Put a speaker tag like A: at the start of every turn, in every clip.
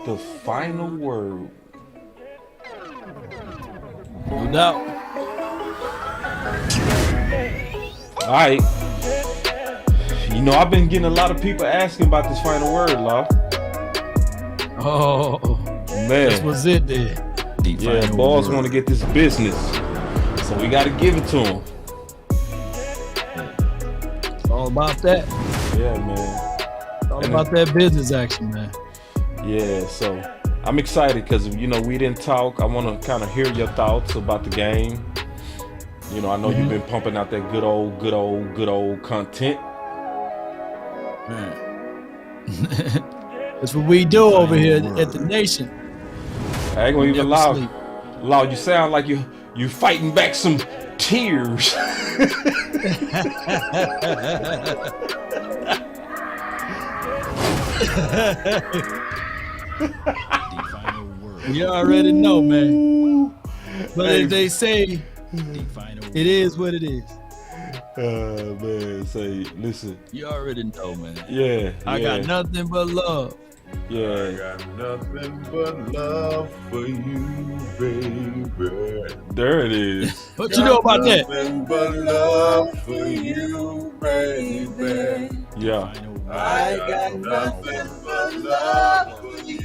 A: The final word.
B: No doubt.
A: All right. You know, I've been getting a lot of people asking about this final word, Law.
B: Oh,
A: man.
B: This was it then.
A: Yeah, Boss want to get this business. So we got to give it to him.
B: It's all about that.
A: Yeah, man.
B: It's all about that business action, man.
A: Yeah, so I'm excited because, you know, we didn't talk. I want to kind of hear your thoughts about the game. You know, I know you've been pumping out that good old content.
B: Man. That's what we do over here at the Nation.
A: I ain't gonna even lie. You sound like you fighting back some tears.
B: You already know, man. But as they say, it is what it is.
A: Man, say, listen.
B: You already know, man.
A: Yeah.
B: I got nothing but love.
A: Yeah.
C: I got nothing but love for you, baby.
A: There it is.
B: What you know about that?
C: Nothing but love for you, baby.
A: Yeah.
C: I got nothing but love for you,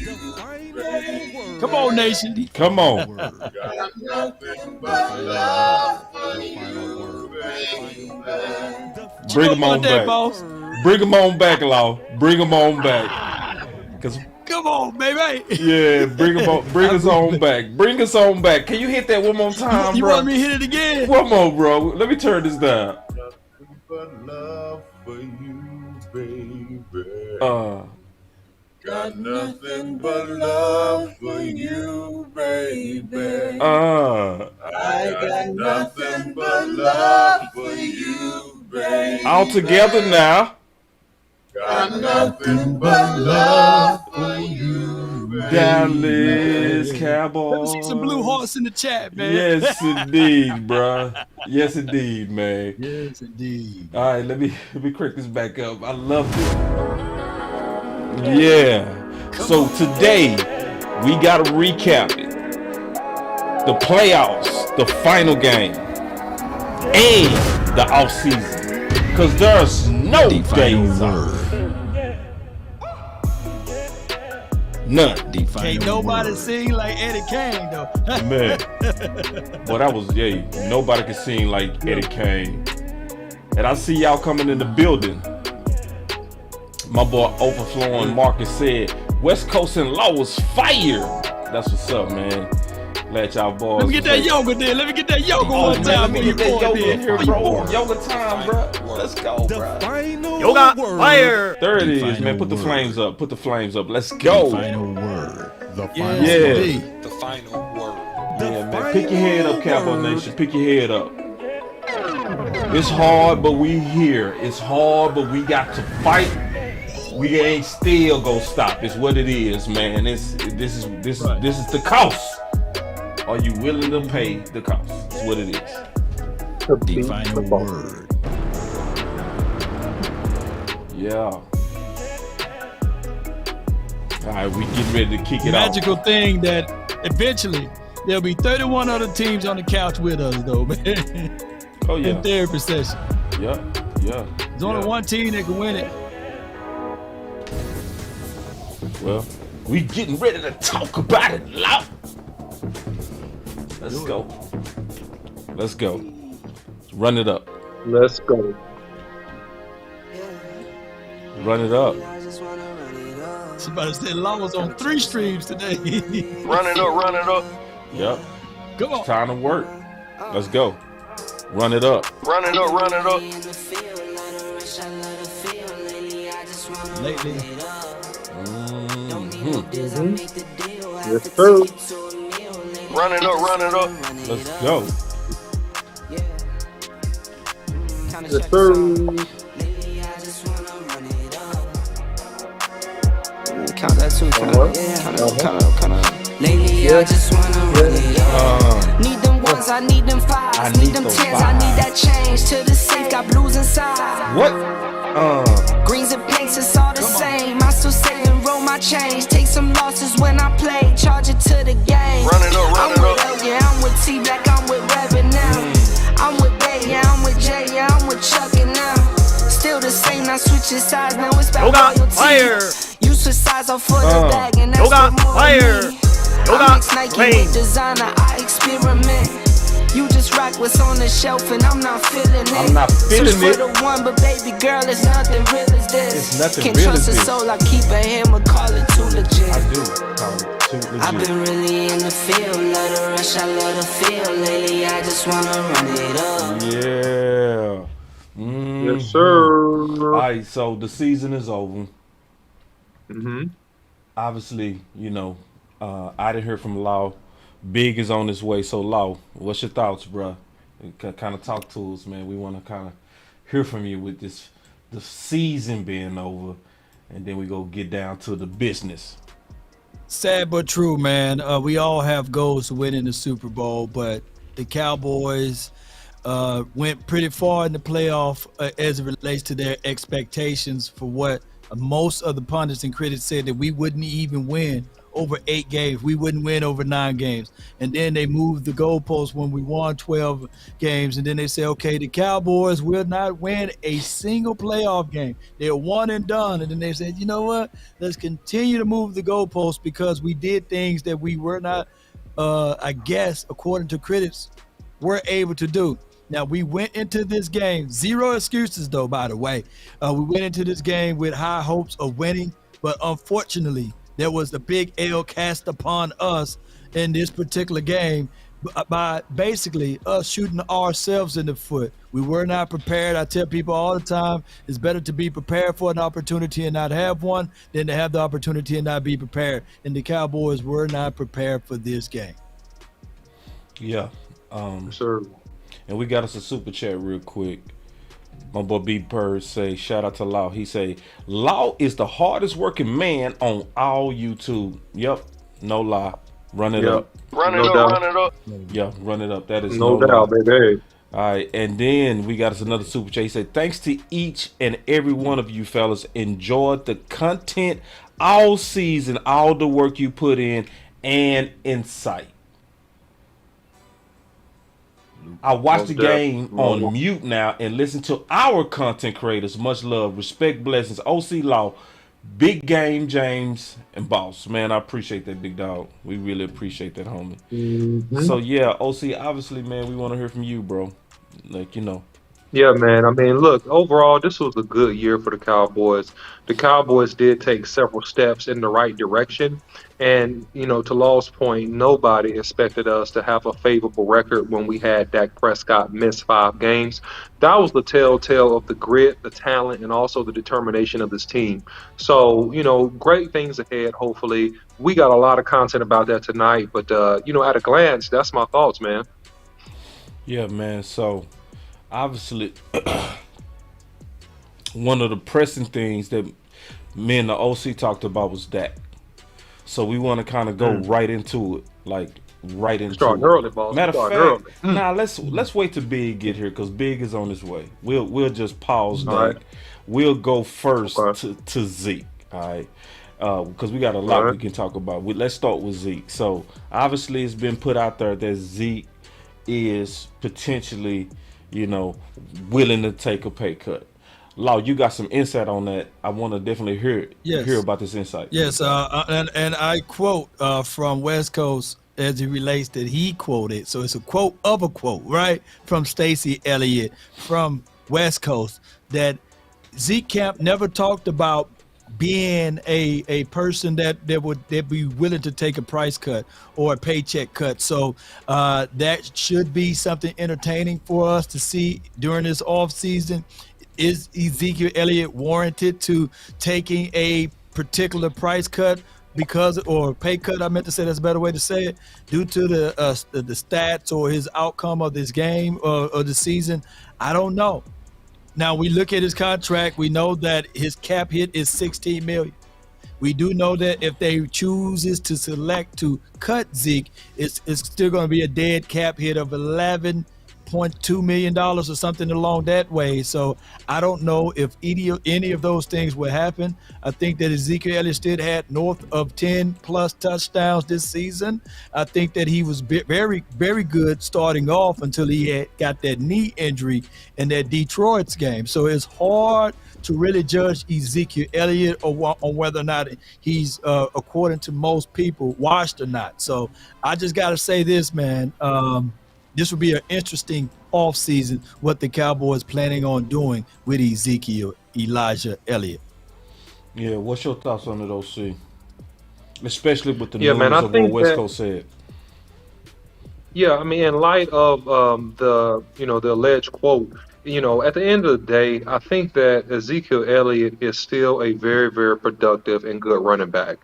C: baby.
B: Come on, Nation.
A: Come on.
C: Got nothing but love for you, baby.
A: Bring them on back.
B: Boss?
A: Bring them on back, Law. Bring them on back.
B: Come on, baby.
A: Yeah, bring them on. Bring us on back. Bring us on back. Can you hit that one more time,
B: you
A: bro?
B: want me to hit it again?
A: One more, bro. Let me turn this down.
C: Nothing but love for you, baby. Got nothing but love for you, baby. I got nothing but love for you, baby.
A: All together now.
C: Got nothing but love for you, baby.
A: Dallas Cowboys.
B: Let me see some blue hearts in the chat, man.
A: Yes, indeed, bro. Yes, indeed, man.
B: Yes, indeed.
A: All right, let me crank this back up. I love it. Yeah. So today we gotta recap it. The playoffs, the final game, and the off season. Cause there's no days off. None.
B: Can't nobody sing like Eddie Kane though.
A: Man. Boy, that was nobody can sing like Eddie Kane. And I see y'all coming in the building. My boy Overflowing Marcus said, West Coast and Law was fire. That's what's up, man. Let y'all boys.
B: Let me get that yoga then. Let me get that yoga one time.
A: Let me get that yoga in here, bro. Yoga time, bro. Let's go, bro.
B: Yoga fire.
A: There it is, man. Put the flames up. Put the flames up. Let's go.
D: The final word. The final
A: word.
E: The final word.
A: Yeah, man. Pick your head up, Cowboy Nation. Pick your head up. It's hard, but we here. It's hard, but we got to fight. We ain't still gonna stop. It's what it is, man. This is the cost. Are you willing to pay the cost? It's what it is.
D: The final word.
A: Yeah. All right, we getting ready to kick it
B: Magical
A: off.
B: thing that eventually there'll be 31 other teams on the couch with us, though, man.
A: Oh yeah.
B: In therapy session.
A: Yeah.
B: There's only one team that can win it.
A: Well, we getting ready to talk about it loud. Let's go. Let's go. Run it up.
F: Let's go.
A: Run it up.
B: Somebody said Law was on 3 streams today.
C: Run it up.
A: Yep.
B: Come on.
A: It's time to work. Let's go. Run it up.
C: Run it up.
B: Lately.
F: Yes, sir.
C: Run it up.
A: Let's go.
F: Yes, sir.
G: Count that too, count up. Lately, I just wanna run it up. Need them ones, I need them fives.
A: I
G: Need
A: need
G: them
A: those
G: tens, I need that change. To the safe, got blues inside.
A: What?
G: Greens and pinks, it's all the same. I still saving, roll my my change. Take some losses when I play, charge it to the game.
C: Run it up,
G: I'm with L, yeah, I'm with T Black, I'm with Reverend now. I'm with Bay, yeah, I'm with Jay, yeah, I'm with Chuck and now. Still the same, now switching sides, now it's about loyalty. You switch sides off for the bag, and that's what more me. I mix Nike with designer, I experiment. You just rock what's on the shelf, and I'm not feeling it.
A: I'm not feeling
G: Switch
A: it.
G: for the one, but baby girl, it's nothing real as this.
A: It's nothing
G: Can't
A: real
G: trust
A: as
G: a
A: this.
G: soul, I keep a hammer, call it too legit.
A: I do. Call it too legit.
G: I've been really in the field, love the rush, I love the feel. Lately, I just wanna run it up.
A: Yeah.
F: Yes, sir.
A: All right, so the season is over.
F: Mm-hmm.
A: Obviously, you know, I didn't hear from Law. Big is on his way. So, Law, what's your thoughts, bruh? Kind of talk to us, man. We want to kind of hear from you with the season being over, and then we go get down to the business.
B: Sad but true, man. We all have goals to win in the Super Bowl, but the Cowboys went pretty far in the playoff as it relates to their expectations for what most of the pundits and critics said that we wouldn't even win over 8 games. We wouldn't win over 9 games. And then they moved the goalposts when we won 12 games. And then they say, okay, the Cowboys will not win a single playoff game. They're one and done. And then they said, you know what? Let's continue to move the goalposts because we did things that we were not, I guess, according to critics, were able to do. Now, we went into this game, 0 excuses, though, by the way. We went into this game with high hopes of winning, but unfortunately, there was a big L cast upon us in this particular game by basically us shooting ourselves in the foot. We were not prepared. I tell people all the time, it's better to be prepared for an opportunity and not have one than to have the opportunity and not be prepared. And the Cowboys were not prepared for this game.
A: Yeah.
F: Sir.
A: And we got us a super chat real quick. My boy B Bird say, shout out to Law. He say, Law is the hardest working man on all YouTube. Yep, no lie. Run it up.
C: Run it up.
A: Yeah, run it up. That is
F: No
A: no
F: doubt,
A: lie.
F: baby.
A: All right, and then we got us another super chat. He said, thanks to each and every one of you fellas. Enjoyed the content all season, all the work you put in, and insight. I watch the game on mute now and listen to our content creators. Much love, respect, blessings. OC Law, Big Game James, and Boss. Man, I appreciate that, big dog. We really appreciate that, homie.
F: Mm-hmm.
A: So yeah, OC, obviously, man, we want to hear from you, bro. Like, you know.
F: Yeah, man. I mean, look, overall, this was a good year for the Cowboys. The Cowboys did take several steps in the right direction. And, you know, to Law's point, nobody expected us to have a favorable record when we had Dak Prescott miss 5 games. That was the telltale of the grit, the talent, and also the determination of this team. So, you know, great things ahead, hopefully. We got a lot of content about that tonight. But, you know, at a glance, that's my thoughts, man.
A: Yeah, man. So, obviously, one of the pressing things that me and the OC talked about was Dak. So we want to kind of go right into it, like right into
F: Start
A: it.
F: early, boss.
A: Matter of
F: Start
A: fact,
F: early.
A: nah, let's wait till Big get here because Big is on his way. We'll just pause
F: All
A: Dak.
F: right.
A: We'll go first
F: Okay.
A: to Zeke. All right. Because we got a lot
F: All right.
A: we can talk about. Let's start with Zeke. So obviously it's been put out there that Zeke is potentially, you know, willing to take a pay cut. Law, you got some insight on that. I want to definitely hear about this insight.
B: Yes, and I quote from West Coast as it relates that he quoted. So it's a quote of a quote, right, from Ezekiel Elliott from West Coast, that Zeke Camp never talked about being a person that would be willing to take a price cut or a paycheck cut. So that should be something entertaining for us to see during this off season. Is Ezekiel Elliott warranted to taking a particular price cut because, or pay cut, I meant to say, that's a better way to say it, due to the stats or his outcome of this game or the season? I don't know. Now we look at his contract. We know that his cap hit is $16 million. We do know that if they chooses to select to cut Zeke, it's still going to be a dead cap hit of $11.5 $1.2 million or something along that way. So I don't know if any of those things will happen. I think that Ezekiel Elliott still had north of 10 plus touchdowns this season. I think that he was very, very good starting off until he got that knee injury in that Detroit's game. So it's hard to really judge Ezekiel Elliott on whether or not he's, according to most people, washed or not. So I just got to say this, man. This will be an interesting offseason, what the Cowboys planning on doing with Ezekiel Elijah Elliott.
A: Yeah, what's your thoughts on it, OC? Especially with the
F: Yeah,
A: news
F: man, I
A: of what
F: think
A: West
F: that-
A: Coast said.
F: Yeah, I mean, in light of the the alleged quote, at the end of the day, I think that Ezekiel Elliott is still a very, very productive and good running back.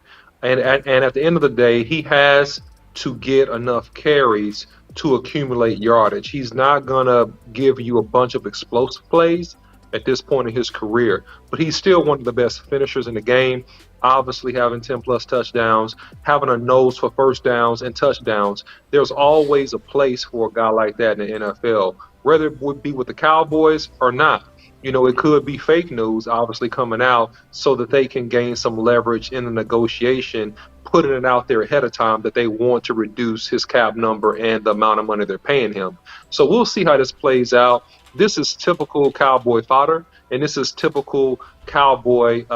F: And at the end of the day, he has to get enough carries to accumulate yardage. He's not gonna give you a bunch of explosive plays at this point in his career, but he's still one of the best finishers in the game. Obviously, having 10 plus touchdowns, having a nose for first downs and touchdowns. There's always a place for a guy like that in the NFL, whether it would be with the Cowboys or not. It could be fake news, obviously, coming out so that they can gain some leverage in the negotiation, putting it out there ahead of time that they want to reduce his cap number and the amount of money they're paying him. So we'll see how this plays out. This is typical Cowboy fodder, and this is typical Cowboy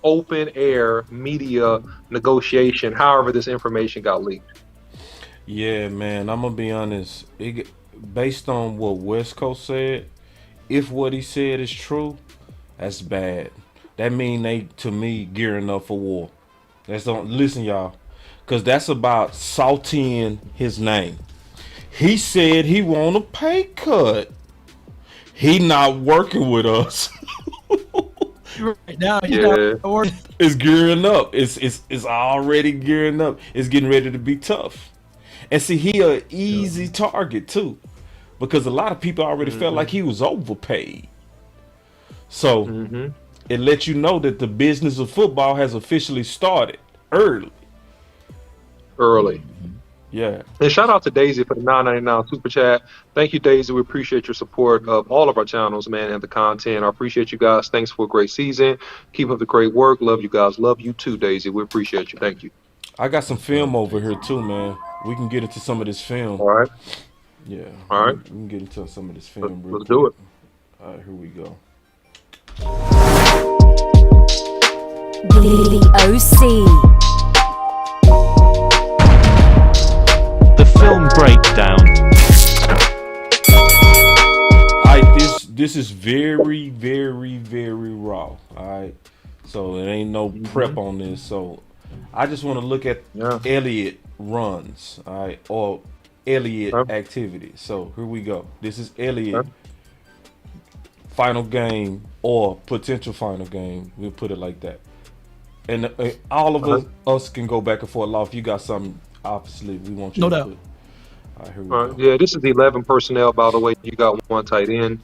F: open air media negotiation, however this information got leaked.
A: Yeah, man, I'm going to be honest. Based on what West Coast said, if what he said is true, that's bad. That mean they, to me, gearing up for war. Listen, y'all, because that's about salting his name. He said he want a pay cut. He not working with us.
B: Right now,
F: Yeah.
A: It's gearing up. It's already gearing up. It's getting ready to be tough. And see, he an easy target too, because a lot of people already felt like he was overpaid. So it lets you know that the business of football has officially started early. Yeah.
F: And shout out to Daisy for the $9.99 super chat. Thank you, Daisy. We appreciate your support of all of our channels, man, and the content. I appreciate you guys. Thanks for a great season. Keep up the great work. Love you guys. Love you too, Daisy. We appreciate you. Thank you.
A: I got some film over here too, man. We can get into some of this film.
F: All right.
A: Yeah.
F: All right.
A: We can get into some of this film.
F: Let's do it.
A: All right, here we go.
E: The OC.
H: The film breakdown.
A: Alright, this is very, very, very raw. Alright. So it ain't no prep on this. So I just want to look at Elliott runs, alright, or Elliott activity. So here we go. This is Elliott final game or potential final game. We'll put it like that. And all of us can go back and forth. If you got something, obviously we want you
B: No
A: to
B: doubt.
A: put. All right, here we go.
F: Yeah, this is 11 personnel, by the way. You got one tight end.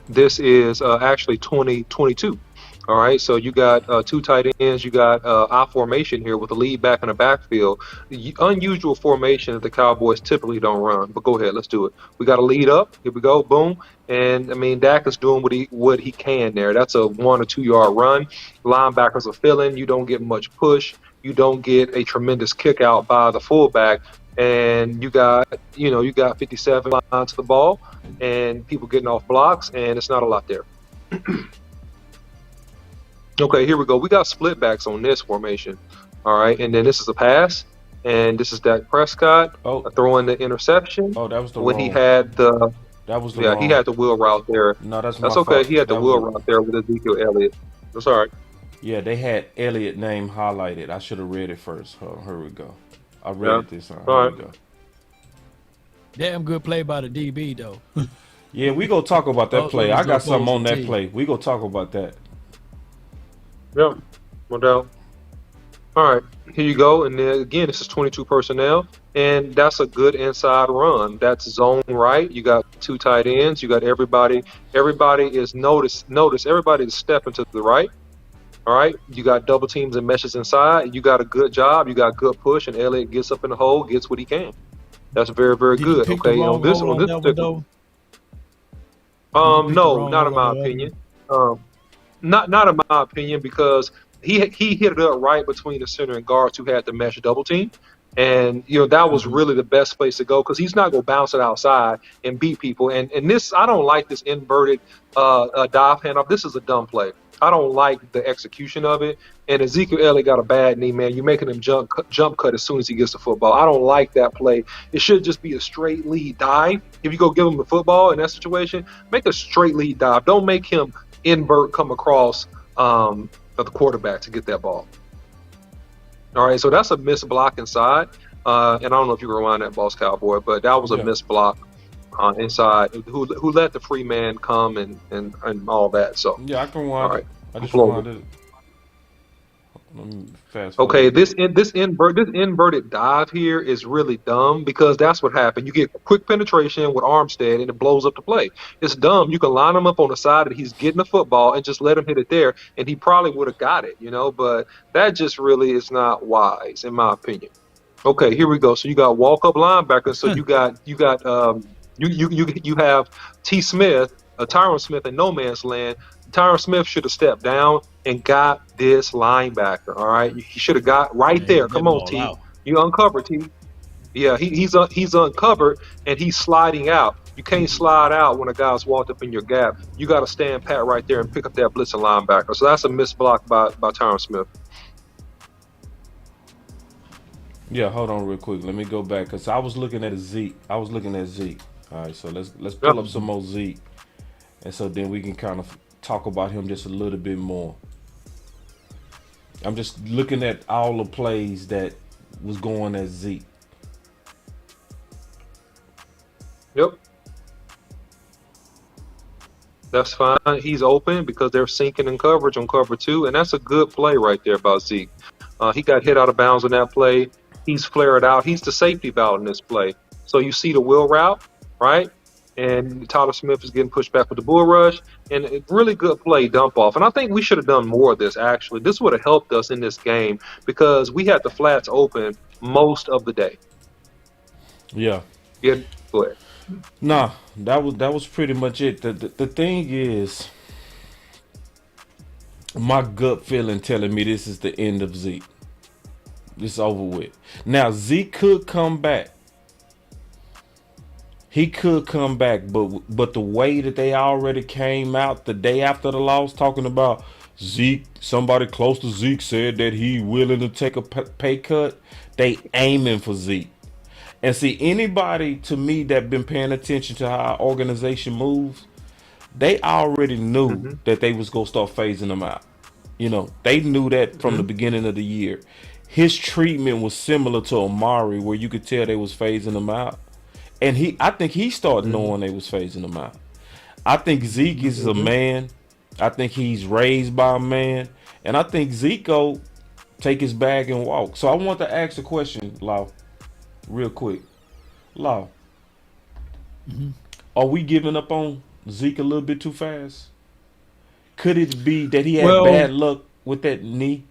F: This is actually 2022. All right, so you got two tight ends. You got I formation here with the lead back in the backfield. The unusual formation that the Cowboys typically don't run. But go ahead, let's do it. We got a lead up. Here we go. Boom. And I mean, Dak is doing what he can there. That's a 1 or 2 yard run. Linebackers are filling. You don't get much push. You don't get a tremendous kick out by the fullback. And you got 57 lines to the ball, and people getting off blocks, and it's not a lot there. Okay, here we go. We got split backs on this formation. All right, and then this is a pass, and this is Dak Prescott throwing the interception.
A: Oh, that was the
F: when
A: wrong.
F: he had the
A: That was the
F: yeah
A: wrong.
F: he had the wheel route there.
A: No, that's
F: That's
A: my
F: okay.
A: fault.
F: He had the
A: That
F: wheel
A: was-
F: route there with Ezekiel Elliott. That's all right.
A: Yeah, they had Elliott name highlighted. I should have read it first. Oh, here we go. I read it this time. Here
F: All
A: we go.
B: Damn good play by the DB though.
A: Yeah, we go talk about that
B: Oh,
A: play.
B: it was
A: I got something on that
B: opposing
A: play. We go talk about that.
F: Yeah, no doubt. All right, here you go. And then again, this is 22 personnel, and that's a good inside run. That's zone right. You got two tight ends. You got everybody. Everybody is notice. Everybody is stepping to the right. All right. You got double teams and meshes inside. You got a good job. You got good push, and Elliott gets up in the hole, gets what he can. That's very, very
B: Did he
F: good.
B: pick the
F: Okay,
B: wrong hole on that one
F: particular,
B: though? Did he pick the
F: no,
B: wrong
F: not in
B: hole
F: my
B: on the other?
F: opinion. Um, not in my opinion, because he hit it up right between the center and guards who had the mesh double team, and that was really the best place to go, because he's not gonna bounce it outside and beat people. And this, I don't like this inverted dive handoff. This is a dumb play. I don't like the execution of it. And Ezekiel Elliott got a bad knee, man. You're making him jump cut as soon as he gets the football. I don't like that play. It should just be a straight lead dive. If you go give him the football in that situation, make a straight lead dive. Don't make him invert come across the quarterback to get that ball. All right, so that's a missed block inside. And I don't know if you can rewind that, Boss Cowboy, but that was a missed block inside. Who let the free man come and all that. So
A: Yeah, I can rewind
F: all
A: it.
F: right.
A: I just
F: Flow.
A: rewinded it. Let me fast forward.
F: Okay, this inverted dive here is really dumb, because that's what happened. You get quick penetration with Armstead and it blows up the play. It's dumb. You can line him up on the side that he's getting the football and just let him hit it there, and he probably would have got it, but that just really is not wise, in my opinion. Okay, here we go. So you got walk-up linebacker. So you have T. Smith, Tyron Smith in no man's land. Tyron Smith should have stepped down and got this linebacker. All right, he should have got right there. Come on, T. You uncovered, T. Yeah, he's uncovered and he's sliding out. You can't slide out when a guy's walked up in your gap. You got to stand pat right there and pick up that blitzing linebacker. So that's a missed block by Tyron Smith.
A: Yeah, hold on real quick. Let me go back, because I was looking at Zeke. All right, so let's pull up some more Zeke, and so then we can kind of talk about him just a little bit more. I'm just looking at all the plays that was going at Zeke.
F: Yep. That's fine. He's open because they're sinking in coverage on cover 2, and that's a good play right there by Zeke. He got hit out of bounds on that play. He's flared out. He's the safety valve in this play. So you see the wheel route, right? And Tyler Smith is getting pushed back with the bull rush, and a really good play dump off. And I think we should have done more of this, actually. This would have helped us in this game, because we had the flats open most of the day.
A: Yeah.
F: Yeah, go ahead.
A: Nah, that was pretty much it. The thing is, my gut feeling telling me this is the end of Zeke. It's over with. Now, Zeke could come back. He could come back, but the way that they already came out the day after the loss, talking about Zeke, somebody close to Zeke said that he willing to take a pay cut. They aiming for Zeke. And see, anybody to me that been paying attention to how our organization moves, they already knew that they was gonna start phasing him out. They knew that from the beginning of the year. His treatment was similar to Amari, where you could tell they was phasing him out. And I think he started knowing they was phasing him out. I think Zeke is a man. I think he's raised by a man. And I think Zeke will take his bag and walk. So I want to ask a question, Lau, real quick. Lau, are we giving up on Zeke a little bit too fast? Could it be that he had bad luck with that knee?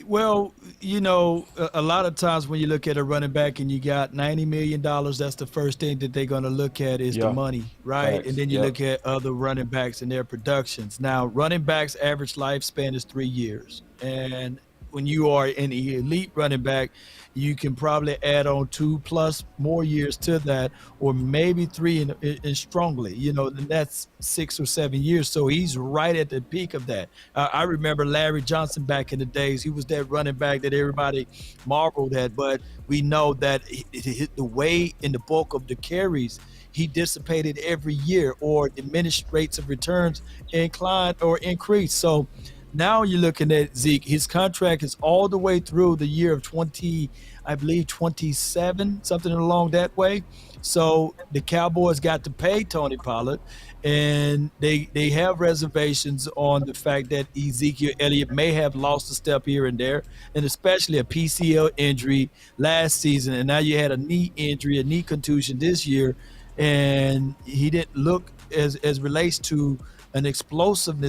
B: Well, a lot of times when you look at a running back and you got $90 million, that's the first thing that they're going to look at is the money, right?
A: Facts.
B: And then you look at other running backs and their productions. Now, running backs' average lifespan is 3 years. And when you are an elite running back, you can probably add on 2+ more years to that, or maybe 3 and strongly, and that's 6 or 7 years. So he's right at the peak of that. I remember Larry Johnson back in the days. He was that running back that everybody marveled at, but we know that the weight and the bulk of the carries, he dissipated every year, or diminished rates of returns inclined or increased. So now you're looking at Zeke. His contract is all the way through the year of 27, something along that way. So the Cowboys got to pay Tony Pollard, and they have reservations on the fact that Ezekiel Elliott may have lost a step here and there, and especially a PCL injury last season. And now you had a knee injury, a knee contusion this year, and he didn't look as relates to an explosive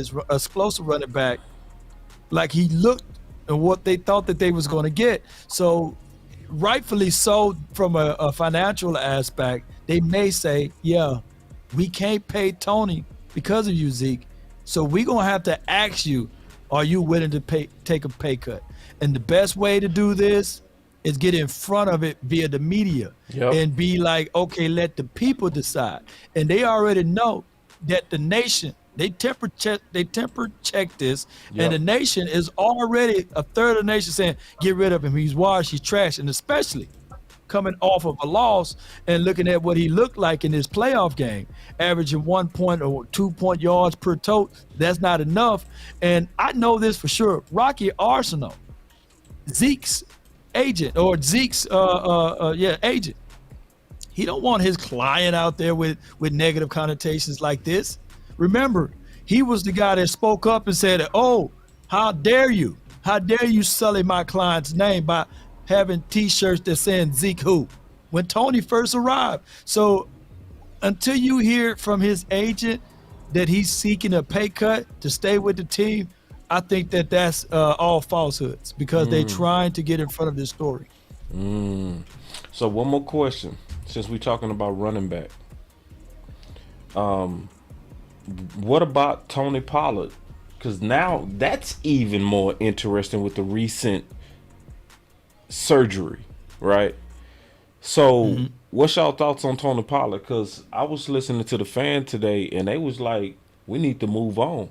B: running back like he looked and what they thought that they was going to get. So rightfully so from a financial aspect, they may say, yeah, we can't pay Tony because of you, Zeke. So we're going to have to ask you, are you willing to take a pay cut? And the best way to do this is get in front of it via the media and be like, okay, let the people decide. And they already know that the nation, they temper check this, and the nation is already a third of the nation saying, get rid of him. He's washed, he's trash. And especially coming off of a loss and looking at what he looked like in his playoff game, averaging 1 point or 2 point yards per tote, that's not enough. And I know this for sure. Rocky Arsenal, Zeke's agent, agent, he don't want his client out there with negative connotations like this. Remember, he was the guy that spoke up and said, oh, how dare you sully my client's name by having t-shirts that saying Zeke who when Tony first arrived. So until you hear from his agent that he's seeking a pay cut to stay with the team, I think that's all falsehoods because they're trying to get in front of this story.
A: So one more question, since we're talking about running back. What about Tony Pollard? Because now that's even more interesting with the recent surgery, right? So what's y'all thoughts on Tony Pollard? Because I was listening to the Fan today and they was like, we need to move on.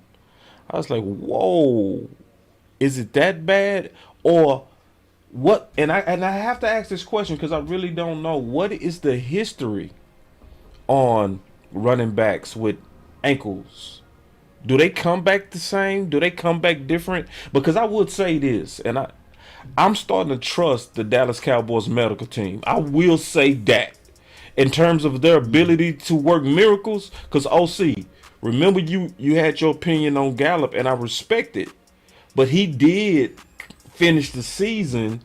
A: I was like, whoa, is it that bad? Or what? And I have to ask this question because I really don't know. What is the history on running backs with ankles? Do they come back the same? Do they come back different? Because I would say this, and I'm starting to trust the Dallas Cowboys medical team. I will say that in terms of their ability to work miracles. Because OC, remember you had your opinion on Gallup, and I respect it. But he did finish the season,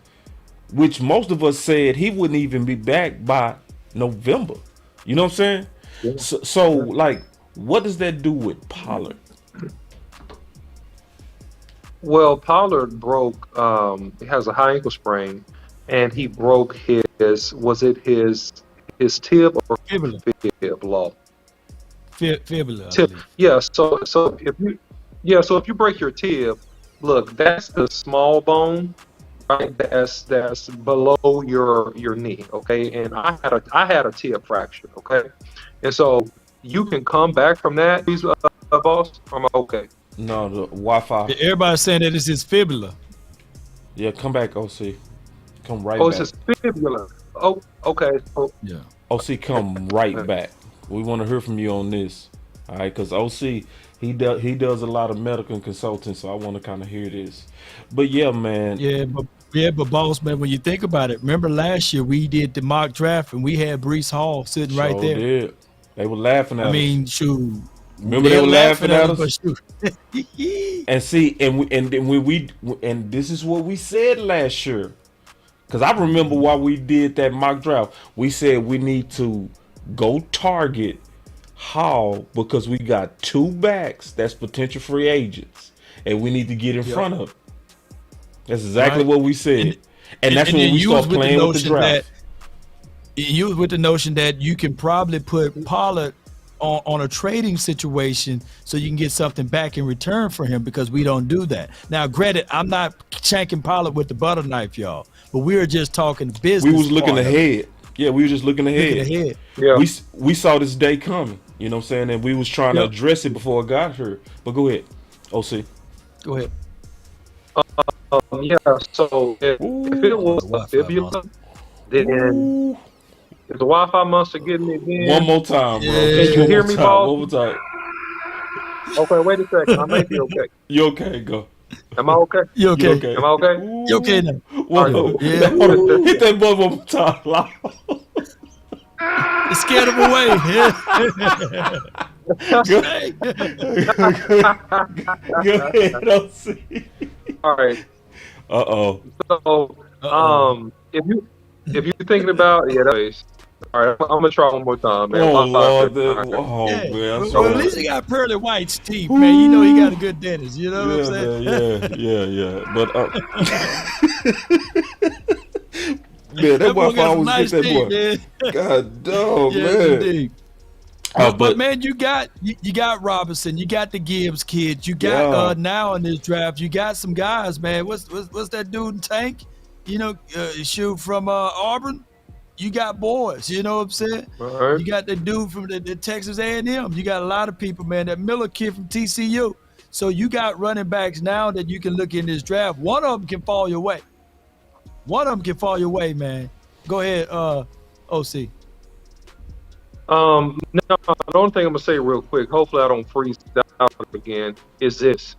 A: which most of us said he wouldn't even be back by November. You know what I'm saying? Yeah. So like, what does that do with Pollard?
F: Well, Pollard broke, he has a high ankle sprain, and he broke his tib or
B: fibula?
F: Fibula.
B: Tib.
F: Yeah. So if you break your tib, look, that's the small bone, right? That's below your knee. Okay. And I had a tib fracture. Okay. And so you can come back from that. Boss, I'm okay.
A: No, the Wi-Fi.
B: Everybody's saying that it's his fibula.
A: Yeah, come back, OC. Come right
F: back.
A: It's
F: his fibula. Oh, okay. Oh.
B: Yeah.
A: OC, come right back. We want to hear from you on this. All right, because OC, he does a lot of medical consulting, so I want to kind of hear this. But yeah, man.
B: Yeah, but boss, man, when you think about it, remember last year we did the mock draft and we had Breece Hall sitting right there.
A: Did. They were laughing at us.
B: I mean, shoot.
A: Remember they were laughing at us. And see, and this is what we said last year, because I remember why we did that mock draft. We said we need to go target Hall because we got two backs that's potential free agents, and we need to get in front of it. That's exactly what we said, and that's when we start playing with the draft.
B: You with the notion that you can probably put Pollard on a trading situation so you can get something back in return for him, because we don't do that. Now, granted, I'm not shanking Pollard with the butter knife, y'all, but we were just talking business.
A: We was looking ahead. Yeah, we were just looking ahead.
F: Yeah.
A: We saw this day coming, you know what I'm saying? And we was trying to address it before it got here. But go ahead, OC.
B: Go ahead.
F: So if it was a fibula, then is the Wi-Fi monster getting it again?
A: One more time, bro.
F: Can you hear me, Paul?
A: One more time.
F: Okay, wait a second. I may be okay.
A: You okay? Go.
F: Am I okay?
B: You okay?
F: Am I okay?
B: You okay now?
A: Yeah. Hit that boy one more time.
B: You scared him away.
A: Go ahead, OC.
F: All right.
A: So,
F: if you're thinking about all right, I'm gonna try one more time, man.
A: Oh Lord,
F: man.
B: Well, at least he got pearly white teeth, man. You know he got a good dentist. You know what I'm saying?
A: Yeah. But there. That boy
B: got some
A: always
B: nice
A: get that boy.
B: teeth, man.
A: God damn,
B: Yes,
A: man.
B: indeed.
A: But
B: But man, you got Robinson, you got the Gibbs kids, you got now in this draft, you got some guys, man. What's that dude in Tank? Shoot from Auburn. You got boys, you know what I'm saying?
F: Right.
B: You got the dude from the Texas A&M. You got a lot of people, man. That Miller kid from TCU. So you got running backs now that you can look in this draft. One of them can fall your way. Man. Go ahead, OC.
F: No, the only thing I'm gonna say real quick, hopefully I don't freeze out again, is that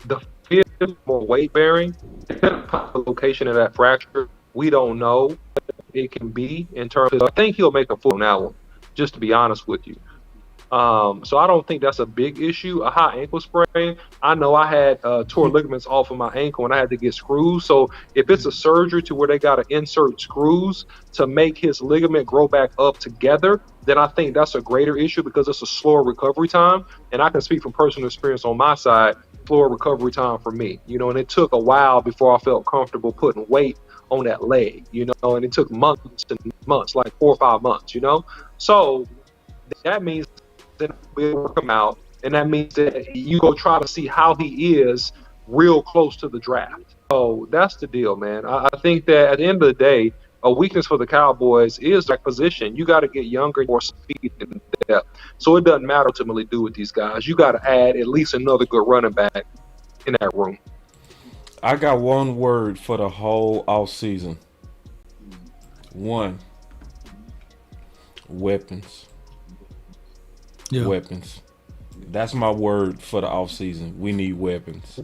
F: the field is more weight bearing. The location of that fracture, we don't know what it can be in terms of, I think he'll make a full on that one, just to be honest with you. So I don't think that's a big issue. A high ankle sprain, I know I had tore ligaments off of my ankle and I had to get screws. So if it's a surgery to where they got to insert screws to make his ligament grow back up together, then I think that's a greater issue because it's a slower recovery time. And I can speak from personal experience on my side, slower recovery time for me, and it took a while before I felt comfortable putting weight on that leg, and it took months and months, like 4 or 5 months, So that means then we'll work him out, and that means that you go try to see how he is real close to the draft. So that's the deal, man. I think that at the end of the day, a weakness for the Cowboys is that position. You got to get younger, more speed and depth. So it doesn't matter ultimately do with these guys. You got to add at least another good running back in that room.
A: I got one word for the whole offseason. One. Weapons.
B: Yeah.
A: Weapons. That's my word for the offseason. We need weapons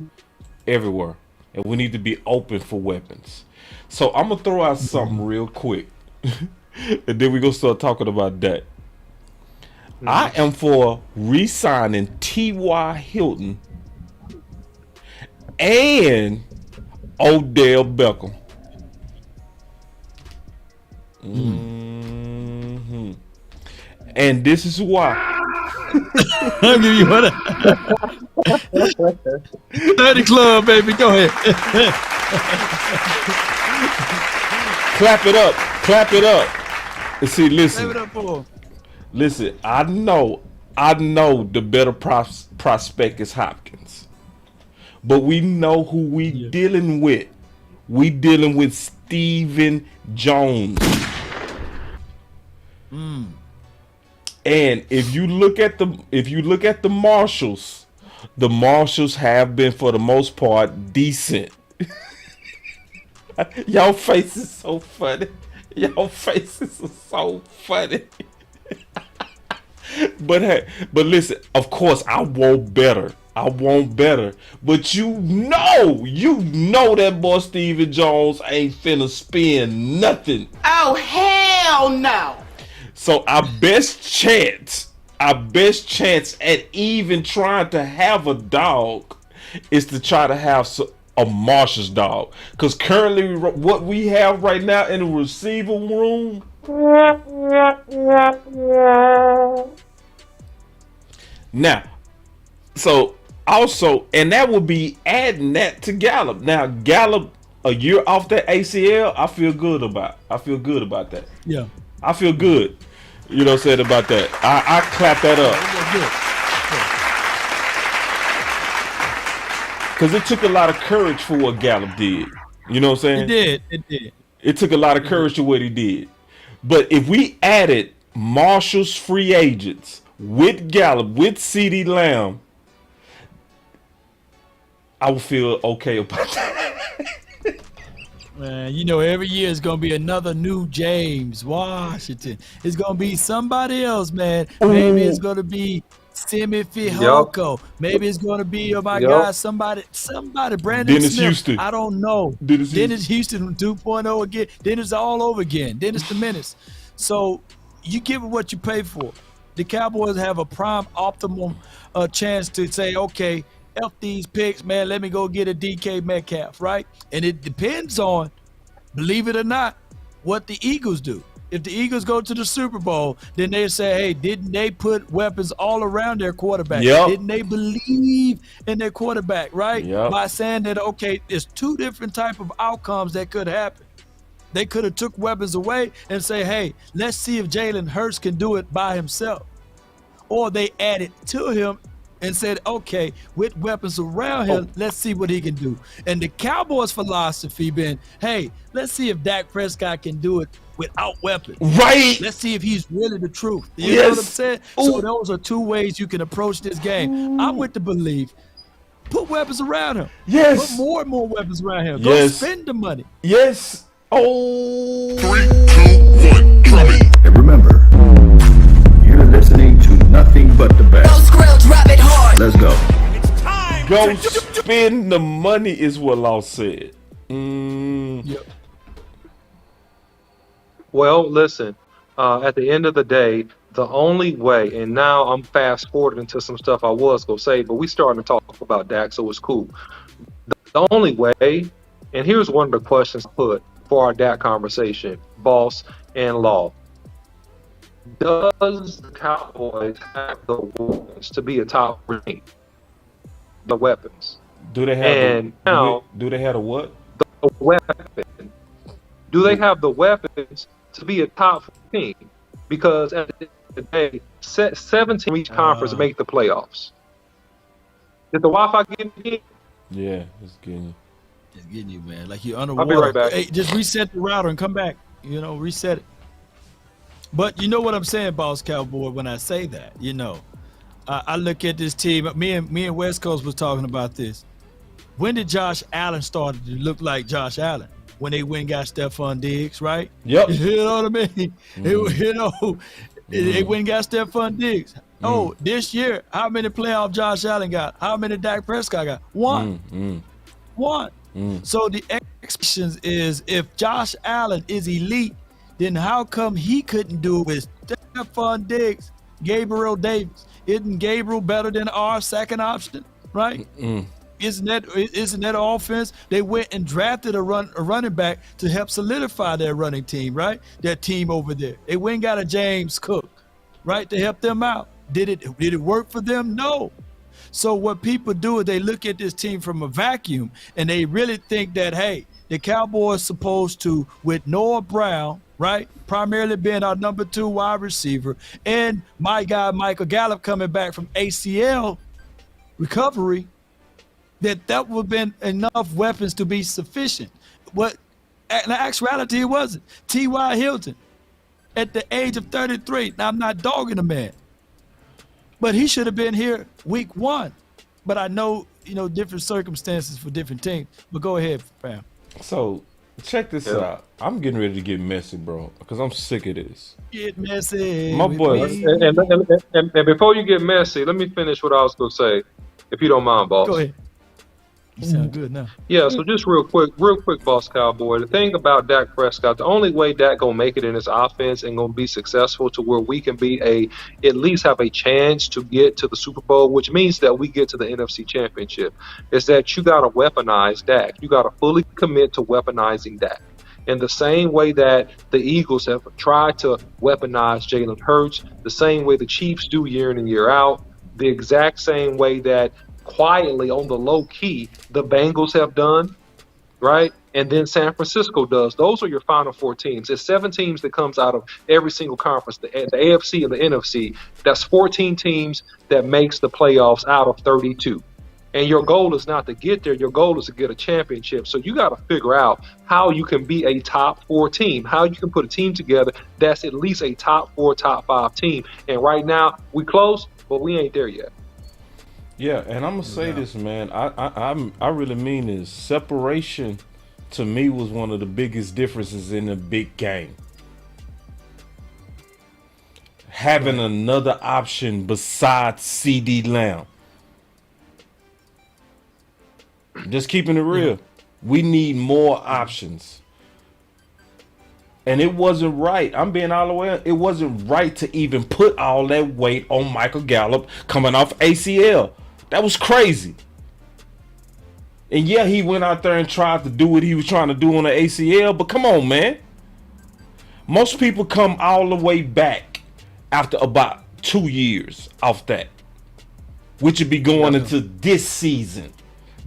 A: everywhere, and we need to be open for weapons. So I'm gonna throw out something real quick, and then we're gonna start talking about that. I am for re-signing T.Y. Hilton and Odell Beckham. And this is why.
B: I'll give you what? 30 club, baby. Go ahead.
A: Clap it up. And see, listen.
B: Clap it up for him.
A: Listen, I know the better prospect is Hopkins. But we know who we dealing with. We dealing with Stephen Jones. And if you look at the Marshals have been for the most part decent. Y'all faces so funny. But listen, of course I want better. But you know that boy Stephen Jones ain't finna spend nothing.
C: Oh, hell no.
A: So our best chance at even trying to have a dog is to try to have a Marshall's dog. Because currently what we have right now in the receiver room, now, so also, and that would be adding that to Gallup. Now, Gallup, a year off that ACL, I feel good about that.
B: Yeah.
A: I feel good. You know what I'm saying about that. I clap that up. Because it took a lot of courage for what Gallup did. You know what I'm saying?
B: It did.
A: It took a lot of courage to what he did. But if we added Marshall's free agents with Gallup, with CeeDee Lamb, I would feel okay about that.
B: Man, every year it's going to be another new James Washington. It's going to be somebody else, man. Maybe it's going to be Simi Fehoko. Maybe it's going to be, God, somebody, Brandon
A: Dennis
B: Smith.
A: Houston.
B: I don't know. Dennis Houston 2.0 again. Dennis all over again. Dennis the Menace. So you give it what you pay for. The Cowboys have a prime optimum chance to say, okay, F these picks, man, let me go get a DK Metcalf, right? And it depends on, believe it or not, what the Eagles do. If the Eagles go to the Super Bowl, then they say, hey, didn't they put weapons all around their quarterback?
A: Yep.
B: Didn't they believe in their quarterback, right?
A: Yep.
B: By saying that, okay, there's two different type of outcomes that could happen. They could have took weapons away and say, hey, let's see if Jalen Hurts can do it by himself. Or they added to him and said, okay, with weapons around him, let's see what he can do. And the Cowboys' philosophy been, hey, let's see if Dak Prescott can do it without weapons.
A: Right.
B: Let's see if he's really the truth. You know what I'm saying? So those are two ways you can approach this game. I'm with the belief. Put weapons around him.
A: Yes.
B: Put more and more weapons around him.
A: Yes.
B: Go spend the money.
A: Yes. Oh.
D: 3, 2, 1, drum it. And remember, you're listening to nothing but the best.
G: Drop it hard.
D: Let's go.
A: Go spend the money is what Law said.
B: Yep.
F: Well, listen, at the end of the day, the only way, and now I'm fast forwarding into some stuff I was going to say, but we starting to talk about Dak, so it's cool. The only way, and here's one of the questions put for our Dak conversation, Boss and Law. Does the Cowboys have the weapons to be a top team? The weapons.
A: Do they have
F: And now,
A: do they have a what?
F: the weapon. Do they have the weapons to be a top team? Because at the end of the day, 17 from each conference make the playoffs. Did the Wi-Fi get me?
A: Yeah, it's getting you.
B: It's getting you, man. Like you're
F: I'll
B: underwater.
F: be right back.
B: Hey, just reset the router and come back. You know, reset it. But you know what I'm saying, Boss Cowboy, when I say that, you know. I look at this team. Me and West Coast was talking about this. When did Josh Allen start to look like Josh Allen? When they went and got Stephon Diggs, right?
A: Yep.
B: You know what I mean? They went and got Stephon Diggs. Oh, this year, how many playoff Josh Allen got? How many Dak Prescott got? One. One. So the expectation is if Josh Allen is elite, then how come he couldn't do it with Stephon Diggs, Gabriel Davis? Isn't Gabriel better than our second option, right? Isn't that offense? They went and drafted a running back to help solidify their running team, right? Their team over there. They went and got a James Cook, right, to help them out. Did it work for them? No. So what people do is they look at this team from a vacuum and they really think that, hey, the Cowboys supposed to, with Noah Brown, right, primarily being our number 2 wide receiver, and my guy Michael Gallup coming back from ACL recovery, that would have been enough weapons to be sufficient. But in actuality, it wasn't. T.Y. Hilton, at the age of 33, now I'm not dogging the man, but he should have been here week 1. But I know, different circumstances for different teams. But go ahead, fam.
A: So check this out. I'm getting ready to get messy, bro, because I'm sick of this.
B: Get messy.
A: My boy.
F: And before you get messy, let me finish what I was going to say, if you don't mind, Boss.
B: Go ahead. You sound good now.
F: Yeah, so just real quick, Boss Cowboy. The thing about Dak Prescott, the only way Dak gonna make it in his offense and gonna be successful to where we can be at least have a chance to get to the Super Bowl, which means that we get to the NFC Championship, is that you gotta weaponize Dak. You gotta fully commit to weaponizing Dak. In the same way that the Eagles have tried to weaponize Jalen Hurts, the same way the Chiefs do year in and year out, the exact same way that quietly on the low key the Bengals have done, right? And then San Francisco does. Those are your final 4 teams. It's 7 teams that comes out of every single conference, the AFC and the NFC. That's 14 teams that makes the playoffs out of 32. And your goal is not to get there. Your goal is to get a championship. So you got to figure out how you can be a top 4 team, how you can put a team together that's at least a top 4, top 5 team. And right now we close, but we ain't there yet.
A: Yeah, and I'm gonna say this, man. I really mean this. Separation, to me, was one of the biggest differences in the big game. Having another option besides CD Lamb. Just keeping it real. We need more options. And it wasn't right. I'm being all the way. It wasn't right to even put all that weight on Michael Gallup coming off ACL. That was crazy. And yeah, he went out there and tried to do what he was trying to do on the ACL, but come on, man. Most people come all the way back after about 2 years off that, which would be going into this season.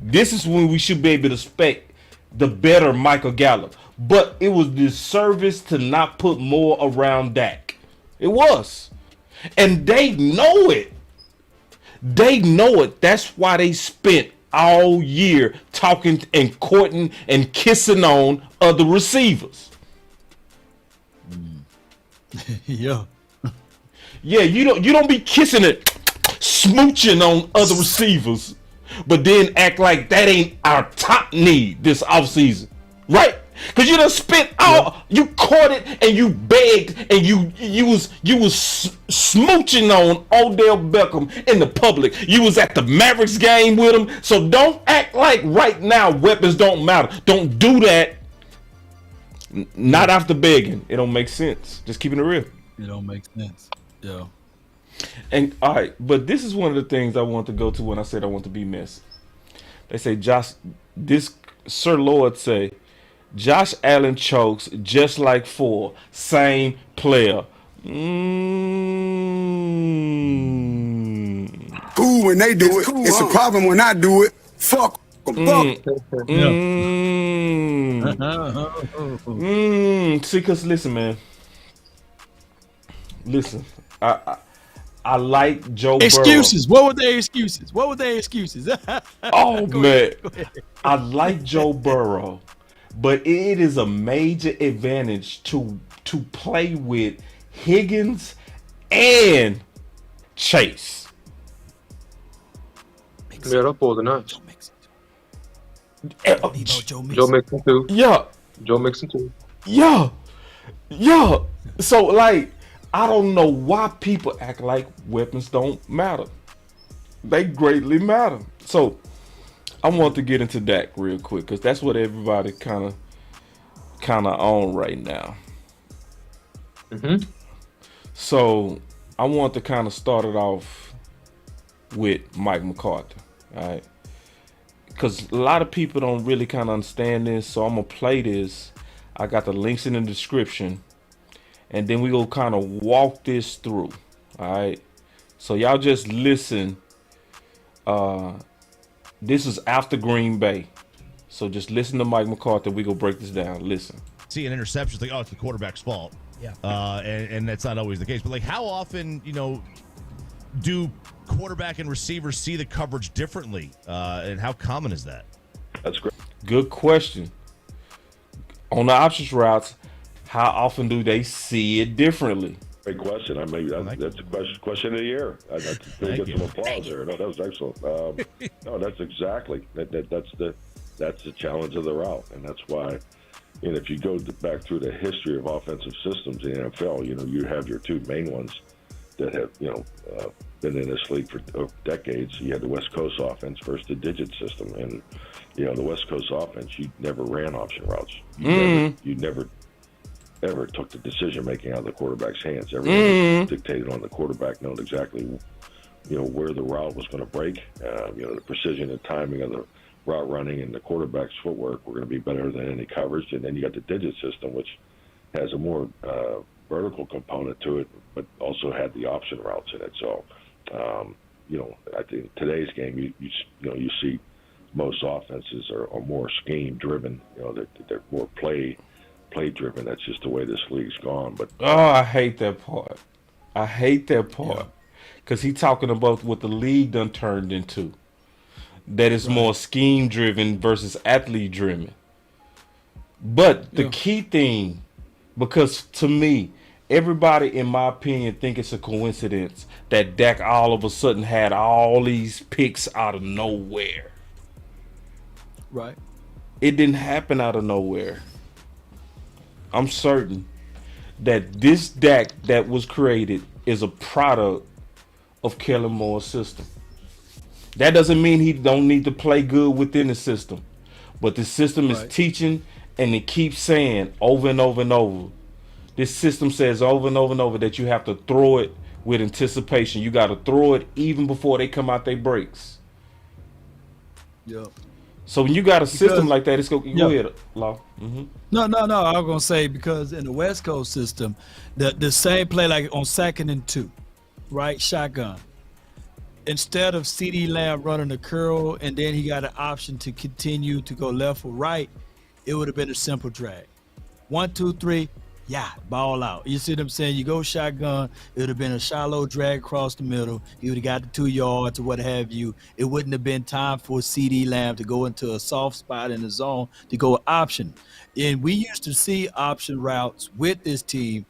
A: This is when we should be able to expect the better Michael Gallup. But it was disservice to not put more around Dak. It was. And they know it. They know it. That's why they spent all year talking and courting and kissing on other receivers.
B: Yeah.
A: Yeah, you don't be kissing it, smooching on other receivers, but then act like that ain't our top need this offseason. Right? Because you done spent all, you courted and you begged and you was smooching on Odell Beckham in the public. You was at the Mavericks game with him. So don't act like right now weapons don't matter. Don't do that. Not after begging. It don't make sense. Just keeping it real.
B: It don't make sense. Yeah.
A: And all right, but this is one of the things I want to go to when I said I want to be messy. They say Sir Lord say, Josh Allen chokes just like 4. Same player.
E: Cool when they do it. It's a problem when I do it. Fuck.
A: See, cause listen, man. Listen, I like Joe
B: Excuses.
A: Burrow.
B: What were their excuses?
A: Oh man, I like Joe Burrow, but it is a major advantage to play with Higgins and Chase.
F: Yeah, those boys are nice. Joe Mixon too.
A: Yeah.
F: Joe Mixon too.
A: Yeah. So like, I don't know why people act like weapons don't matter. They greatly matter. So I want to get into Dak real quick because that's what everybody kind of on right now.
F: Mm-hmm.
A: So I want to kind of start it off with Mike McCarthy. All right. Because a lot of people don't really kind of understand this, so I'm going to play this. I got the links in the description, and then we go kind of walk this through, all right? So y'all just listen. This is after Green Bay, so just listen to Mike McCarthy. We go break this down. Listen.
I: See an interception, like, oh, it's the quarterback's fault.
J: Yeah.
I: And that's not always the case. But, like, how often, do quarterback and receivers see the coverage differently, and how common is that?
K: That's great.
A: Good question. On the options routes, how often do they see it differently?
K: Great question. I mean, that's a question of the year. That's get some applause there. No, that was excellent. No, that's exactly that's the challenge of the route, and that's why. And if you go back through the history of offensive systems in the NFL, you have your two main ones that have been in this league for decades. You had the West Coast offense versus the digit system, and the West Coast offense, you never ran option routes. You never ever took the decision making out of the quarterback's hands. Everything was dictated on the quarterback, knowing exactly where the route was going to break. The precision and timing of the route running and the quarterback's footwork were going to be better than any coverage. And then you got the digit system, which has a more vertical component to it, but also had the option routes in it. So, I think today's game, you see most offenses are more scheme driven. They're more play driven. That's just the way this league's gone. But
A: I hate that part. Because he talking about what the league done turned into. That is more scheme driven versus athlete driven. But the key thing, because to me, everybody, in my opinion, think it's a coincidence that Dak all of a sudden had all these picks out of nowhere.
B: Right.
A: It didn't happen out of nowhere. I'm certain that this Dak that was created is a product of Kellen Moore's system. That doesn't mean he don't need to play good within the system. But the system is teaching, and it keeps saying over and over and over. This system says over and over and over that you have to throw it with anticipation. You got to throw it even before they come out their breaks.
B: Yep.
A: So when you got a system like that, it's go ahead, Law. Mm-hmm.
B: No. I was gonna say, because in the West Coast system, the same play, like on 2nd and 2, right, shotgun. Instead of CeeDee Lamb running a curl and then he got an option to continue to go left or right, it would have been a simple drag. 1, 2, 3, yeah, ball out. You see what I'm saying? You go shotgun, it would have been a shallow drag across the middle. You would have got the 2 yards or what have you. It wouldn't have been time for CeeDee Lamb to go into a soft spot in the zone to go option. And we used to see option routes with this team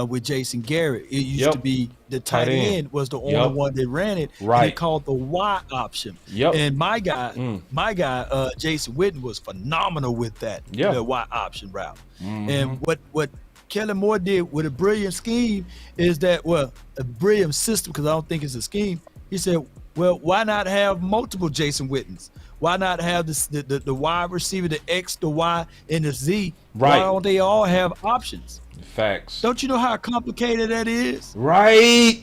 B: with Jason Garrett. It used to be the tight end was the only one that ran it.
A: Right.
B: They called the Y option.
A: Yep.
B: And my guy, Jason Witten was phenomenal with that, the Y option route. And what Kellen Moore did with a brilliant scheme is that, a brilliant system, because I don't think it's a scheme. He said, well, why not have multiple Jason Wittens? Why not have the wide receiver, the X, the Y, and the Z?
A: Right.
B: Why don't they all have options?
A: Facts.
B: Don't you know how complicated that is?
A: Right.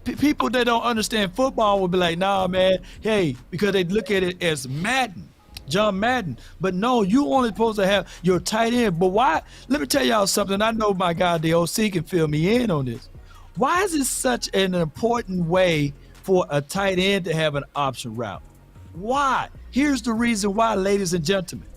B: People that don't understand football will be like, nah, man, hey, because they look at it as Madden. John Madden. But no, you only supposed to have your tight end. But why? Let me tell y'all something. I know my guy, the OC, can fill me in on this. Why is it such an important way for a tight end to have an option route? Why? Here's the reason why, ladies and gentlemen.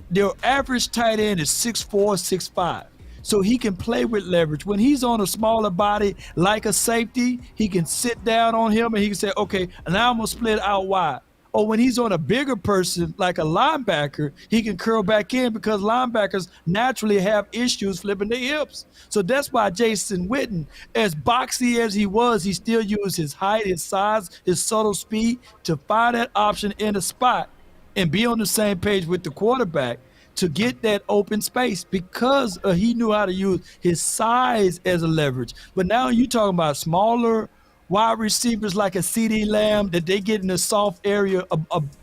B: Their average tight end is 6'4", 6'5". So he can play with leverage. When he's on a smaller body like a safety, he can sit down on him and he can say, okay, now I'm going to split out wide. Or when he's on a bigger person like a linebacker, he can curl back in because linebackers naturally have issues flipping their hips. So that's why Jason Witten, as boxy as he was, he still used his height, his size, his subtle speed to find that option in a spot and be on the same page with the quarterback to get that open space because he knew how to use his size as a leverage. But now you're talking about smaller wide receivers like a CeeDee Lamb that they get in a soft area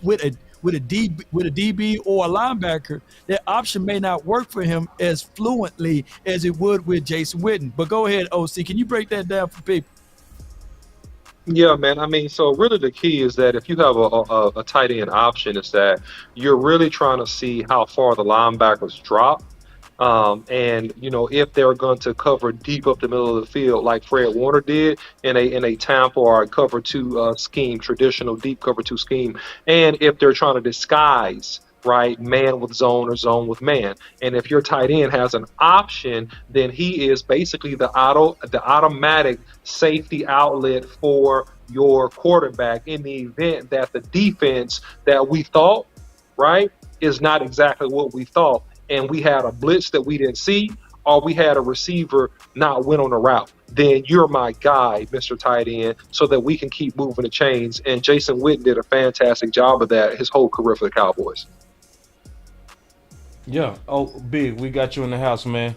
B: with a DB or a linebacker. That option may not work for him as fluently as it would with Jason Witten. But go ahead, OC. Can you break that down for people?
F: Yeah, man. I mean, so really the key is that if you have a tight end option, is that you're really trying to see how far the linebackers drop. And if they're going to cover deep up the middle of the field like Fred Warner did in a Tampa or a cover 2 scheme, traditional deep cover 2 scheme, and if they're trying to disguise man with zone or zone with man. And if your tight end has an option, then he is basically the automatic safety outlet for your quarterback in the event that the defense that we thought is not exactly what we thought, and we had a blitz that we didn't see, or we had a receiver not win on a route. Then you're my guy, Mr. Tight End, so that we can keep moving the chains. And Jason Witten did a fantastic job of that his whole career for the Cowboys.
A: Yeah. Oh, Big, we got you in the house, man.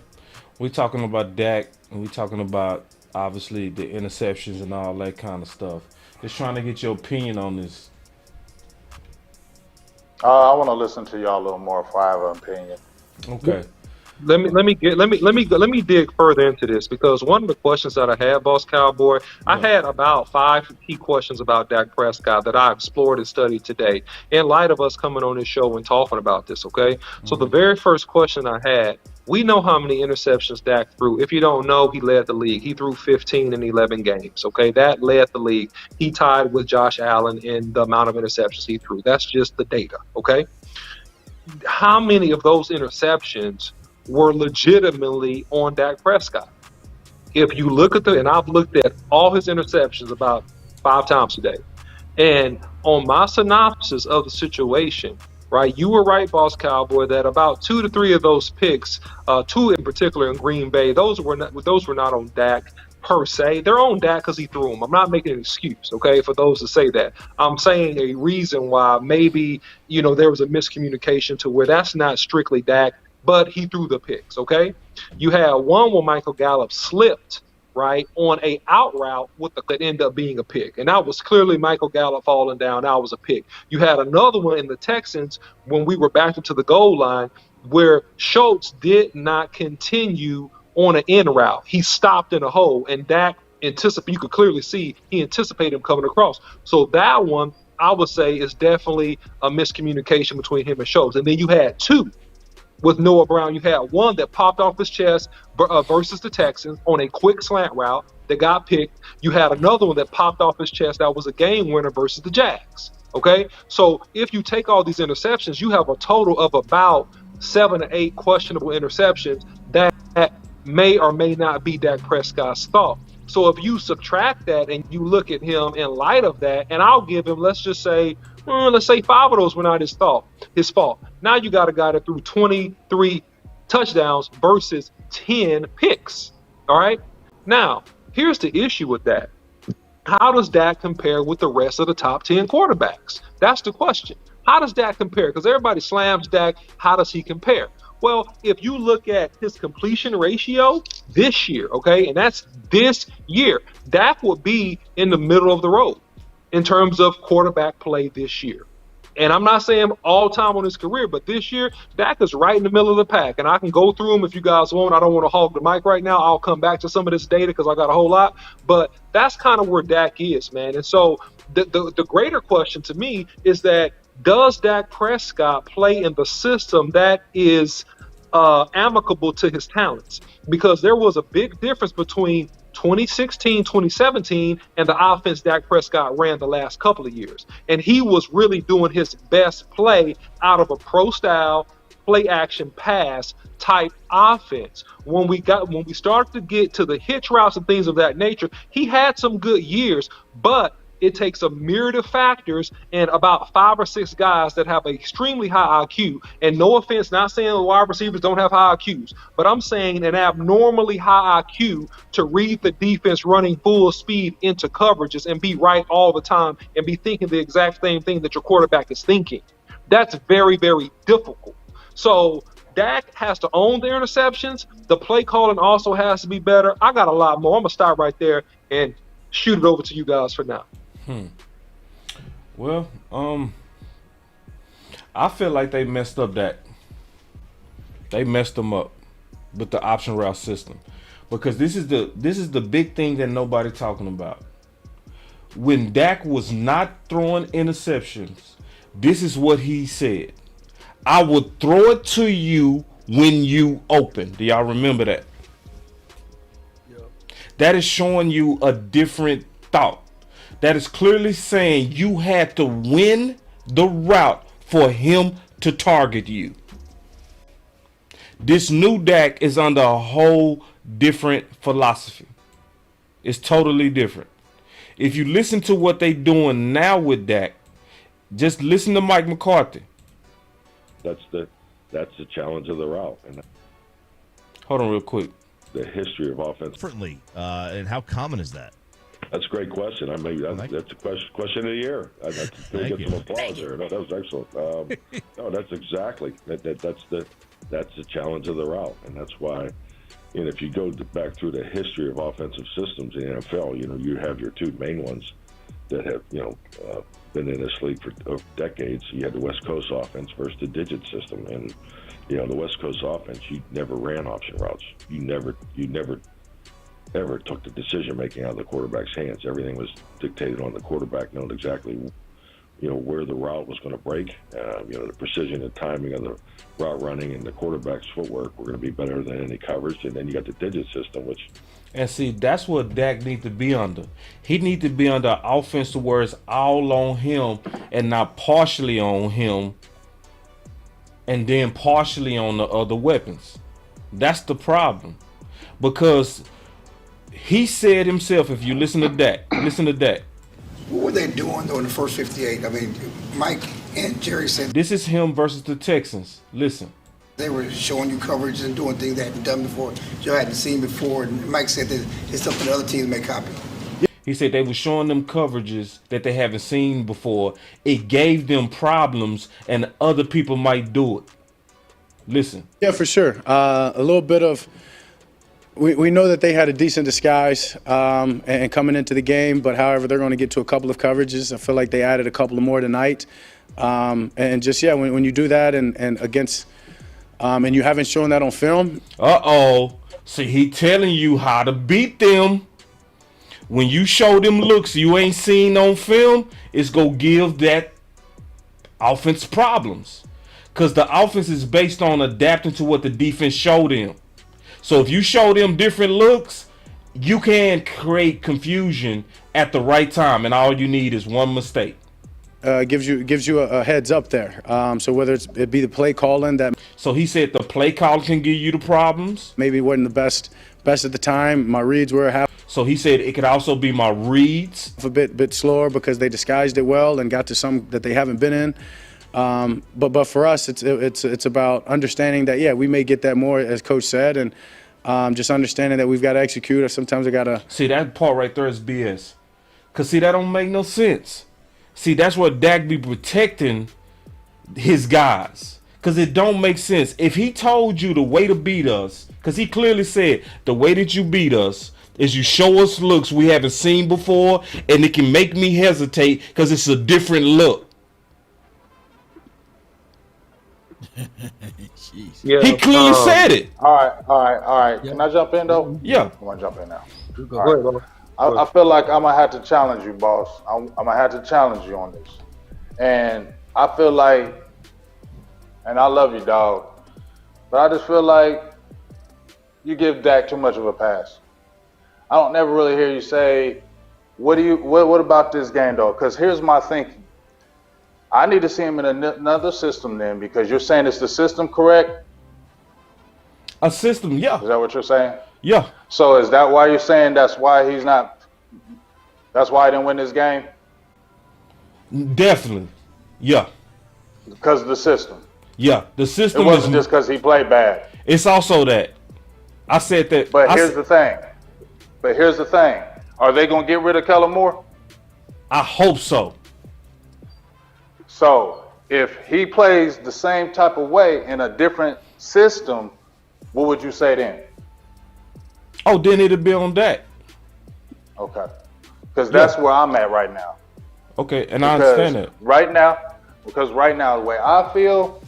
A: We talking about Dak, and we talking about, obviously, the interceptions and all that kind of stuff. Just trying to get your opinion on this.
J: I want to listen to y'all a little more before I have an opinion.
A: Okay.
F: Let me dig further into this, because one of the questions that I had, Boss Cowboy, I had about 5 key questions about Dak Prescott that I explored and studied today in light of us coming on this show and talking about this, okay? So the very first question I had, we know how many interceptions Dak threw. If you don't know, he led the league. He threw 15 in 11 games, okay? That led the league. He tied with Josh Allen in the amount of interceptions he threw. That's just the data, okay? How many of those interceptions were legitimately on Dak Prescott? If you look at and I've looked at all his interceptions about 5 times today, and on my synopsis of the situation, you were right, Boss Cowboy, that about 2 to 3 of those picks, 2 in particular in Green Bay, those were not on Dak per se. They're on Dak because he threw them. I'm not making an excuse, okay, for those to say that. I'm saying a reason why maybe, there was a miscommunication to where that's not strictly Dak, but he threw the picks, okay? You had one where Michael Gallup slipped, on a out route that ended up being a pick. And that was clearly Michael Gallup falling down. That was a pick. You had another one in the Texans when we were back into the goal line where Schultz did not continue on an in route. He stopped in a hole, and Dak you could clearly see he anticipated him coming across. So that one, I would say, is definitely a miscommunication between him and Schultz. And then you had 2 with Noah Brown. You had one that popped off his chest versus the Texans on a quick slant route that got picked. You had another one that popped off his chest that was a game winner versus the Jags. Okay, so if you take all these interceptions, you have a total of about 7 to 8 questionable interceptions that may or may not be Dak Prescott's fault. So if you subtract that and you look at him in light of that, and I'll give him, let's say 5 of those were not his fault. Now you got a guy that threw 23 touchdowns versus 10 picks. All right. Now, here's the issue with that. How does Dak compare with the rest of the top 10 quarterbacks? That's the question. How does Dak compare? Because everybody slams Dak. How does he compare? Well, if you look at his completion ratio this year, okay, and that's this year, Dak would be in the middle of the road in terms of quarterback play this year. And I'm not saying all time on his career, but this year, Dak is right in the middle of the pack. And I can go through them if you guys want. I don't want to hog the mic right now. I'll come back to some of this data because I got a whole lot. But that's kind of where Dak is, man. And so the greater question to me is that, does Dak Prescott play in the system that is amicable to his talents? Because there was a big difference between 2016, 2017, and the offense Dak Prescott ran the last couple of years. And he was really doing his best play out of a pro-style, play-action pass type offense. When we started to get to the hitch routes and things of that nature, he had some good years, but it takes a myriad of factors and about 5 or 6 guys that have an extremely high IQ. And no offense, not saying the wide receivers don't have high IQs, but I'm saying an abnormally high IQ to read the defense running full speed into coverages and be right all the time and be thinking the exact same thing that your quarterback is thinking. That's very, very difficult. So Dak has to own the interceptions. The play calling also has to be better. I got a lot more. I'm going to stop right there and shoot it over to you guys for now.
A: Well, I feel like they messed up Dak. They messed them up with the option route system, because this is the big thing that nobody talking about. When Dak was not throwing interceptions, this is what he said: "I would throw it to you when you open." Do y'all remember that? Yep. That is showing you a different thought. That is clearly saying you had to win the route for him to target you. This new Dak is under a whole different philosophy. It's totally different. If you listen to what they doing now with Dak, just listen to Mike McCarthy.
K: That's the challenge of the route. And
A: hold on real quick.
K: The history of offense.
I: Differently, and how common is that?
K: That's a great question. I mean, that's a question of the year. I get some applause there. No, that was excellent. No, that's exactly that's the challenge of the route, and that's why. And if you go back through the history of offensive systems in the NFL, you have your two main ones that have been in this league for decades. You had the West Coast offense versus the digit system, and the West Coast offense, you never ran option routes. You never ever took the decision making out of the quarterback's hands. Everything was dictated on the quarterback, knowing exactly where the route was going to break. The precision and timing of the route running and the quarterback's footwork were going to be better than any coverage. And then you got the digit system, which.
A: And see, that's what Dak needs to be under. He needs to be under offense where it's all on him and not partially on him and then partially on the other weapons. That's the problem. Because he said himself, if you listen to Dak.
E: What were they doing though in the first 58? I mean, Mike and Jerry said
A: this is him versus the Texans. Listen.
E: They were showing you coverage and doing things they hadn't done before, Joe hadn't seen before, and Mike said that it's something other teams may copy.
A: He said they were showing them coverages that they haven't seen before. It gave them problems, and other people might do it. Listen.
L: Yeah, for sure. A little bit of. We know that they had a decent disguise and coming into the game, but however, they're going to get to a couple of coverages. I feel like they added a couple of more tonight. And just, when you do that and against and you haven't shown that on film.
A: See, he telling you how to beat them. When you show them looks you ain't seen on film, it's going to give that offense problems. Because the offense is based on adapting to what the defense showed them. So if you show them different looks, you can create confusion at the right time, and all you need is one mistake.
L: gives you a heads up there. So whether it be the play calling that.
A: So he said the play calling can give you the problems.
L: Maybe wasn't the best at the time. My reads were half.
A: So he said it could also be my reads.
L: A bit slower because they disguised it well and got to some that they haven't been in. But for us, it's about understanding that we may get that more, as Coach said, and just understanding that we've got to execute. Or sometimes I gotta
A: see that part right there is BS. Cause see that don't make no sense. See that's what Dak be protecting his guys. Cause it don't make sense. If he told you the way to beat us, cause he clearly said the way that you beat us is you show us looks we haven't seen before, and it can make me hesitate because it's a different look.
F: Yeah,
A: he clearly said it.
J: All right. Can I jump in though?
A: Yeah.
J: I want to jump in now. All right. I feel like I'm gonna have to challenge you, boss. I'm gonna have to challenge you on this, and I feel like, and I love you, dog, but I just feel like you give Dak too much of a pass. I don't never really hear you say, what about this game though? Because here's my thinking. I need to see him in another system then, because you're saying it's the system, correct?
A: A system, yeah.
J: Is that what you're saying?
A: Yeah.
J: So is that why you're saying that's why he didn't win this game?
A: Definitely. Yeah.
J: Because of the system.
A: Yeah. The system
J: It wasn't just because he played bad.
A: It's also that. I said that.
J: But here's the thing. Are they going to get rid of Kellen Moore?
A: I hope so.
J: So if he plays the same type of way in a different system, what would you say then?
A: Oh, then it'll be on Dak.
J: Okay. Because that's where I'm at right now.
A: Okay, and I understand that.
J: Right now, the way I feel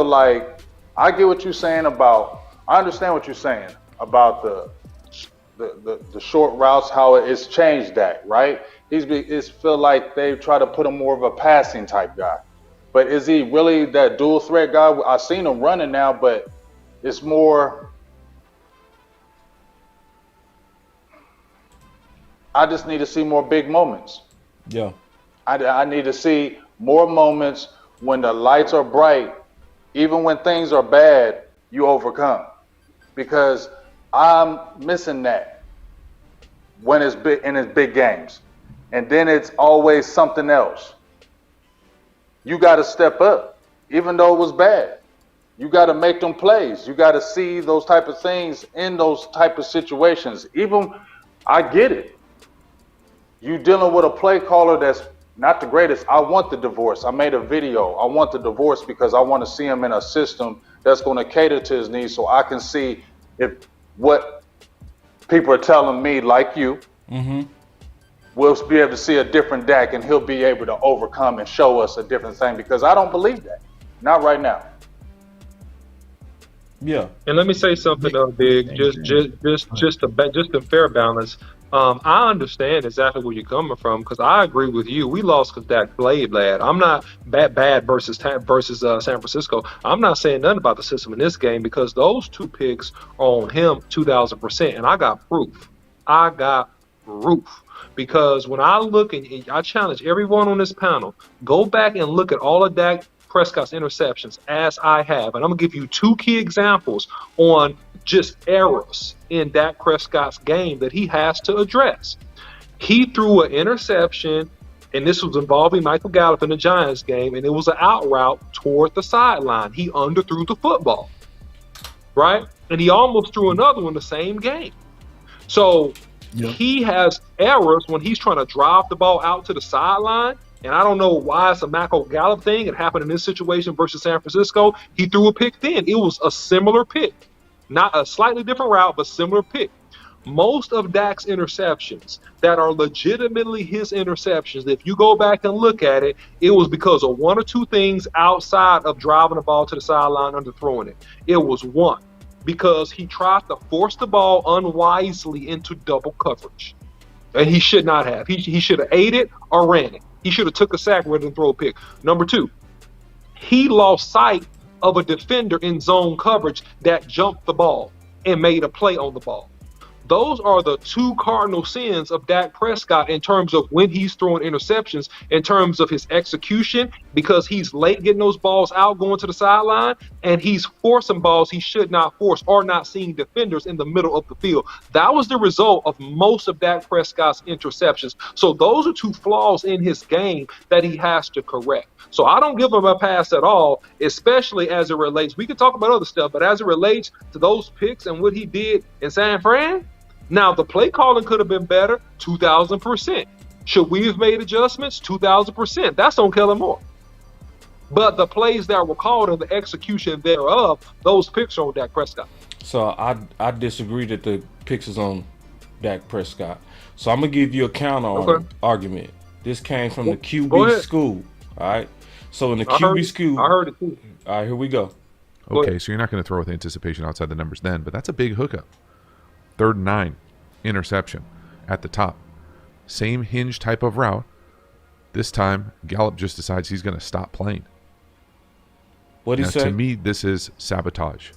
J: like I get what you're saying I understand what you're saying about the short routes, how it's changed Dak, right? It's feel like they try to put him more of a passing type guy. But is he really that dual threat guy? I've seen him running now, but it's more. I just need to see more big moments.
A: Yeah.
J: I need to see more moments when the lights are bright, even when things are bad, you overcome. Because I'm missing that when it's big in his big games. And then it's always something else. You got to step up, even though it was bad. You got to make them plays. You got to see those type of things in those type of situations. Even, I get it. You dealing with a play caller that's not the greatest. I want the divorce. I made a video. I want the divorce because I want to see him in a system that's going to cater to his needs, so I can see if what people are telling me, like you, we'll be able to see a different Dak, and he'll be able to overcome and show us a different thing, because I don't believe that. Not right now.
A: Yeah.
F: And let me say something though, Big. Just a fair balance. I understand exactly where you're coming from, because I agree with you. We lost because Dak played bad. I'm not bad versus San Francisco. I'm not saying nothing about the system in this game, because those two picks are on him 2,000%, and I got proof. Because when I look, and I challenge everyone on this panel, go back and look at all of Dak Prescott's interceptions as I have, and I'm gonna give you two key examples on just errors in Dak Prescott's game that he has to address. He threw an interception, and this was involving Michael Gallup in the Giants game, and it was an out route toward the sideline. He underthrew the football, right? And he almost threw another one the same game. So he has errors when he's trying to drive the ball out to the sideline. And I don't know why it's a Michael Gallup thing. It happened in this situation versus San Francisco. He threw a pick then. It was a similar pick. Not a slightly different route, but similar pick. Most of Dak's interceptions that are legitimately his interceptions, if you go back and look at it, it was because of one or two things outside of driving the ball to the sideline, underthrowing it. It was one, because he tried to force the ball unwisely into double coverage. And he should not have. He should have ate it or ran it. He should have took a sack rather than throw a pick. Number two, he lost sight of a defender in zone coverage that jumped the ball and made a play on the ball. Those are the two cardinal sins of Dak Prescott in terms of when he's throwing interceptions, in terms of his execution, because he's late getting those balls out going to the sideline, and he's forcing balls he should not force or not seeing defenders in the middle of the field. That was the result of most of Dak Prescott's interceptions. So those are two flaws in his game that he has to correct. So I don't give him a pass at all, especially as it relates. We can talk about other stuff, but as it relates to those picks and what he did in San Fran, now the play calling could have been better, 2,000%. Should we have made adjustments? 2,000%. That's on Kellen Moore. But the plays that were called and the execution thereof, those picks are on Dak Prescott.
A: So I disagree that the picks is on Dak Prescott. So I'm gonna give you a counter argument. This came from the QB school. All right. So in the QB school,
F: I heard it too.
A: All right, here we go.
M: Okay, so you're not going to throw with anticipation outside the numbers then, but that's a big hookup. 3rd and 9, interception at the top. Same hinge type of route. This time, Gallup just decides he's going to stop playing.
A: What did he say?
M: To me, this is sabotage.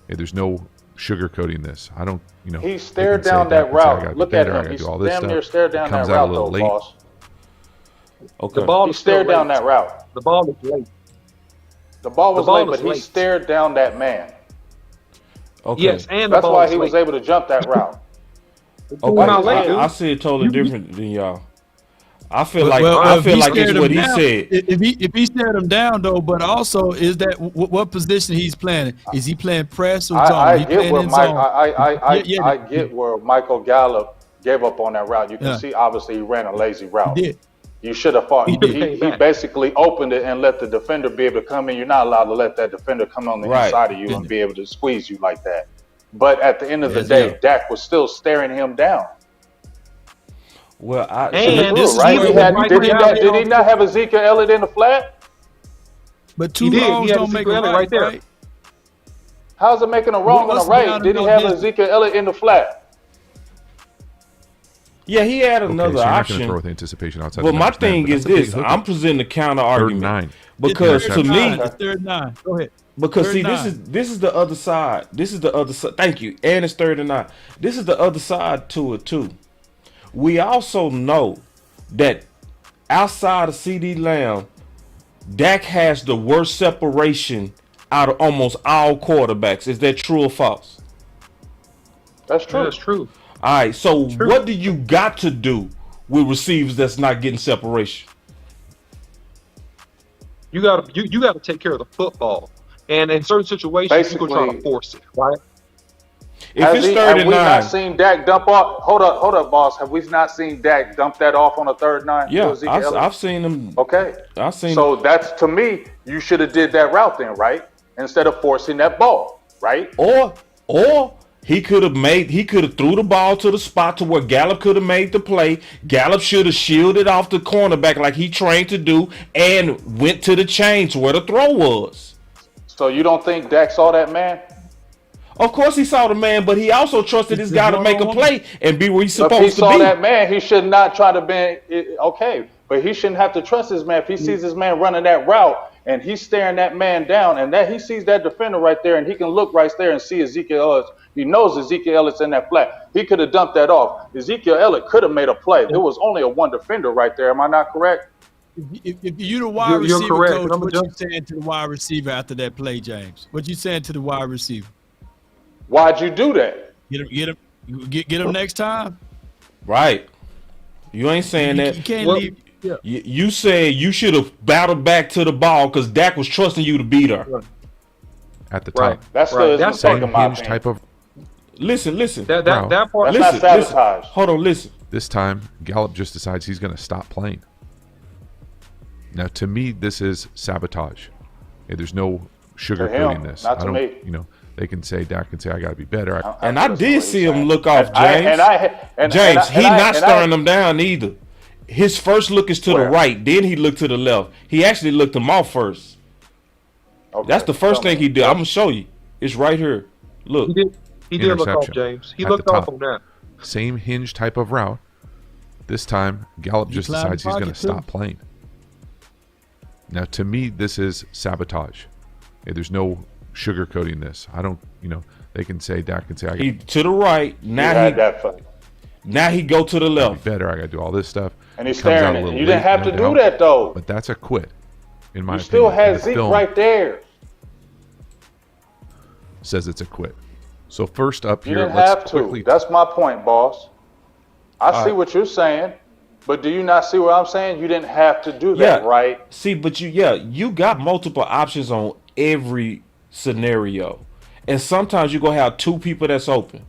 M: Hey, there's no sugarcoating this. I don't,
J: He stared down that route. Look at him. He's damn near stared down that route, though, boss.
A: Okay.
F: The ball
J: he stared down that route.
F: The ball is late.
J: The ball was late, but he stared down that man.
A: Okay.
F: Yes, and
J: that's why he was able to jump that route.
A: Okay. I see it totally different than y'all. I feel like it's what he said.
B: If he stared him down though, but also is that what position he's playing? Is he playing press or zone?
J: I get where Michael Gallup gave up on that route. You can see obviously he ran a lazy route.
B: He did.
J: You should have fought. He basically opened it and let the defender be able to come in. You're not allowed to let that defender come on the inside of you and be able to squeeze you like that. But at the end of the day, Dak was still staring him down.
A: Well,
J: did he not have Ezekiel Elliott in the flat?
B: But two wrongs don't make a right there. Right?
J: How's it making a wrong and a right? Did he have Ezekiel Elliott in the flat?
A: Yeah, he had another
M: so
A: option.
M: Throw with anticipation outside
A: well, my thing is this: I'm presenting a counter argument because to me,
B: it's 3rd and 9. Go ahead.
A: Because see, this is the other side. This is the other side. Thank you. And it's 3rd and 9. This is the other side to it too. We also know that outside of CD Lamb, Dak has the worst separation out of almost all quarterbacks. Is that true or false?
J: That's true.
F: That's true.
A: All right, so what do you got to do with receivers that's not getting separation?
F: You gotta take care of the football, and in certain situations, you can try to force it, right?
A: If it's 3rd and 9,
J: not seen Dak dump off? Hold up, boss. Have we not seen Dak dump that off on a 3rd and 9?
A: Yeah, I've seen him.
J: Okay,
A: I've seen.
J: So that's, to me, you should have did that route then, right? Instead of forcing that ball, right?
A: Or he could have threw the ball to the spot to where Gallup could have made the play. Gallup should have shielded off the cornerback like he trained to do and went to the chains where the throw was.
J: So you don't think Dak saw that man?
A: Of course he saw the man, but he also trusted this guy to make a play and be where he's supposed to be.
J: If he saw that man, he should not try to be okay. But he shouldn't have to trust his man. If he sees his man running that route and he's staring that man down, and that he sees that defender right there, and he can look right there and see Ezekiel Elliott. He knows Ezekiel Elliott's in that flat. He could have dumped that off. Ezekiel Elliott could have made a play. There was only a one defender right there. Am I not correct?
B: If you're the wide receiver coach, what you saying to the wide receiver after that play, James? What you saying to the wide receiver?
J: Why'd you do that?
B: Get him next time.
A: Right. You ain't saying that.
B: You can't leave. Yeah.
A: You said you should have battled back to the ball because Dak was trusting you to beat her.
M: At the time.
J: That's the
M: same hinge type of.
A: Listen.
F: That part.
J: That's not sabotage.
A: Hold on, listen.
M: This time, Gallup just decides he's going to stop playing. Now, to me, this is sabotage. Hey, there's no sugarcoating this.
J: Not to me.
M: They can say, Dak can say, I got to be better.
A: I did see him look off James. James, he not staring him down either. His first look is to the right, then he looked to the left. He actually looked him off first. Okay, that's the first thing he did. I'm gonna show you. It's right here. Look.
F: He did look off, James. He looked off on that.
M: Same hinge type of route. This time, Gallup just decides he's going to stop playing. Now, to me, this is sabotage. Hey, there's no sugarcoating this. I don't, they can say, Dak can say, I
A: He to the right. Now he go to the left.
M: Better. I got to do all this stuff.
J: And he's staring at it. You didn't have to do that, though.
M: But that's a quit, in my opinion.
J: You still had Zeke right there.
M: Says it's a quit. So first up
J: You
M: here,
J: didn't
M: let's
J: have to.
M: quickly.
J: That's my point, boss. I see what you're saying, but do you not see what I'm saying? You didn't have to do that, right?
A: See, but you got multiple options on every scenario. And sometimes you're going to have two people that's open.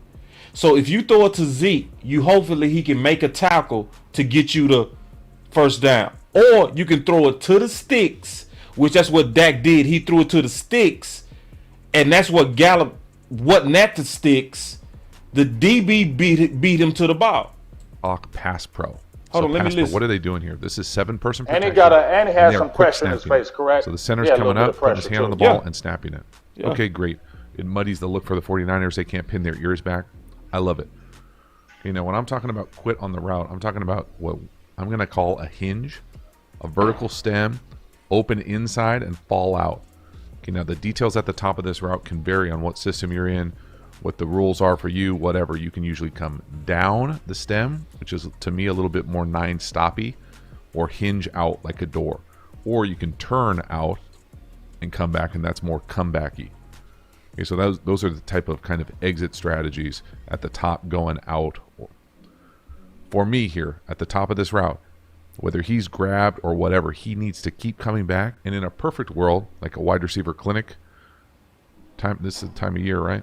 A: So if you throw it to Zeke, hopefully he can make a tackle to get you the first down. Or you can throw it to the sticks, which that's what Dak did. He threw it to the sticks, and that's what Gallup wasn't at the sticks. The DB beat him to the ball.
M: Pass pro.
A: Hold on, let me listen.
M: What are they doing here? This is 7-person
J: And
M: protection.
J: he has
M: they
J: some
M: are quick
J: pressure in his
M: snapping
J: face,
M: it.
J: correct?
M: So the center's
J: Yeah, a
M: coming
J: little
M: up,
J: bit of
M: putting his
J: pressure
M: hand on the
J: too.
M: ball
J: Yeah.
M: and snapping it.
A: Yeah.
M: Okay, great. It muddies the look for the 49ers. They can't pin their ears back. I love it. When I'm talking about quit on the route, I'm talking about what I'm going to call a hinge, a vertical stem, open inside, and fall out. Okay, now the details at the top of this route can vary on what system you're in, what the rules are for you, whatever. You can usually come down the stem, which is to me a little bit more 9-stoppy, or hinge out like a door. Or you can turn out and come back, and that's more comebacky. Okay, so those are the type of kind of exit strategies at the top going out. For me here, at the top of this route, whether he's grabbed or whatever, he needs to keep coming back. And in a perfect world, like a wide receiver clinic, this is the time of year, right?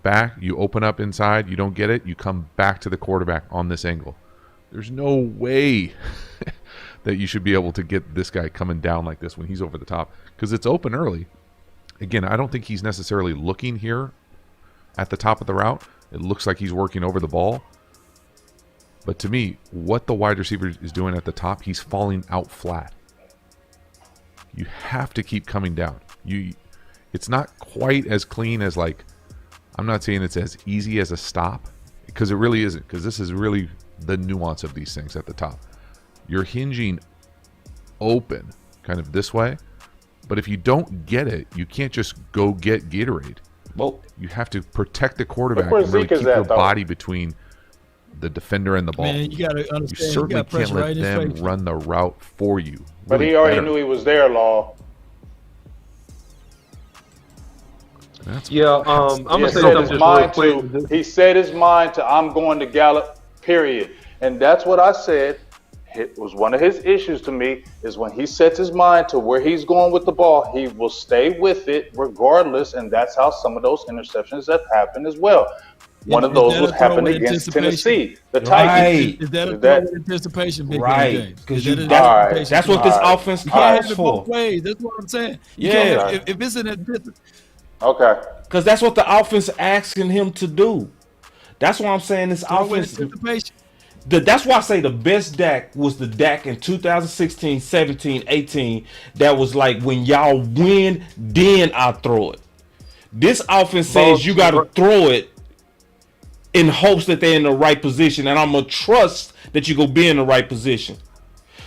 M: Back, you open up inside, you don't get it, you come back to the quarterback on this angle. There's no way that you should be able to get this guy coming down like this when he's over the top, because it's open early. Again, I don't think he's necessarily looking here at the top of the route. It looks like he's working over the ball. But to me, what the wide receiver is doing at the top, he's falling out flat. You have to keep coming down. It's not quite as clean as, like, I'm not saying it's as easy as a stop, because it really isn't, because this is really the nuance of these things at the top. You're hinging open kind of this way, but if you don't get it, you can't just go get Gatorade.
A: Well,
M: you have to protect the quarterback
J: where
M: and really
J: Zeke is
M: keep
J: at,
M: your
J: though.
M: body between the defender and the ball.
B: Man, you gotta understand,
M: You
B: he
M: certainly
B: got
M: can't
B: pressure
M: let
B: right in his
M: them
B: face.
M: run the route for you.
J: But
M: Really
J: he already
M: better.
J: knew he was there, Law.
M: That's
F: I'm gonna say
J: set
F: something
J: his
F: just
J: mind
F: real quick.
J: to. He set his mind to, I'm going to Gallup, period. And that's what I said. It was one of his issues to me, is when he sets his mind to where he's going with the ball, he will stay with it regardless, and that's how some of those interceptions have happened as well. One of those was happened against Tennessee. The Titans.
B: Is that a throw with anticipation, Big
A: Right.
B: James?
A: Because
B: Is that
A: that's what this offense
B: You can't
A: calls
B: have it
A: for.
B: both ways. That's what I'm saying. You
A: Yeah.
B: can't- If it's an anticipation.
J: Okay.
A: Because that's what the offense asking him to do. That's why I'm saying this offense. That's why I say the best Dak was the Dak in 2016, 17, 18. That was like, when y'all win, then I throw it. This offense says you got to throw it in hopes that they're in the right position, and I'm going to trust that you're going to be in the right position.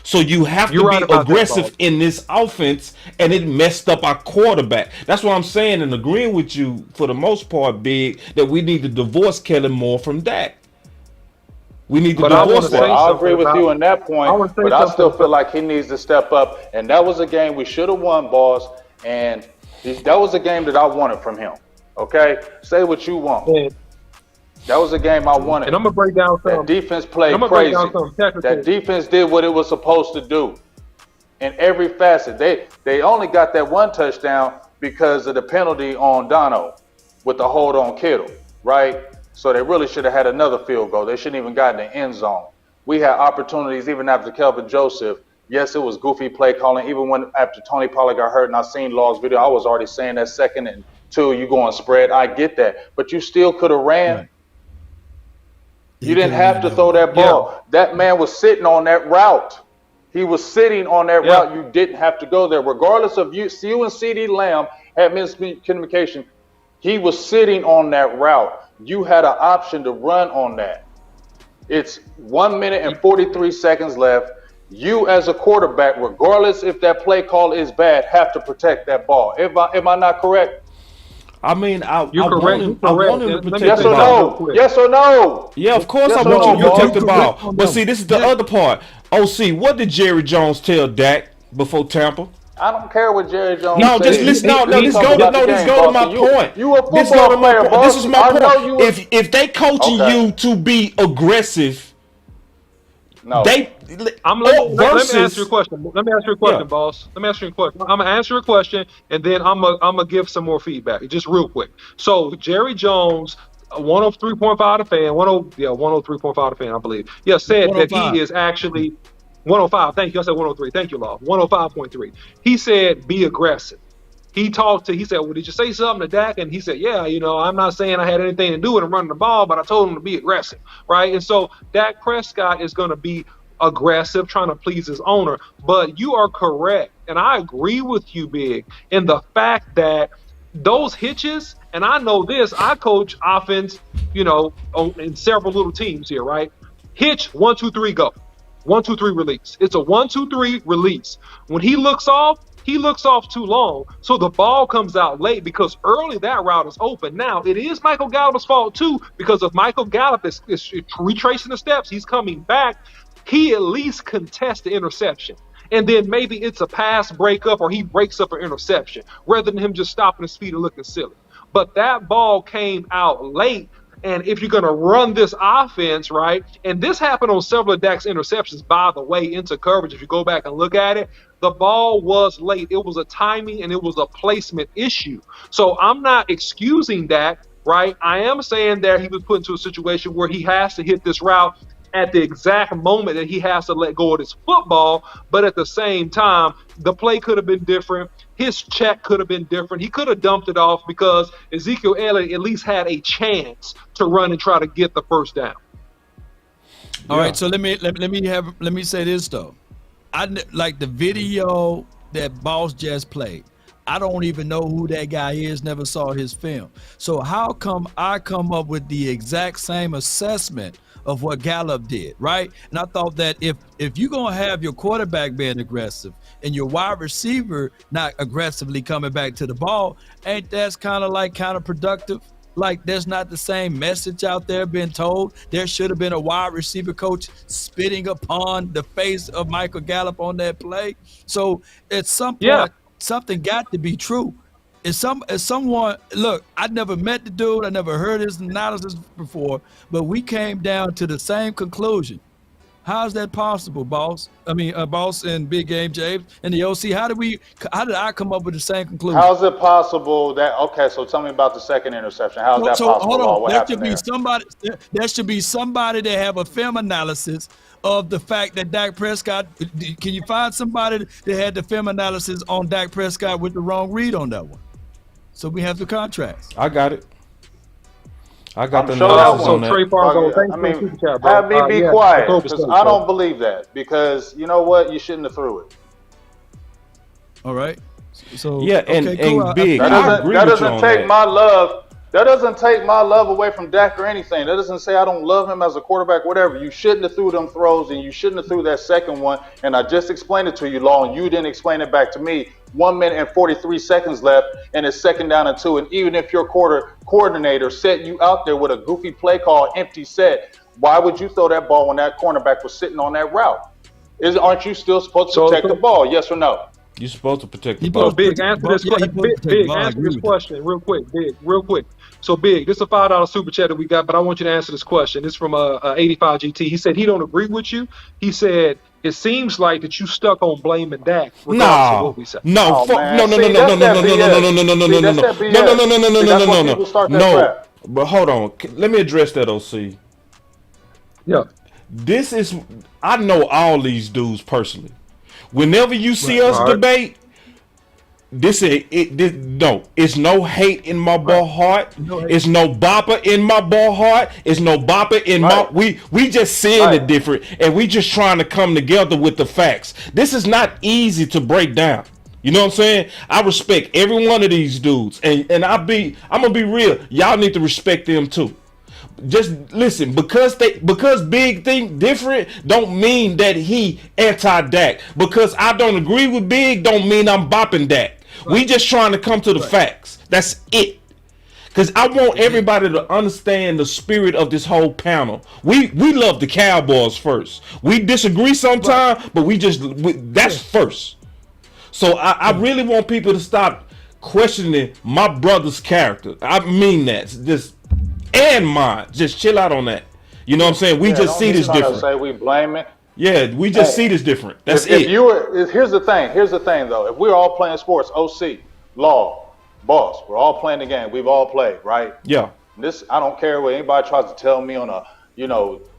A: So you have to be aggressive in this offense, and it messed up our quarterback. That's what I'm saying, and agreeing with you for the most part, Big, that we need to divorce Kellen Moore from Dak. We need to divorce that.
J: I agree with you on that point, but I still feel like he needs to step up. And that was a game we should have won, boss. And that was a game that I wanted from him. Okay? Say what you want. That was a game I wanted.
F: And I'm gonna break down
J: That
F: something.
J: defense played
F: I'm gonna
J: crazy.
F: break down something technical.
J: That defense did what it was supposed to do in every facet. They only got that one touchdown because of the penalty on Dono with the hold on Kittle, right? So they really should have had another field goal. They shouldn't even got in the end zone. We had opportunities even after Kelvin Joseph. Yes, it was goofy play calling. Even when after Tony Pollard got hurt and I seen Law's video, I was already saying that 2nd and 2, you go on spread. I get that. But you still could have ran. Right. You didn't have to throw that ball. Yeah. That man was sitting on that route. He was sitting on that route. You didn't have to go there. Regardless of you and CeeDee Lamb had miscommunication, he was sitting on that route. You had an option to run on that. It's 1 minute and 43 seconds left. You as a quarterback, regardless if that play call is bad, have to protect that ball. Am I not correct?
A: I mean, I
F: You're correct.
A: want him.
F: You're
A: I
F: correct.
A: want him to
F: Let me
A: protect
J: Yes
A: the
J: or
A: ball.
J: no? Yes or no?
A: Yeah, of course
J: Yes
A: I
J: or
A: want you
J: no,
A: to
J: boss?
A: protect the ball. But see, this is the other part. OC, what did Jerry Jones tell Dak before Tampa?
J: I don't care what Jerry Jones
A: No,
J: said.
A: just listen. No,
J: He
A: this
J: talk
A: go to
J: about the
A: this
J: game,
A: go to
J: boss,
A: my
J: and
A: point.
J: You a
A: This
J: football
A: go to my
J: player,
A: point.
J: boss.
A: This is my
J: I know
A: point.
J: you.
A: If they coaching
J: Okay.
A: you to be aggressive,
J: No.
F: Let me answer your question. Let me answer your question, boss. Let me answer your question. I'm gonna answer your question, and then I'm gonna give some more feedback, just real quick. So Jerry Jones, 103.5 the fan, 103.5 the fan, I believe. Yeah, said that
B: 105.
F: he is actually 105. Thank you. I said 103. Thank you, Law. 105.3. He said be aggressive. He said, well, did you say something to Dak? And he said, yeah, I'm not saying I had anything to do with him running the ball, but I told him to be aggressive, right? And so Dak Prescott is going to be aggressive, trying to please his owner. But you are correct, and I agree with you, Big, in the fact that those hitches, and I know this, I coach offense, in several little teams here, right? Hitch, 1, 2, 3, go. 1, 2, 3 release. It's a 1, 2, 3 release. When he looks off too long, so the ball comes out late because early that route is open. Now, it is Michael Gallup's fault too, because if Michael Gallup is retracing the steps, he's coming back, he at least contests the interception. And then maybe it's a pass breakup or he breaks up an interception rather than him just stopping his feet and looking silly. But that ball came out late. And if you're going to run this offense, right, and this happened on several of Dak's interceptions, by the way, into coverage, if you go back and look at it, the ball was late. It was a timing and it was a placement issue. So I'm not excusing that, right? I am saying that he was put into a situation where he has to hit this route at the exact moment that he has to let go of his football. But at the same time, the play could have been different. His check could have been different. He could have dumped it off because Ezekiel Elliott at least had a chance to run and try to get the first down.
B: All right, so let me say this though. I like the video that Boss just played. I don't even know who that guy is, never saw his film. So how come I come up with the exact same assessment of what Gallup did, right? And I thought that if you're going to have your quarterback being aggressive and your wide receiver not aggressively coming back to the ball, ain't that's kind of like counterproductive? Like there's not the same message out there being told. There should have been a wide receiver coach spitting upon the face of Michael Gallup on that play. So at some point, something got to be true. As someone, look, I never met the dude. I never heard his analysis before, but we came down to the same conclusion. How's that possible, Boss? I mean, Boss and Big Game James and the OC. How did I come up with the same conclusion?
J: How's it possible that? Okay, so tell me about the second interception. How's that possible?
B: Hold on.
J: What happened there?
B: There should be somebody that have a film analysis of the fact that Dak Prescott. Can you find somebody that had the film analysis on Dak Prescott with the wrong read on that one? So we have the contrast.
A: I got it. I got the
J: analysis
A: on that.
J: Have me be quiet because I don't believe that. Because you know what, you shouldn't have threw it.
B: All right. So
A: yeah, and Big,
J: that doesn't take my love. That doesn't take my love away from Dak or anything. That doesn't say I don't love him as a quarterback, whatever. You shouldn't have threw them throws, and you shouldn't have threw that second one. And I just explained it to you, Law, and you didn't explain it back to me. 1 minute and 43 seconds left, and it's 2nd down and 2. And even if your coordinator set you out there with a goofy play call, empty set, why would you throw that ball when that cornerback was sitting on that route? Aren't you still supposed to protect the ball? Yes or no?
A: You're supposed to protect the ball.
F: Big, answer this question. Big, answer this question real quick. Big, real quick. So Big, this is a $5 super chat that we got, but I want you to answer this question. It's from 85 GT. He said he don't agree with you. He said it seems like that you stuck on blaming Dak.
A: No, but hold on. Let me address that, OC.
F: Yeah.
A: This is, I know all these dudes personally. Whenever you see us debate, it's no hate in my ball heart. It's no bopper in my ball heart. It's no bopper in my. We just seeing it different, and we just trying to come together with the facts. This is not easy to break down. You know what I'm saying? I respect every one of these dudes, and I'm gonna be real. Y'all need to respect them too. Just listen, because Big think different don't mean that he anti-Dak. Because I don't agree with Big don't mean I'm bopping Dak. We just trying to come to the facts. That's it. Because I want everybody to understand the spirit of this whole panel. We love the Cowboys first. We disagree sometimes, but that's first. So I really want people to stop questioning my brother's character. I mean that. And mine. Just chill out on that. You know what I'm saying? We just see this different.
J: Say we blame it.
A: Yeah, we just see this different. That's it.
J: Here's the thing though. If we're all playing sports, OC, Law, Boss, we're all playing the game. We've all played, right?
A: Yeah.
J: I don't care what anybody tries to tell me on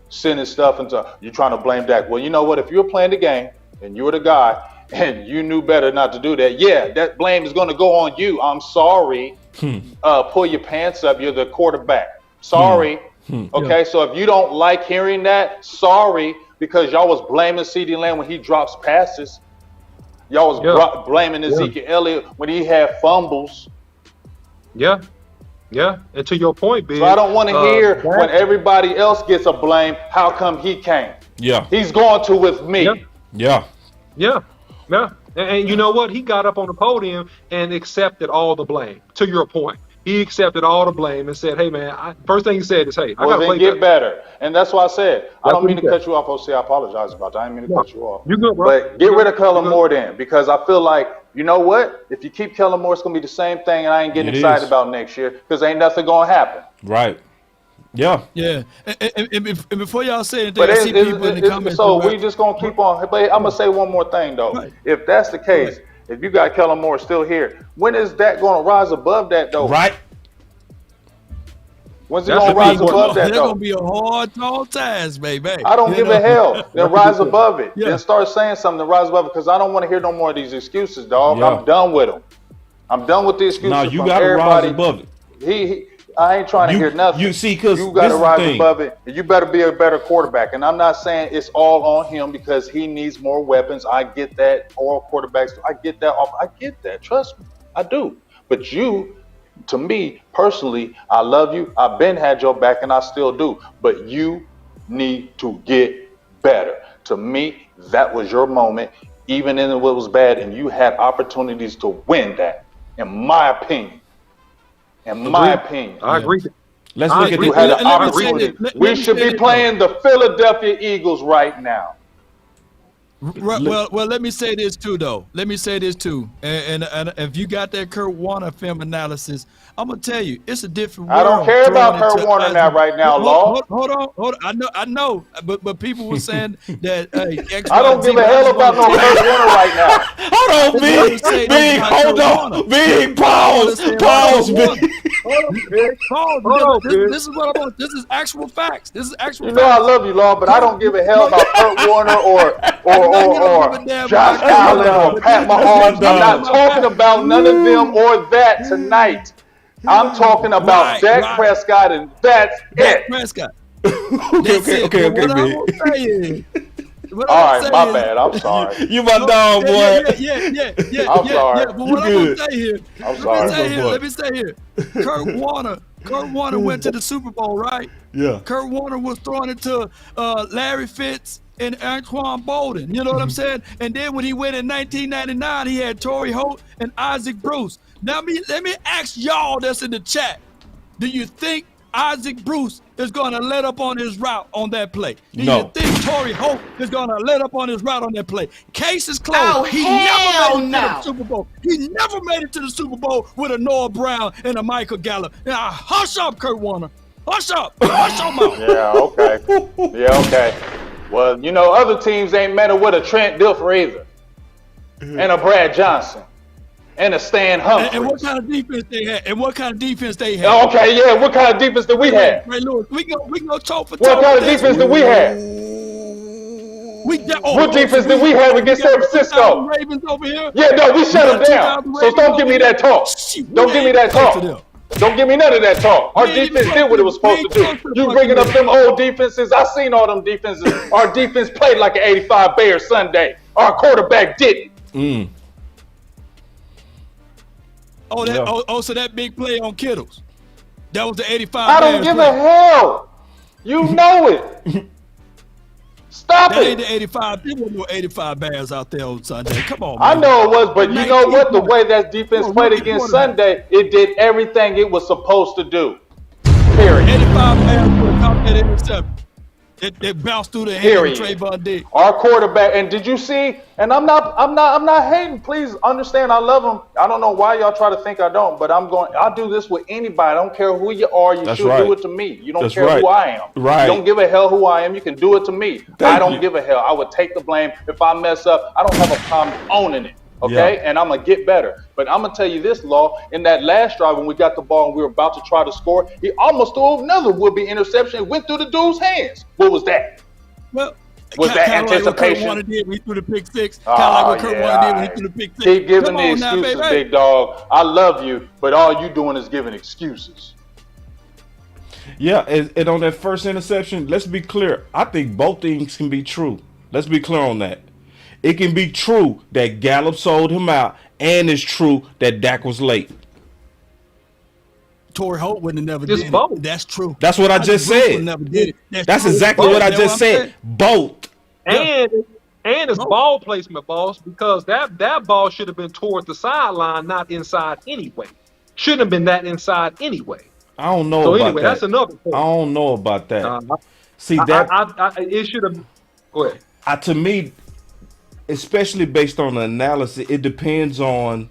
J: sending stuff into you trying to blame Dak. Well, you know what? If you're playing the game and you're the guy and you knew better not to do that, yeah, that blame is going to go on you. I'm sorry. Pull your pants up. You're the quarterback. Sorry. Okay, so if you don't like hearing that, sorry, because y'all was blaming CeeDee Lamb when he drops passes. Y'all was blaming Ezekiel Elliott when he had fumbles.
F: Yeah. And to your point, Big.
J: So I don't want to hear when everybody else gets a blame, how come he can't?
A: Yeah.
J: He's going to with me.
A: Yeah.
F: And you know what? He got up on the podium and accepted all the blame. To your point. He accepted all the blame and said, hey, man, first thing he said is, hey, I got to play
J: get better. And that's why I said, I don't mean to cut you off, OC. I apologize about that. I didn't mean to cut you off.
F: You good, bro.
J: But get rid of Kellen Moore then, because I feel like, you know what? If you keep Kellen Moore, it's going to be the same thing, and I ain't getting excited about next year because ain't nothing going to happen.
A: Right. Yeah.
B: Yeah. And before y'all say anything, I see people in the comments.
J: So we just going to keep on. But I'm going to say one more thing, though. Right. If that's the case, if you got Kellen Moore still here, when is that going to rise above that, though?
A: Right.
J: When's he going to rise above that, though?
B: It's going to be a hard, tall task, baby.
J: I don't give a hell. Then rise above it. Then start saying something to rise above it, because I don't want to hear no more of these excuses, dog. I'm done with them. I'm done with the excuses.
A: No, you got to rise above
J: it. I ain't trying to hear nothing.
A: You see, because
J: you got to rise above it. And you better be a better quarterback. And I'm not saying it's all on him because he needs more weapons. I get that. All quarterbacks, I get that. I get that. Trust me, I do. But you, to me personally, I love you. I've been had your back, and I still do. But you need to get better. To me, that was your moment, even in what was bad, and you had opportunities to win that. In my opinion. I agree.
A: Let's look at
J: this. We should be playing the Philadelphia Eagles right now.
B: Right, well, let me say this too, though. And if you got that Kurt Warner film analysis, I'm gonna tell you, it's a different world.
J: I don't care about Kurt Warner right now, Law.
B: Hold on. I know, but people were saying that.
J: I don't give a hell about no Kurt Warner right now.
A: Hold on, Big. Hold on, Big. Pause, Big.
B: This is what I want. This is actual facts.
J: You know I love you, Law, but I don't give a hell about Kurt Warner or Josh Allen or Pat Mahomes. I'm not talking about none of them or that tonight. I'm talking about Dak Prescott, and that's it.
B: Prescott.
A: Okay,
B: Big.
J: All right, my bad. I'm sorry.
A: You my dog, boy.
B: Yeah.
J: I'm sorry.
B: But what I'm gonna say here,
J: I'm sorry.
B: Let me say here. Kurt Warner went to the Super Bowl, right?
A: Yeah.
B: Kurt Warner was throwing it to Larry Fitz and Antoine Bolden. You know what I'm saying? And then when he went in 1999, he had Torrey Holt and Isaac Bruce. Now let me ask y'all that's in the chat. Do you think Isaac Bruce is going to let up on his route on that play? Do you think Torrey Holt is going to let up on his route on that play? Case is closed.
C: Oh,
B: He never made it to the Super Bowl. He never made it to the Super Bowl with a Noah Brown and a Michael Gallup. Now, hush up, Kurt Warner. Hush up. Hush your mouth.
J: Yeah, okay. Well, you know, other teams ain't met it with a Trent Dilfer either. And a Brad Johnson. And a Stan Humphries.
B: And what kind of defense they had? What kind of defense did
J: we have?
B: Ray Lewis, we go toe for toe.
J: What kind of defense did we have? What defense did we have against San Francisco?
B: Ravens over here.
J: Yeah, no, we shut them down. So don't give me that talk. Don't give me that talk. Don't give me none of that talk. Our defense did what it was supposed to do. You bringing up them old defenses? I seen all them defenses. Our defense played like an 85 Bears Sunday. Our quarterback didn't.
B: So that big play on Kittles. That was the 85.
J: I don't give a hell. You know it. Stop
B: That
J: it.
B: ain't the 85. There wasn't no 85 bears out there on Sunday. Come on,
J: I
B: man.
J: know it was, but you know what? The way that defense
B: Come on,
J: played
B: rookie
J: against
B: quarterback.
J: Sunday, it did everything it was supposed to do. Period.
B: 85 bears would have caught that interception. It bounced through the hand of
J: Period.
B: Trayvon Diggs.
J: Our quarterback, and did you see? And I'm not hating. Please understand, I love him. I don't know why y'all try to think I don't, but I'll do this with anybody. I don't care who you are. You
A: That's
J: should
A: right.
J: do it to me. You don't
A: That's
J: care
A: right.
J: who I am.
A: Right.
J: You don't give a hell who I am. You can do it to me. I don't give a hell. I would take the blame if I mess up. I don't have a problem owning it. Okay,
A: Yeah.
J: and I'm gonna get better. But I'm gonna tell you this, Law. In that last drive when we got the ball and we were about to try to score, he almost threw another would-be interception. It went through the dude's hands. What was that?
B: Well,
J: Was that
B: kinda like what Kurt
J: anticipation?
B: Warner did when he threw the pick six. Kind of like what Kurt Warner did when he threw the pick six.
J: Keep giving
B: Come
J: the
B: on now,
J: excuses,
B: baby.
J: big dog. I love you, but all you doing is giving excuses.
A: Yeah, and on that first interception, let's be clear. I think both things can be true. Let's be clear on that. It can be true that Gallup sold him out, and it's true that Dak was late.
B: Torrey Holt wouldn't have never
C: It's
B: did
C: both.
B: it. That's true.
A: That's what I just said.
B: Never did it.
A: That's
B: true.
A: exactly what I
B: That's
A: just
B: I'm
A: said.
B: saying.
A: Both.
C: And it's ball placement, boss, because that ball should have been towards the sideline, not inside anyway. Shouldn't have been that inside anyway.
A: I don't know
C: So
A: about
C: anyway,
A: that.
C: that's another thing.
A: I don't know about that. See
C: it should have. Go ahead.
A: To me, especially based on the analysis, it depends on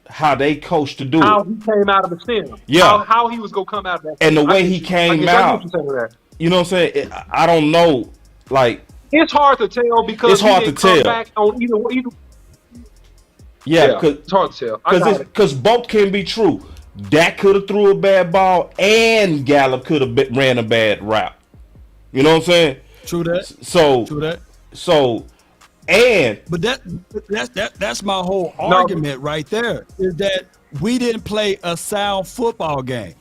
A: how they coach to do
C: How
A: it.
C: he came out of the sim.
A: Yeah.
C: How he was gonna come out of that.
A: And the
C: sim. I
A: way
C: get
A: he
C: you.
A: came
C: I get
A: out,
C: what you're saying with that.
A: you know what I'm saying? I don't know. Like,
C: It's hard to tell because
A: It's hard
C: he didn't
A: to
C: come
A: tell.
C: back on either.
A: yeah,
C: It's hard to tell. I got it.
A: because both can be true. Dak could have threw a bad ball, and Gallup could have ran a bad route. You know what I'm saying?
B: True that.
A: So,
B: True that.
A: So, and
B: But that's my whole argument right there, is that we didn't play a sound football game.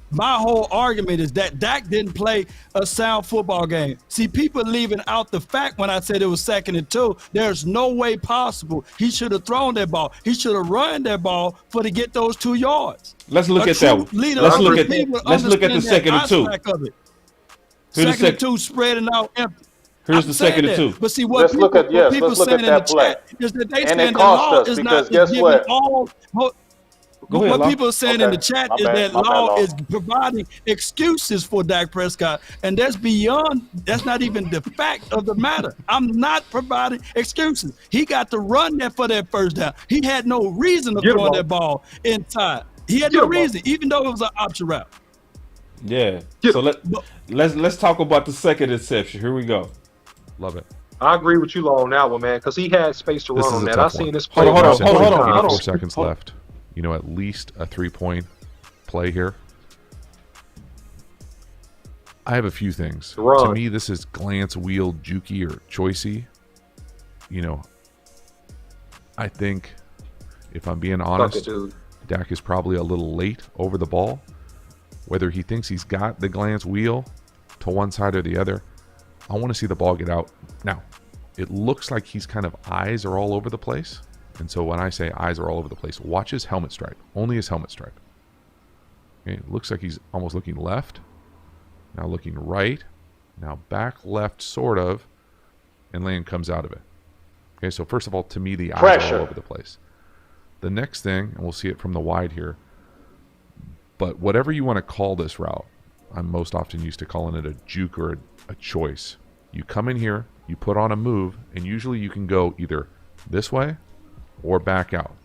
B: My whole argument is that Dak didn't play a sound football game. See, people leaving out the fact when I said it was 2nd and 2, there's no way possible he should have thrown that ball. He should have run that ball to get those 2 yards.
A: let's look
B: A
A: at that
B: true
A: one.
B: leader
A: Let's
B: of
A: look
B: the
A: at
B: team would
A: let's look at the
B: understand
A: 2nd and
B: that
A: 2.
B: aspect of it.
A: Here's the
B: 2nd and 2 spreading out empty.
A: Here's
B: I'm
A: the
B: saying
A: 2nd and
B: that.
A: 2.
B: But see, what
J: Let's
B: people,
J: look at
B: what people
J: let's look
B: saying
J: at
B: in the
J: that play.
B: chat is that they
J: And
B: saying
J: it
B: that
J: cost
B: Law
J: us
B: is
J: because
B: not
J: guess
B: giving
J: what?
B: all.
A: Go ahead,
B: What
A: Law.
B: people are saying in the
J: Okay.
B: chat
J: My
B: is
J: bad,
B: that
J: my bad,
B: Law
J: Law.
B: is providing excuses for Dak Prescott, and that's not even the fact of the matter. I'm not providing excuses. He got to run that for that first down. He had no reason to throw that ball inside. He had no reason, even though it was an option route.
A: Yeah. So let's talk about the 2nd interception. Here we go.
M: Love it.
C: I agree with you, Law, on that one, man, because he had space to
M: This
C: run
M: is
C: on
M: a
C: that.
M: tough
C: I seen
M: one.
C: this play.
A: Hold on.
M: 84 seconds left. You know, at least a 3-point play here. I have a few things. To me, this is glance, wheel, jukey, or choicey. You know, I think, if I'm being honest, Dak is probably a little late over the ball. Whether he thinks he's got the glance wheel to one side or the other, I want to see the ball get out. Now, it looks like he's kind of eyes are all over the place. And so when I say eyes are all over the place, watch his helmet stripe. Only his helmet stripe. Okay, it looks like he's almost looking left. Now looking right. Now back left, sort of. And Lane comes out of it. Okay, so first of all, to me, the eyes are all over the place. The next thing, and we'll see it from the wide here, but whatever you want to call this route, I'm most often used to calling it a juke or a choice. You come in here, you put on a move, and usually you can go either this way or back out.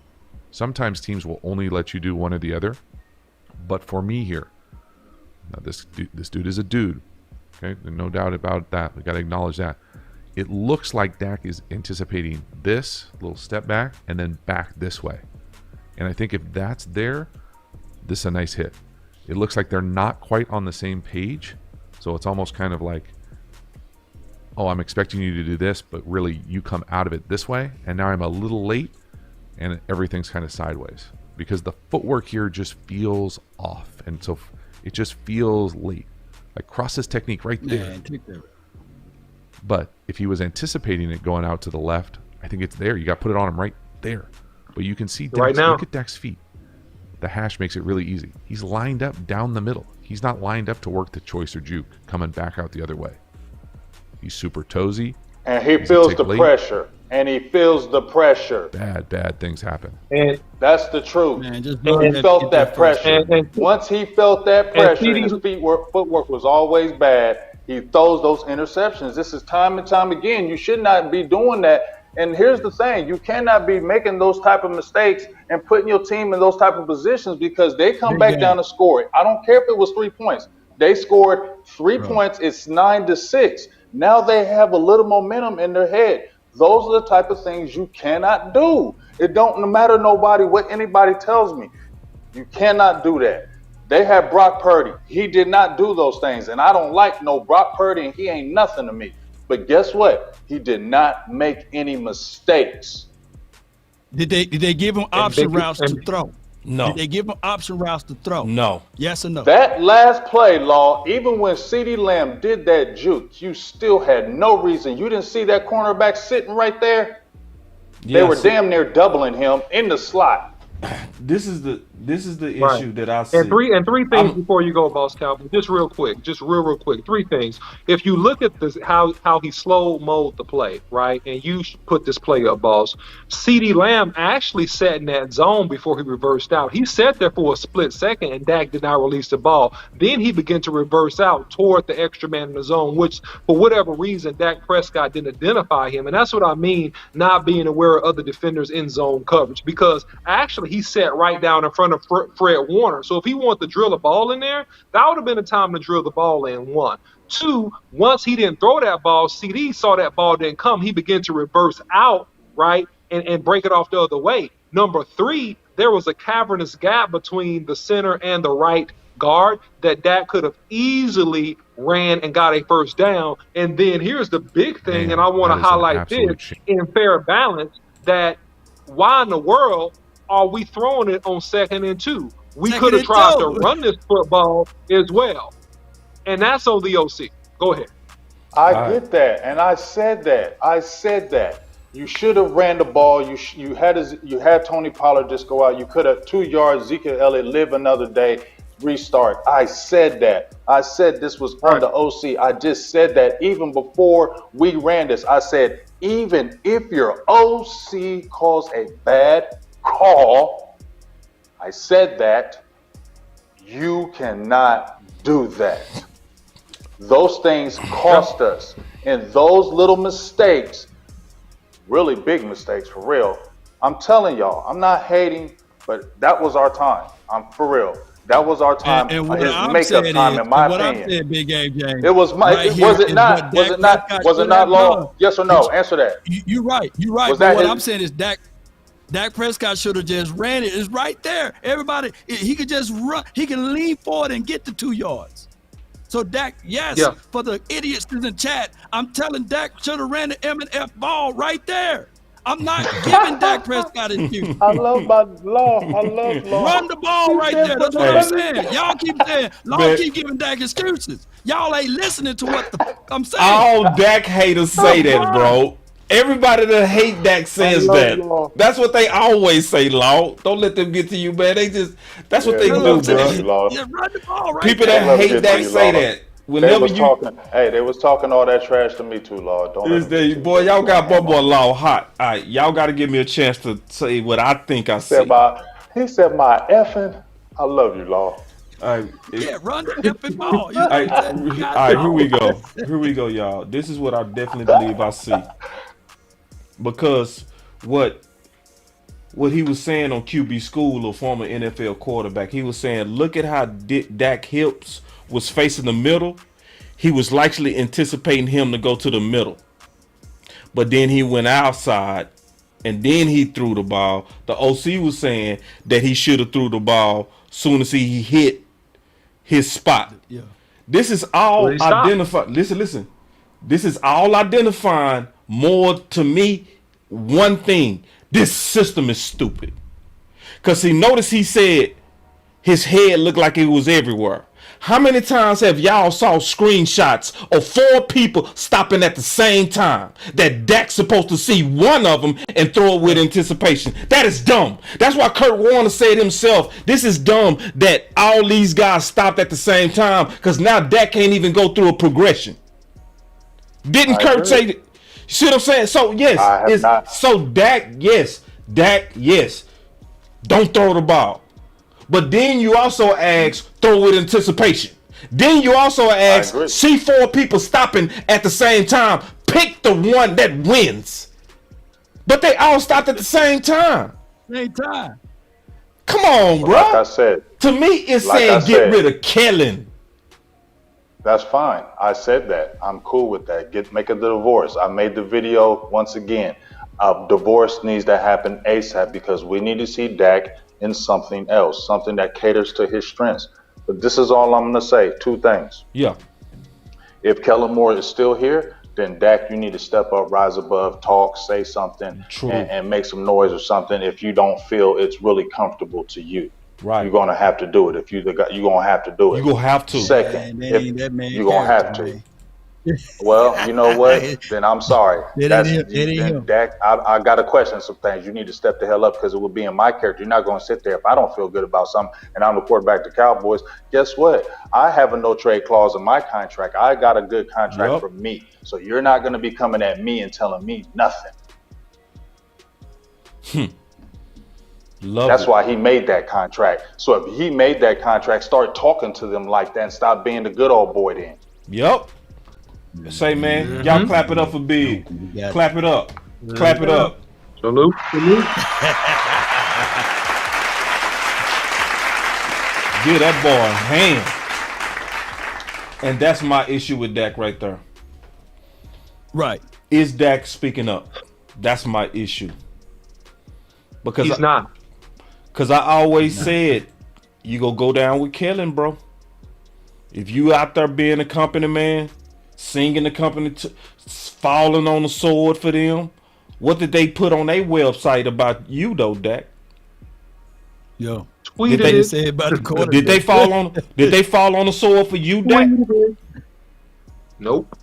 M: Sometimes teams will only let you do one or the other, but for me here, now this dude is a dude, okay? No doubt about that. We got to acknowledge that. It looks like Dak is anticipating this little step back and then back this way. And I think if that's there, this is a nice hit. It looks like they're not quite on the same page. So it's almost kind of like, oh, I'm expecting you to do this, but really you come out of it this way. And now I'm a little late and everything's kind of sideways because the footwork here just feels off. And so it just feels late. Like Cross's technique right there. But if he was anticipating it going out to the left, I think it's there. You got to put it on him right there. But you can see Dak's,
C: right now.
M: Look at Dak's feet. The hash makes it really easy. He's lined up down the middle. He's not lined up to work the choice or juke, coming back out the other way. He's super toesy.
J: And he feels the pressure. And he feels the pressure.
M: Bad things happen.
C: And
J: that's the truth.
B: Man, just
J: and he felt that pressure.
C: And
J: once he felt that pressure, and his footwork was always bad, he throws those interceptions. This is time and time again. You should not be doing that. And here's the thing. You cannot be making those type of mistakes and putting your team in those type of positions because they come back down to score it. I don't care if it was 3 points. They scored 3 points. It's 9-6. Now they have a little momentum in their head. Those are the type of things you cannot do. It don't no matter what anybody tells me. You cannot do that. They had Brock Purdy. He did not do those things. And I don't like no Brock Purdy, and he ain't nothing to me. But guess what? He did not make any mistakes.
B: Did they give him option routes to throw?
A: No.
B: Did they give him option routes to throw?
A: No.
B: Yes or no?
J: That last play, Law, even when CeeDee Lamb did that juke, you still had no reason. You didn't see that cornerback sitting right there?
A: Yes.
J: They were damn near doubling him in the slot.
A: This is the
C: Right.
A: issue that I see.
C: And three things before you go, Boss Cowboy. Just real quick. Real quick. 3 things. If you look at this, how he slow-mode the play, right? And you put this play up, Boss. CeeDee Lamb actually sat in that zone before he reversed out. He sat there for a split second, and Dak did not release the ball. Then he began to reverse out toward the extra man in the zone, which, for whatever reason, Dak Prescott didn't identify him. And that's what I mean, not being aware of other defenders in zone coverage. Because actually, he sat right down in front of Fred Warner. So if he wanted to drill a ball in there, that would have been a time to drill the ball in. 1. 2, once he didn't throw that ball, CD saw that ball didn't come. He began to reverse out, right, and break it off the other way. Number 3, there was a cavernous gap between the center and the right guard that Dak could have easily ran and got a first down. And then here's the big thing, and I want to highlight this in fair balance, that why in the world are we throwing it on 2nd and 2? We could have tried to run this football as well. And that's on the OC. Go ahead.
J: I get that, and I said that. You should have ran the ball. You had Tony Pollard just go out. You could have 2 yards, Ezekiel Elliott live another day, restart. I said that. I said this was on the OC. I just said that even before we ran this. I said, even if your OC calls a bad call, I said that, you cannot do that. Those things cost us. And those little mistakes, really big mistakes for real. I'm telling y'all, I'm not hating, but that was our time. I'm for real. That was our time.
B: And
J: his makeup time, in my opinion.
B: I'm saying, Big Game James,
J: it was my.
B: right
J: was it not? Was it not? Was it not law? Yes or no? Answer that.
B: You're right. You're right. But what I'm saying is Dak Prescott should have just ran it. It's right there. Everybody, he could just run. He can lean forward and get the 2 yards. So Dak, for the idiots in the chat, I'm telling Dak should have ran the M&F ball right there. I'm not giving Dak Prescott his due.
J: I love my law. I love law.
B: Run the ball right there. That's what I'm saying. Y'all keep saying, Law keep giving Dak excuses. Y'all ain't listening to what the I'm saying.
A: All Dak haters say that, bro. Everybody that hate Dak says that. That's what they always say, Law. Don't let them get to you, man. That's what they do, bro.
B: Run the ball right
A: People
B: there.
A: that hate Dak say that. Whenever
J: they was talking all that trash to me too, Law.
A: Boy, y'all got Bobo Law hot. All right, y'all got to give me a chance to say what I think I see.
J: He said my effing. I love you, Law.
A: All right,
B: run the effing ball.
A: All right, here we go. Here we go, y'all. This is what I definitely believe I see. Because what he was saying on QB School, a former NFL quarterback, he was saying, look at how Dak hips was facing the middle. He was likely anticipating him to go to the middle. But then he went outside and then he threw the ball. The OC was saying that he should have threw the ball soon as he hit his spot.
B: Yeah.
A: This is all identified. Listen. This is all identifying more to me. One thing, this system is stupid. Because notice he said his head looked like it was everywhere. How many times have y'all saw screenshots of 4 people stopping at the same time that Dak's supposed to see one of them and throw it with anticipation? That is dumb. That's why Kurt Warner said himself, this is dumb that all these guys stopped at the same time, because now Dak can't even go through a progression. Didn't Kurt say that? You see what I'm saying? So yes, so Dak, yes. Don't throw the ball. But then you also ask, throw with anticipation. Then you also ask, see 4 people stopping at the same time. Pick the one that wins. But they all stopped at the same time.
B: Same time.
A: Come on, bro.
J: Like I said.
A: To me, it's saying get rid of Kellen.
J: That's fine. I said that. I'm cool with that. Make a divorce. I made the video once again. A divorce needs to happen ASAP because we need to see Dak in something else, something that caters to his strengths. But this is all I'm going to say. 2 things.
A: Yeah.
J: If Kellen Moore is still here, then Dak, you need to step up, rise above, talk, say something, and make some noise or something if you don't feel it's really comfortable to you.
A: Right.
J: You're going to have to do it. If you're going to have to do it.
A: You're going to have to.
J: Second, you're going to have to. Well, you know what? Then I'm sorry. Dak, I got to question some things. You need to step the hell up because it would be in my character. You're not going to sit there if I don't feel good about something and I'm the quarterback to Cowboys. Guess what? I have a no trade clause in my contract. I got a good contract for me. So you're not going to be coming at me and telling me nothing. That's why he made that contract. So if he made that contract, start talking to them like that and stop being the good old boy then.
A: Yep. Say, man, y'all clap it up for Big. Clap it up. Clap it up.
C: Salute.
A: Give that boy a hand. And that's my issue with Dak right there.
B: Right.
A: Is Dak speaking up? That's my issue. Because
C: he's not.
A: Because I always said, you go down with Kellen, bro. If you out there being a company man, singing the company, falling on the sword for them, what did they put on their website about you, though, Dak?
B: Yo,
A: did they say about the quarterback? Did they fall on? Did they fall on the sword for you, Dak?
C: Nope.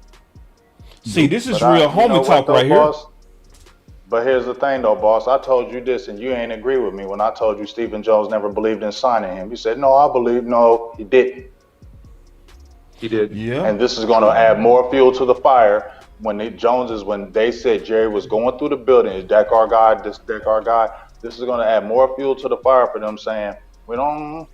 A: See, this is real homie talk right here.
J: But here's the thing, though, boss. I told you this, and you ain't agree with me when I told you Stephen Jones never believed in signing him. You said, no, I believe. No, he didn't.
C: He did.
A: Yeah.
J: And this is going to add more fuel to the fire when they said Jerry was going through the building. Is Dak our guy? This Dak our guy? This is going to add more fuel to the fire for them saying, we don't.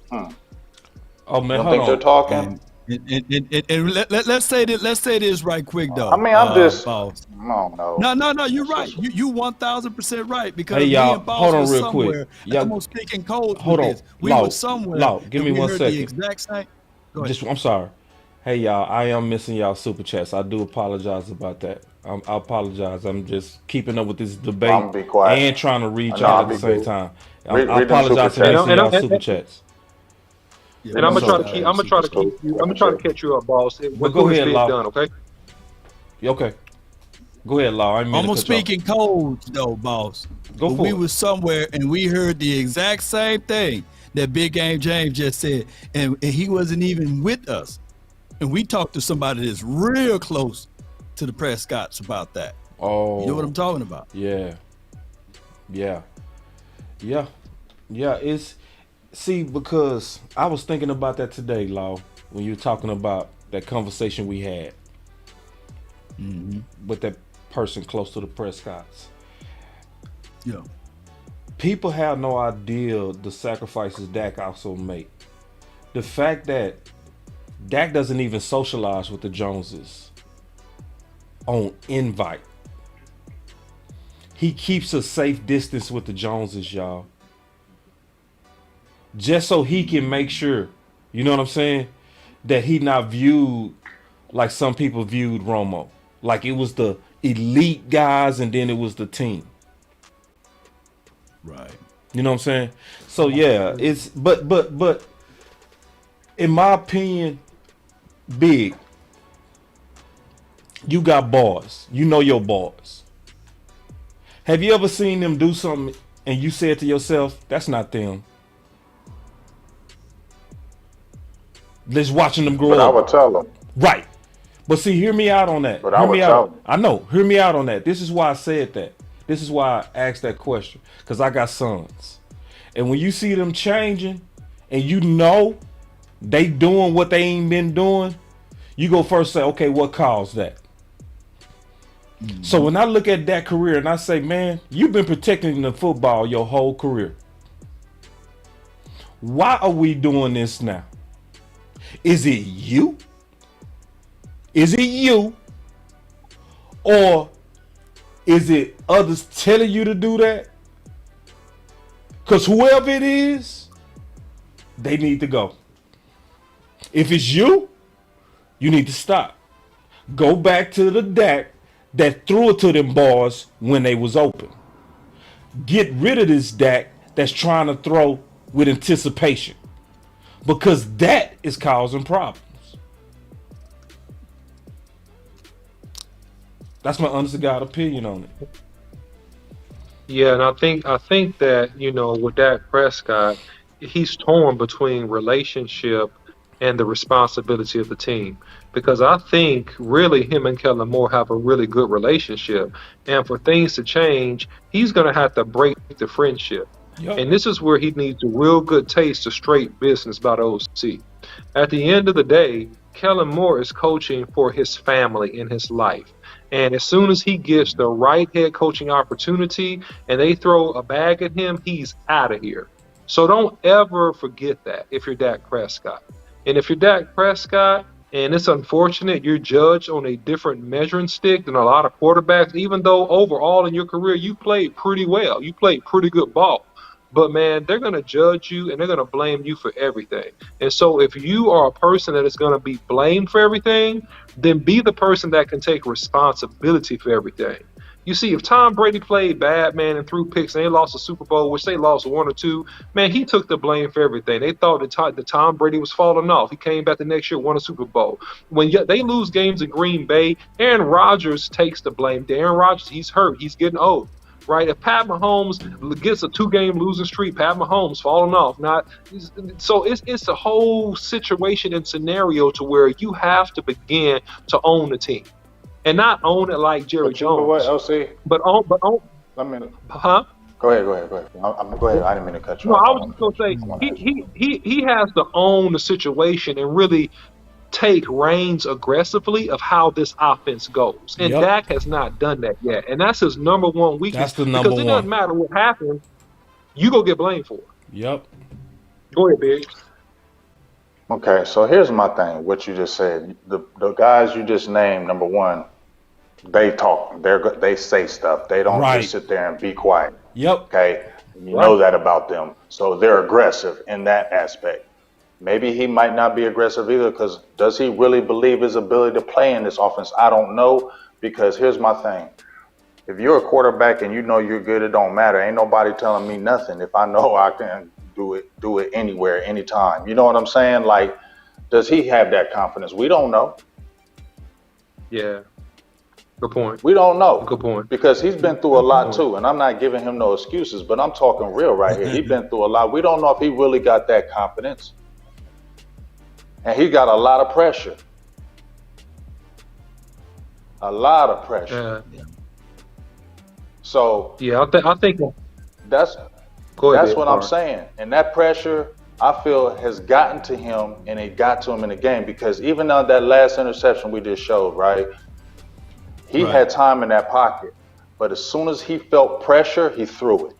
A: Oh, man,
J: you don't think they're talking?
B: And let's say this right quick though.
J: I mean, I'm just.
B: Boss.
J: No.
B: No. You're right. You 1,000% right because
A: hey, y'all,
B: me and Boss
A: hold on
B: was
A: real
B: somewhere.
A: quick.
B: I'm speaking cold.
A: Hold on.
B: We were somewhere.
A: Give me 1 second.
B: The exact same. Go ahead.
A: I'm sorry. Hey y'all, I am missing y'all super chats. I do apologize about that. I apologize. I'm just keeping up with this debate and trying to read y'all at the same time. I apologize for missing y'all super chats.
C: And I'm gonna try to catch you up, boss.
A: But go ahead, Law.
C: Done, okay.
A: Okay. Go ahead, Law.
B: I'm speaking cold though, boss. We were somewhere and we heard the exact same thing that Big Game James just said, and he wasn't even with us. And we talked to somebody that's real close to the Prescotts about that.
A: Oh,
B: you know what I'm talking about?
A: Yeah. It's because I was thinking about that today, Law, when you were talking about that conversation we had with that person close to the Prescotts.
B: Yeah.
A: People have no idea the sacrifices Dak also made. The fact that Dak doesn't even socialize with the Joneses on invite. He keeps a safe distance with the Joneses, y'all. Just so he can make sure, you know what I'm saying, that he not viewed like some people viewed Romo. Like it was the elite guys and then it was the team.
B: Right.
A: You know what I'm saying? So yeah, it's but in my opinion, Big, you got bars. You know your bars. Have you ever seen them do something and you said to yourself, that's not them? Just watching them grow up.
J: But I would tell them.
A: Right. But see, hear me out on that.
J: But I would tell them.
A: I know. Hear me out on that. This is why I said that. This is why I asked that question. Because I got sons. And when you see them changing and you know they doing what they ain't been doing, you go first say, okay, what caused that? So when I look at that career and I say, man, you've been protecting the football your whole career. Why are we doing this now? Is it you? Is it you? Or is it others telling you to do that? Because whoever it is, they need to go. If it's you, you need to stop. Go back to the Dak that threw it to them boys when they was open. Get rid of this Dak that's trying to throw with anticipation, because that is causing problems. That's my honest to God opinion on it.
F: Yeah, and I think that, with Dak Prescott, he's torn between relationship and the responsibility of the team. Because I think really him and Kellen Moore have a really good relationship. And for things to change, he's going to have to break the friendship. Yep. And this is where he needs a real good taste of straight business by the OC. At the end of the day, Kellen Moore is coaching for his family and his life. And as soon as he gets the right head coaching opportunity and they throw a bag at him, he's out of here. So don't ever forget that if you're Dak Prescott. And if you're Dak Prescott, and it's unfortunate, you're judged on a different measuring stick than a lot of quarterbacks, even though overall in your career you played pretty well. You played pretty good ball. But, man, they're going to judge you and they're going to blame you for everything. And so if you are a person that is going to be blamed for everything, then be the person that can take responsibility for everything. You see, if Tom Brady played bad, man, and threw picks and they lost a Super Bowl, which they lost 1 or 2, man, he took the blame for everything. They thought that Tom Brady was falling off. He came back the next year, won a Super Bowl. When they lose games in Green Bay, Aaron Rodgers takes the blame. Aaron Rodgers, he's hurt. He's getting old. Right? If Pat Mahomes gets a 2-game losing streak, Pat Mahomes falling off. So it's a whole situation and scenario to where you have to begin to own the team. And not own it like Jerry Jones.
J: What, LC?
F: But own.
J: Let me.
F: Huh?
J: Go ahead. Go ahead. I didn't mean to cut you
F: off.
J: No,
F: I was just gonna say he has to own the situation and really take reins aggressively of how this offense goes. And Dak has not done that yet. And that's his number one weakness.
A: That's the number one.
F: Because it doesn't matter what happens, you go get blamed for it.
A: Yep.
F: Go ahead, Big.
J: Okay, so here's my thing. What you just said. The guys you just named, number one, they talk. They say stuff. They don't just sit there and be quiet.
A: Yep.
J: Okay. You know that about them. So they're aggressive in that aspect. Maybe he might not be aggressive either, because does he really believe his ability to play in this offense? I don't know, because here's my thing. If you're a quarterback and you know you're good, it don't matter. Ain't nobody telling me nothing. If I know I can do it anywhere, anytime. You know what I'm saying? Like, does he have that confidence? We don't know.
F: Yeah. Good point.
J: We don't know.
F: Good point.
J: Because he's been through a lot too, and I'm not giving him no excuses, but I'm talking real right here. He's been through a lot. We don't know if he really got that confidence. And he got a lot of pressure. A lot of pressure. So
F: yeah, I think
J: that's what I'm saying. And that pressure, I feel, has gotten to him, and it got to him in the game, because even on that last interception we just showed, right? He had time in that pocket, but as soon as he felt pressure, he threw it.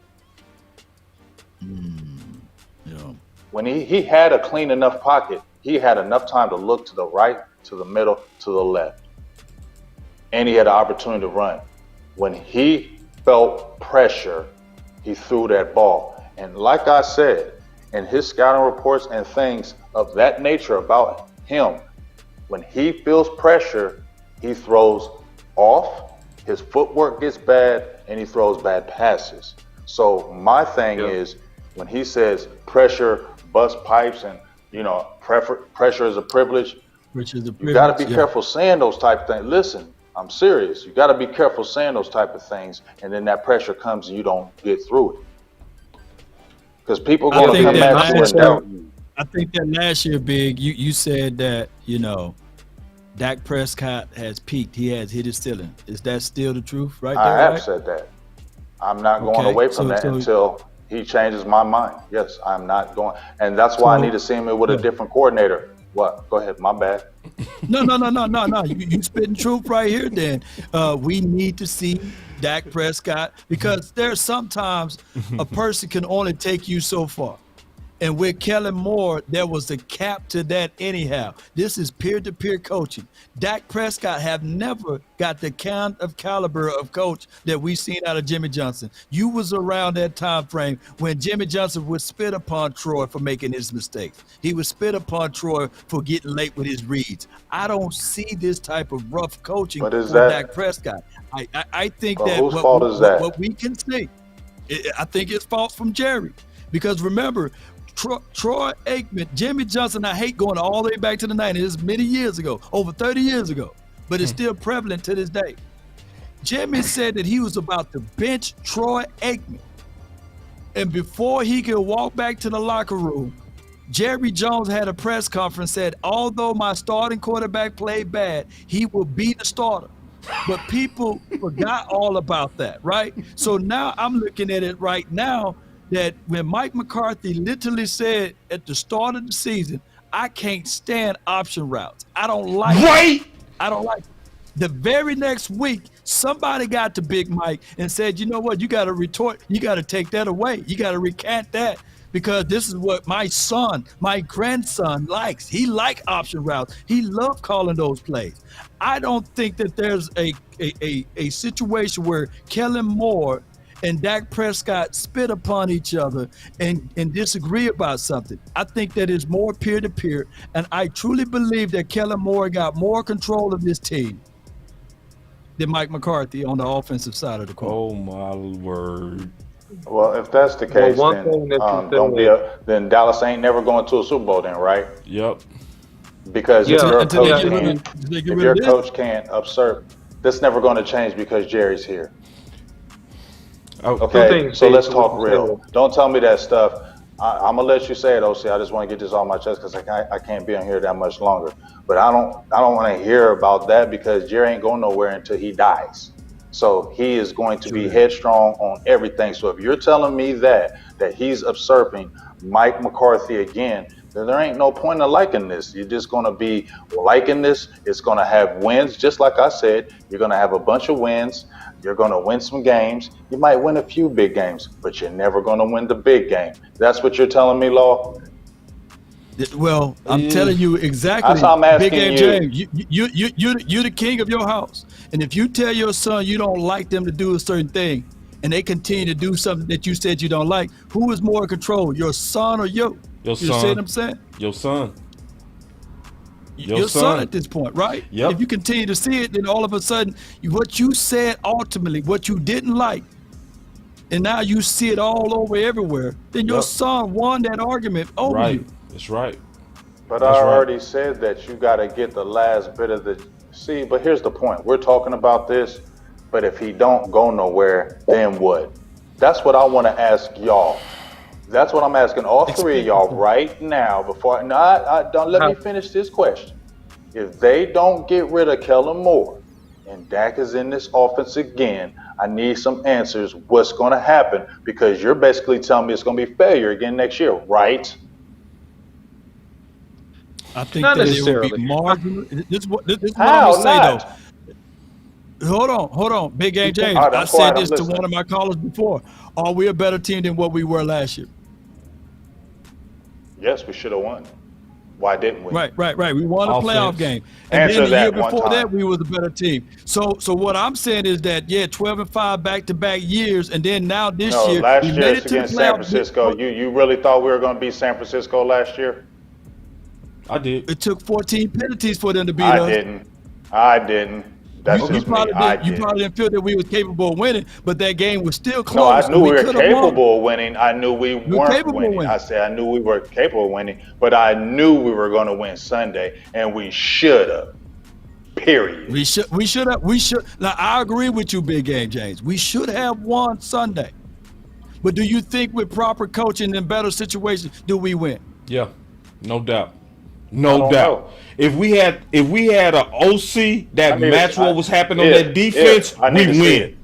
J: When he had a clean enough pocket, he had enough time to look to the right, to the middle, to the left. And he had an opportunity to run. When he felt pressure, he threw that ball. And like I said, in his scouting reports and things of that nature about him, when he feels pressure, he throws off, his footwork gets bad, and he throws bad passes. So my thing is, when he says pressure busts pipes and, pressure is a privilege, you got to be careful saying those type of things. Listen, I'm serious. You got to be careful saying those type of things, and then that pressure comes and you don't get through it. Because people are going to come at you and doubt you.
B: I think that last year, Big, you said that, Dak Prescott has peaked. He has hit his ceiling. Is that still the truth right there?
J: I have said that. I'm not going away from that until he changes my mind. Yes, I'm not going. And that's why I need to see him with a different coordinator. What? Go ahead. My bad.
B: No. You spitting truth right here. Then we need to see Dak Prescott, because there's sometimes a person can only take you so far. And with Kellen Moore, there was a cap to that anyhow. This is peer-to-peer coaching. Dak Prescott have never got the kind of caliber of coach that we've seen out of Jimmy Johnson. You was around that time frame when Jimmy Johnson would spit upon Troy for making his mistakes. He would spit upon Troy for getting late with his reads. I don't see this type of rough coaching for Dak Prescott. I think that
J: whose fault is that?
B: What we can see, I think it's fault from Jerry. Because remember, Troy Aikman, Jimmy Johnson, I hate going all the way back to the 90s. It's many years ago, over 30 years ago, but it's still prevalent to this day. Jimmy said that he was about to bench Troy Aikman. And before he could walk back to the locker room, Jerry Jones had a press conference, said, although my starting quarterback played bad, he will be the starter. But people forgot all about that, right? So now I'm looking at it right now, that when Mike McCarthy literally said at the start of the season, I can't stand option routes. I don't like it. I don't like it. The very next week, somebody got to Big Mike and said, you know what, you got to retort. You got to take that away. You got to recant that, because this is what my son, my grandson likes. He like option routes. He loved calling those plays. I don't think that there's a situation where Kellen Moore and Dak Prescott spit upon each other and disagree about something. I think that is more peer-to-peer, and I truly believe that Kellen Moore got more control of this team than Mike McCarthy on the offensive side of the court.
A: Oh, my word.
J: Well, if that's the case, then Dallas ain't never going to a Super Bowl then, right?
A: Yep.
J: Because if your coach can't usurp, that's never going to change because Jerry's here. Okay, so let's talk real. Don't tell me that stuff. I'm gonna let you say it, OC. I just want to get this off my chest because I can't be on here that much longer. But I don't want to hear about that, because Jerry ain't going nowhere until he dies. So he is going to be headstrong on everything. So if you're telling me that he's usurping Mike McCarthy again, then there ain't no point in liking this. You're just going to be liking this. It's going to have wins, just like I said. You're going to have a bunch of wins. You're going to win some games. You might win a few big games, but you're never going to win the big game. That's what you're telling me, Law?
B: Well, I'm telling you exactly.
J: That's how I'm asking
B: Big Game James, you're the king of your house. And if you tell your son you don't like them to do a certain thing, and they continue to do something that you said you don't like, who is more in control, your son or you?
A: Your son.
B: You see what I'm saying?
A: Your son.
B: Your son at this point, right?
A: Yep.
B: If you continue to see it, then all of a sudden, what you said ultimately, what you didn't like, and now you see it all over everywhere, then your son won that argument over you.
A: That's right.
J: But I already said that you got to get the last bit of the... See, but here's the point. We're talking about this, but if he don't go nowhere, then what? That's what I want to ask y'all. That's what I'm asking all three of y'all right now. Don't let me finish this question. If they don't get rid of Kellen Moore and Dak is in this offense again, I need some answers. What's going to happen? Because you're basically telling me it's going to be failure again next year, right?
B: I think that it will be marginal. This is what I'm going to say, though. Hold on. Big Game James. I said this to one of my callers before. Are we a better team than what we were last year?
J: Yes, we should have won. Why didn't we?
B: Right. We won a playoff game. And then the year before that, we were the better team. So what I'm saying is that, 12-5 back-to-back years, and then now this year,
J: last
B: we
J: year
B: made it to
J: against
B: the
J: San
B: playoff.
J: Francisco. You really thought we were going to beat San Francisco last year?
A: I did.
B: It took 14 penalties for them to beat us.
J: I didn't. That's
B: you
J: just
B: probably
J: me.
B: You probably didn't feel that we were capable of winning, but that game was still close.
J: No, I knew we were capable of winning. I knew we weren't winning.
B: I
J: said I knew we were capable of winning, but I knew we were going to win Sunday, and we should have. Period.
B: We should have. Now, I agree with you, Big Game James. We should have won Sunday. But do you think with proper coaching and better situations, do we win?
A: Yeah, no doubt. No doubt. If we had an OC that matched what was happening on that defense, we win.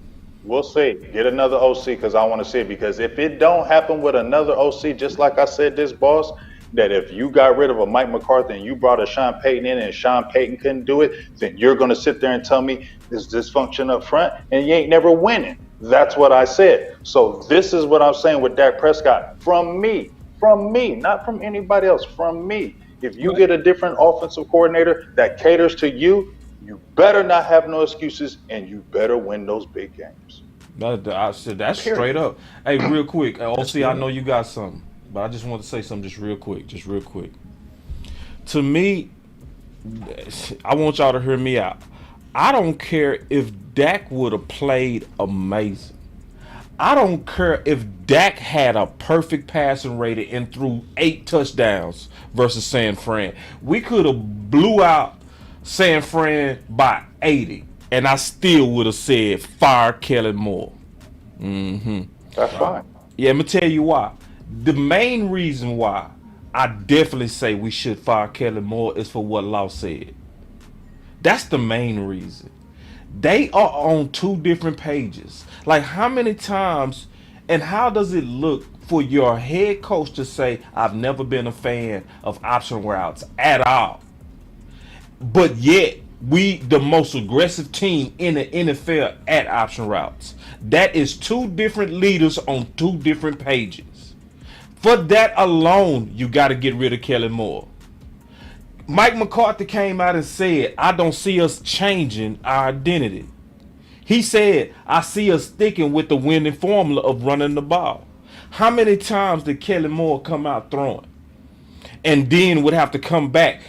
J: We'll see. Get another OC because I want to see it. Because if it don't happen with another OC, just like I said, this boss, that if you got rid of a Mike McCarthy and you brought a Sean Payton in and Sean Payton couldn't do it, then you're going to sit there and tell me there's dysfunction up front and you ain't never winning. That's what I said. So this is what I'm saying with Dak Prescott. From me, not from anybody else, from me. If you get a different offensive coordinator that caters to you, you better not have no excuses and you better win those big games.
A: I said that's straight up. Hey, real quick, OC, I know you got something, but I just want to say something just real quick. To me, I want y'all to hear me out. I don't care if Dak would have played amazing. I don't care if Dak had a perfect passing rating and threw 8 touchdowns versus San Fran. We could have blew out San Fran by 80, and I still would have said fire Kellen Moore.
J: That's fine.
A: Yeah, I'm going to tell you why. The main reason why I definitely say we should fire Kellen Moore is for what Law said. That's the main reason. They are on 2 different pages. Like, how many times and how does it look for your head coach to say, I've never been a fan of option routes at all, but yet we the most aggressive team in the NFL at option routes? That is 2 different leaders on 2 different pages. For that alone, you got to get rid of Kellen Moore. Mike McCarthy came out and said, I don't see us changing our identity. He said, I see us sticking with the winning formula of running the ball. How many times did Kellen Moore come out throwing and then would have to come back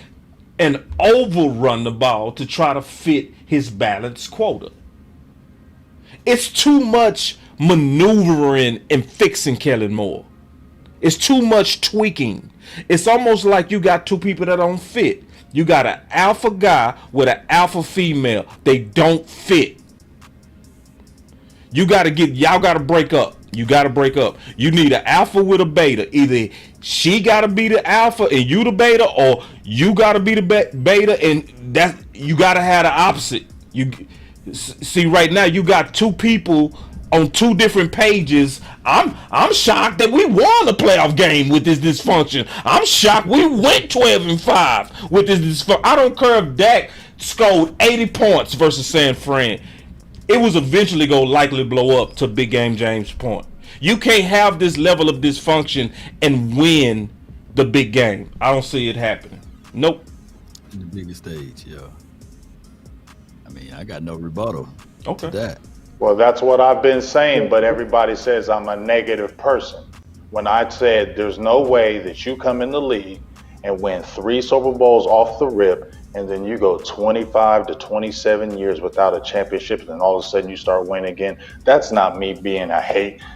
A: and overrun the ball to try to fit his balanced quota? It's too much maneuvering and fixing Kellen Moore. It's too much tweaking. It's almost like you got 2 people that don't fit. You got an alpha guy with an alpha female. They don't fit. Y'all got to break up. You got to break up. You need an alpha with a beta. Either she got to be the alpha and you the beta, or you got to be the beta and you got to have the opposite. You see, right now you got 2 people on 2 different pages. I'm shocked that we won a playoff game with this dysfunction. I'm shocked we went 12-5 with this dysfunction. I don't care if Dak scored 80 points versus San Fran. It was eventually going to likely blow up, to Big Game James' point. You can't have this level of dysfunction and win the big game. I don't see it happening. Nope.
B: The biggest stage, yeah. I mean, I got no rebuttal to that.
J: Well, that's what I've been saying, but everybody says I'm a negative person. When I said there's no way that you come in the league and win 3 Super Bowls off the rip, and then you go 25 to 27 years without a championship, and all of a sudden you start winning again. That's not me being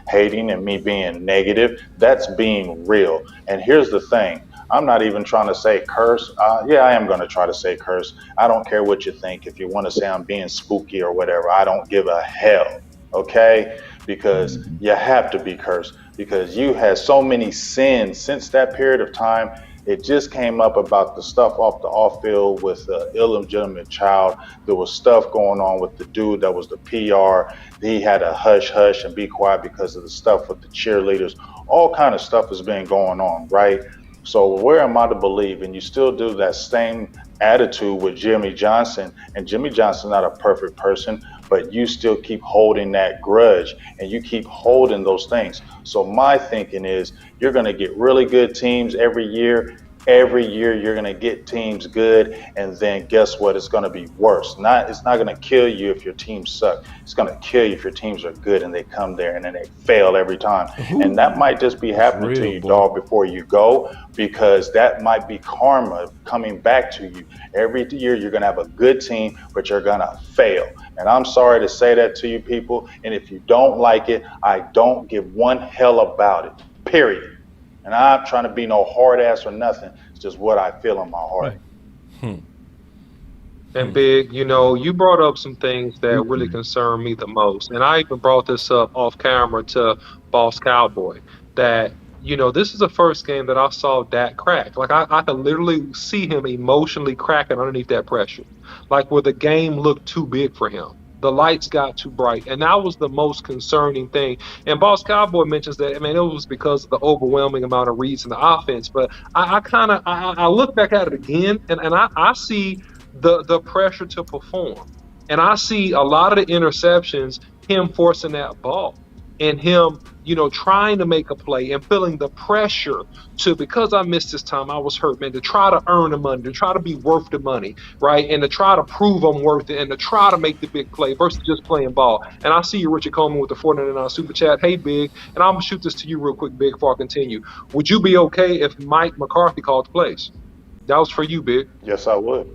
J: hating and me being negative. That's being real. And here's the thing. I'm not even trying to say curse. Yeah, I am going to try to say curse. I don't care what you think. If you want to say I'm being spooky or whatever, I don't give a hell, okay? Because you have to be cursed, because you had so many sins since that period of time. It just came up about the stuff off the off field with the illegitimate child. There was stuff going on with the dude that was the PR. He had to hush and be quiet because of the stuff with the cheerleaders. All kind of stuff has been going on, right? So where am I to believe? And you still do that same attitude with Jimmy Johnson, and Jimmy Johnson's not a perfect person, but you still keep holding that grudge and you keep holding those things. So my thinking is you're going to get really good teams every year. Every year you're going to get teams good, and then guess what? It's going to be worse. It's not going to kill you if your teams suck. It's going to kill you if your teams are good and they come there and then they fail every time. And that might just be happening to you, dog, before you go, because that might be karma coming back to you. Every year you're going to have a good team, but you're going to fail. And I'm sorry to say that to you people. And if you don't like it, I don't give one hell about it, period. And I'm not trying to be no hard ass or nothing. It's just what I feel in my heart.
C: And Big, you brought up some things that really concern me the most. And I even brought this up off camera to Boss Cowboy, that, this is the first game that I saw Dak crack. Like, I could literally see him emotionally cracking underneath that pressure. Like, where the game looked too big for him. the lights got too bright, and that was the most concerning thing. And Boss Cowboy mentions that, I mean, it was because of the overwhelming amount of reads in the offense. But I look back at it again, and I see the pressure to perform. And I see a lot of the interceptions, him forcing that ball and him, trying to make a play and feeling the pressure to, because I missed this time, I was hurt, man, to try to earn the money, to try to be worth the money, right? And to try to prove I'm worth it and to try to make the big play versus just playing ball. And I see you, Richard Coleman, with the $4.99 super chat. Hey, Big, and I'm going to shoot this to you real quick, Big, before I continue. Would you be okay if Mike McCarthy called the plays? That was for you, Big.
J: Yes, I would.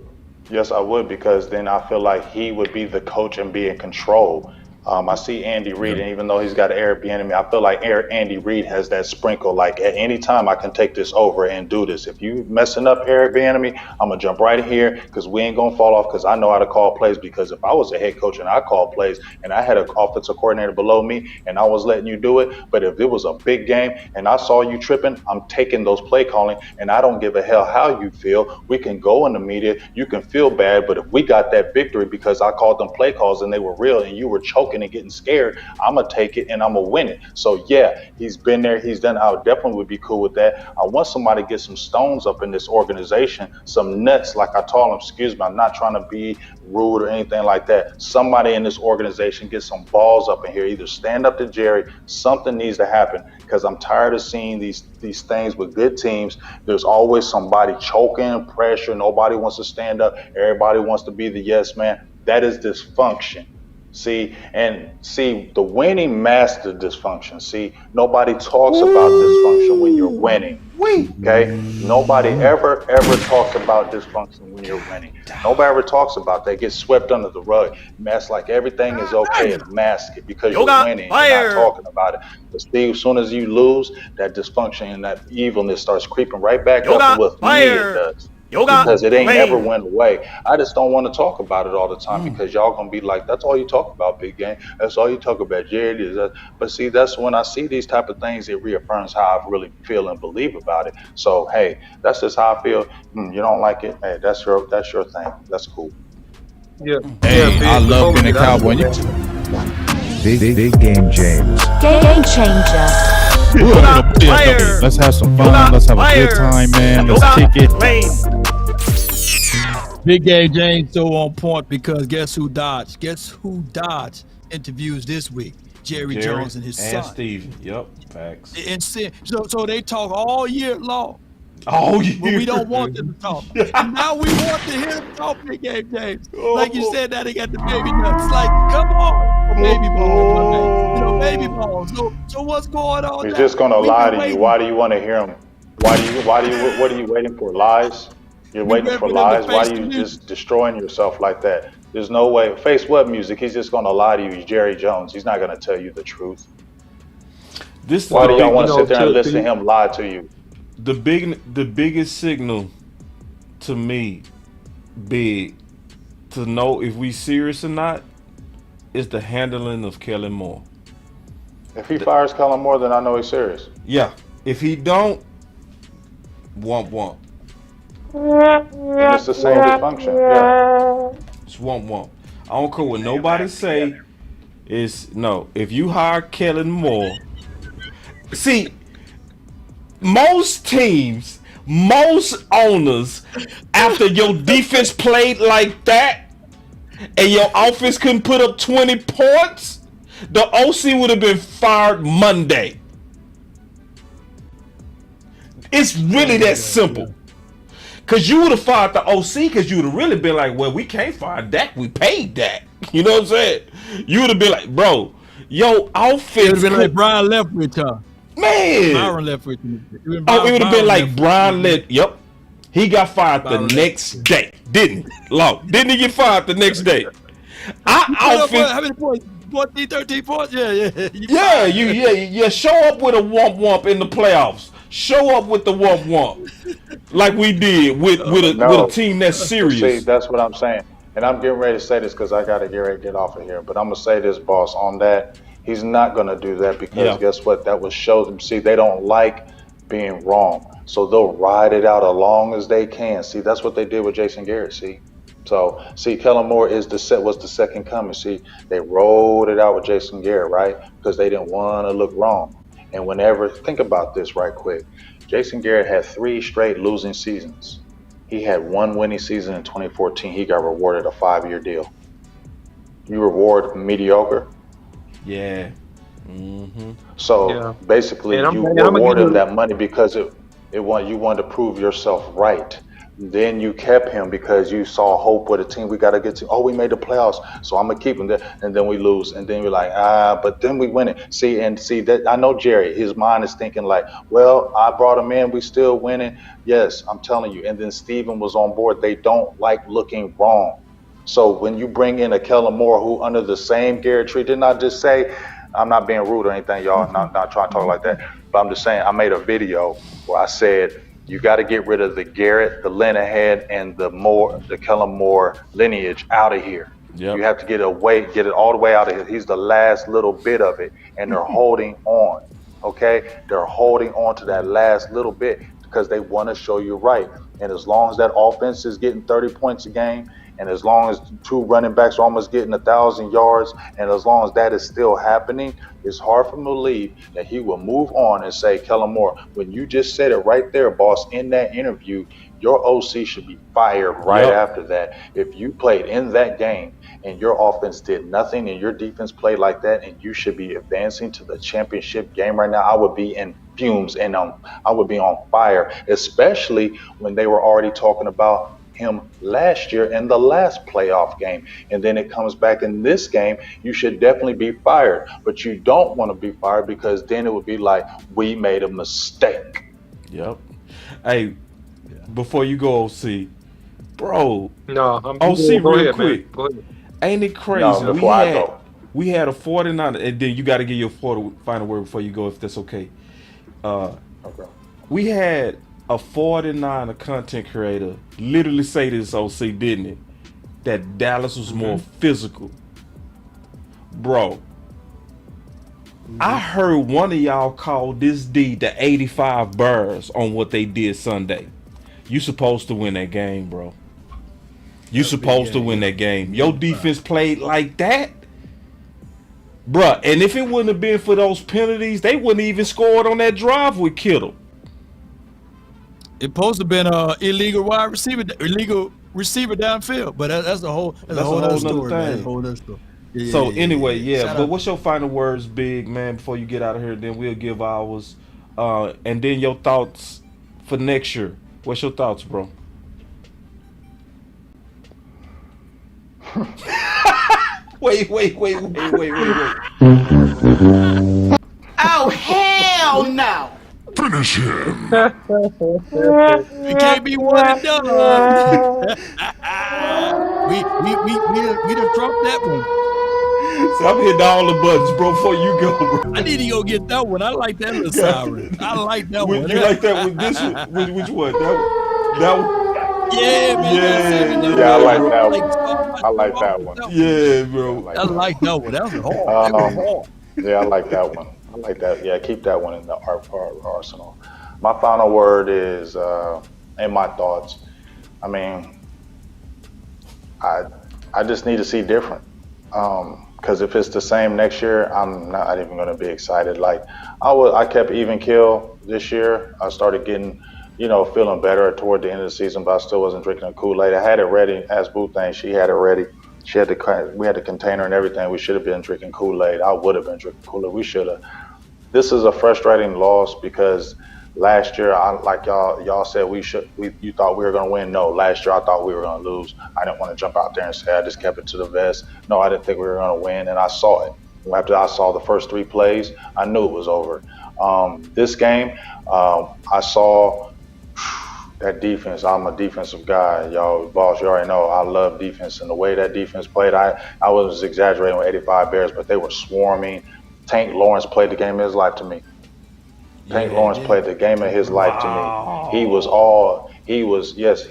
J: Yes, I would, because then I feel like he would be the coach and be in control. I see Andy Reid, and even though he's got Eric Bieniemy, I feel like Andy Reid has that sprinkle. Like, at any time, I can take this over and do this. If you messing up Eric Bieniemy, I'm gonna jump right in here because we ain't gonna fall off, because I know how to call plays. Because if I was a head coach and I called plays and I had an offensive coordinator below me and I was letting you do it, but if it was a big game and I saw you tripping, I'm taking those play calling, and I don't give a hell how you feel. We can go in the media, you can feel bad, but if we got that victory because I called them play calls and they were real and you were choking and getting scared, I'm gonna take it and I'm gonna win it. So yeah, he's been there, he's done. I definitely would be cool with that. I want somebody to get some stones up in this organization, some nuts, like I told him. Excuse me, I'm not trying to be rude or anything like that. Somebody in this organization get some balls up in here. Either stand up to Jerry, something needs to happen, because I'm tired of seeing these things with good teams. There's always somebody choking, pressure, nobody wants to stand up, everybody wants to be the yes man. That is dysfunction. See, the winning masks the dysfunction. See, nobody talks about dysfunction when you're winning. Okay? Nobody ever talks about dysfunction when you're winning. Nobody ever talks about that. Get swept under the rug. Mask like everything is okay and mask it because you're winning. You're not talking about it. But see, as soon as you lose, that dysfunction and that evilness starts creeping right back up with me. It does. Because it ain't ever went away. I just don't want to talk about it all the time because y'all gonna be like, that's all you talk about, big game. That's all you talk about, Jared. But see, that's when I see these type of things, it reaffirms how I really feel and believe about it. So hey, that's just how I feel. You don't like it? Hey, that's your thing. That's cool.
C: Yeah.
N: Hey, I love being a Cowboy. Big game, James.
O: Game changer.
N: Let's have some fun. Let's have a good time, man. Let's kick it.
B: Big game, James, so on point because guess who dodged? Guess who dodged interviews this week? Jerry Jones and his son.
A: Steve. Yep, facts.
B: And so they talk all year long.
A: All year.
B: But we don't want them to talk. And now we want to hear them talk, big game, James. Like you said, now they got the baby nuts. Like, come on. Baby balls, baby balls. So what's going on?
J: He's just gonna lie to you. Why do you want to hear him? What are you waiting for? Lies? You're waiting for lies? Why are you just destroying yourself like that? There's no way. Face what music? He's just gonna lie to you. He's Jerry Jones. He's not gonna tell you the truth. Why do y'all want to sit there and listen to him lie to you?
A: The biggest signal to me, Big, to know if we serious or not, is the handling of Kellen Moore.
J: If he fires Kellen Moore, then I know he's serious.
A: Yeah. If he don't, womp.
J: And it's the same dysfunction. Yeah.
A: It's womp. I don't care what nobody say. No. If you hire Kellen Moore, see, most teams, most owners, after your defense played like that and your offense couldn't put up 20 points, the OC would have been fired Monday. It's really that simple. Because you would have fired the OC because you would have really been like, well, we can't fire Dak. We paid Dak. You know what I'm saying? You would have been like, bro, your offense.
B: It would have been like Brian Leftwich, huh?
A: Man.
B: Byron Leftwich.
A: It would have been like Brian Leftwich. Yep. He got fired the next day, didn't he? Didn't he get fired the next day?
B: How many points? 14, 13 points?
A: Yeah. You show up with a womp in the playoffs. Show up with the womp like we did with a team that's serious.
J: See, that's what I'm saying. And I'm getting ready to say this because I got to get off of here. But I'm going to say this, boss, on that. He's not going to do that because guess what? That will show them. See, they don't like being wrong. So they'll ride it out as long as they can. See, that's what they did with Jason Garrett. See, So, see, Kellen Moore was the second coming. See, they rolled it out with Jason Garrett, right? Because they didn't want to look wrong. And think about this right quick. Jason Garrett had 3 straight losing seasons. He had 1 winning season in 2014. He got rewarded a 5-year deal. You reward mediocre.
A: Yeah.
J: So basically, you rewarded him that money because you wanted to prove yourself right. Then you kept him because you saw hope with a team. We got to get to. Oh, we made the playoffs, so I'm gonna keep him there. And then we lose, and then you're like, but then we win it. See that I know Jerry. His mind is thinking like, well, I brought him in. We still winning. Yes, I'm telling you. And then Steven was on board. They don't like looking wrong. So when you bring in a Kellen Moore who under the same Garrett tree, didn't I just say? I'm not being rude or anything, y'all. Not trying to talk like that. But I'm just saying I made a video where I said you got to get rid of the Garrett, the Linehan, and the Kellen Moore lineage out of here. Yep. You have to get it all the way out of here. He's the last little bit of it, and they're holding on. Okay, they're holding on to that last little bit because they want to show you right. And as long as that offense is getting 30 points a game, and as long as 2 running backs are almost getting 1,000 yards, and as long as that is still happening, it's hard for him to believe that he will move on and say, Kellen Moore, when you just said it right there, boss, in that interview, your OC should be fired right after that. If you played in that game and your offense did nothing and your defense played like that, and you should be advancing to the championship game right now, I would be in fumes and I would be on fire, especially when they were already talking about him last year in the last playoff game. And then it comes back in this game, you should definitely be fired. But you don't want to be fired because then it would be like, we made a mistake.
A: Yep. Hey, before you go, OC, bro.
C: No,
A: OC, real quick.
C: Go ahead.
A: Ain't it crazy?
J: No,
A: we had a 49, and then you got to give your final word before you go, if that's okay.
J: Okay.
A: We had a 49er content creator literally say this, OC, didn't it? That Dallas was more physical. Bro, I heard one of y'all call this D the 85 Bears on what they did Sunday. You supposed to win that game, bro. You supposed to win that game. Your defense played like that, bruh. And if it wouldn't have been for those penalties, they wouldn't even scored on that drive with Kittle.
B: It supposed to have been illegal receiver downfield, but that's a whole other story. That's a whole other story. Yeah.
A: But what's your final words, big man, before you get out of here? Then we'll give ours, and then your thoughts for next year. What's your thoughts, bro? Wait.
G: Oh, hell no!
D: Finish him.
B: It can't be one and done. we done dropped that one.
A: So I'm hitting all the buttons, bro, before you go, bro.
B: I need to go get that one. I like that little siren. I like that one.
A: You like that one? This one? Which one? That one?
B: Yeah, man.
J: Yeah, I like that one. I like that one.
A: Yeah, bro.
B: I like that one. That was hard.
J: Yeah, I like that one. I like that. Yeah, keep that one in the arsenal. My final word is, and my thoughts. I mean, I just need to see different. Because if it's the same next year, I'm not even going to be excited. Like I kept even kill this year. I started getting, feeling better toward the end of the season, but I still wasn't drinking the Kool-Aid. I had it ready. As Boo thing, she had it ready. We had the container and everything. We should have been drinking Kool-Aid. I would have been drinking Kool-Aid. We should have. This is a frustrating loss because last year, like y'all said, you thought we were going to win. No, last year I thought we were going to lose. I didn't want to jump out there and say I just kept it to the vest. No, I didn't think we were going to win, and I saw it. After I saw the first 3 plays, I knew it was over. This game, I saw that defense. I'm a defensive guy, y'all. Boss, you already know I love defense, and the way that defense played, I was exaggerating with 85 Bears, but they were swarming. Tank Lawrence played the game of his life to me. Tank Lawrence played the game of his life to me. He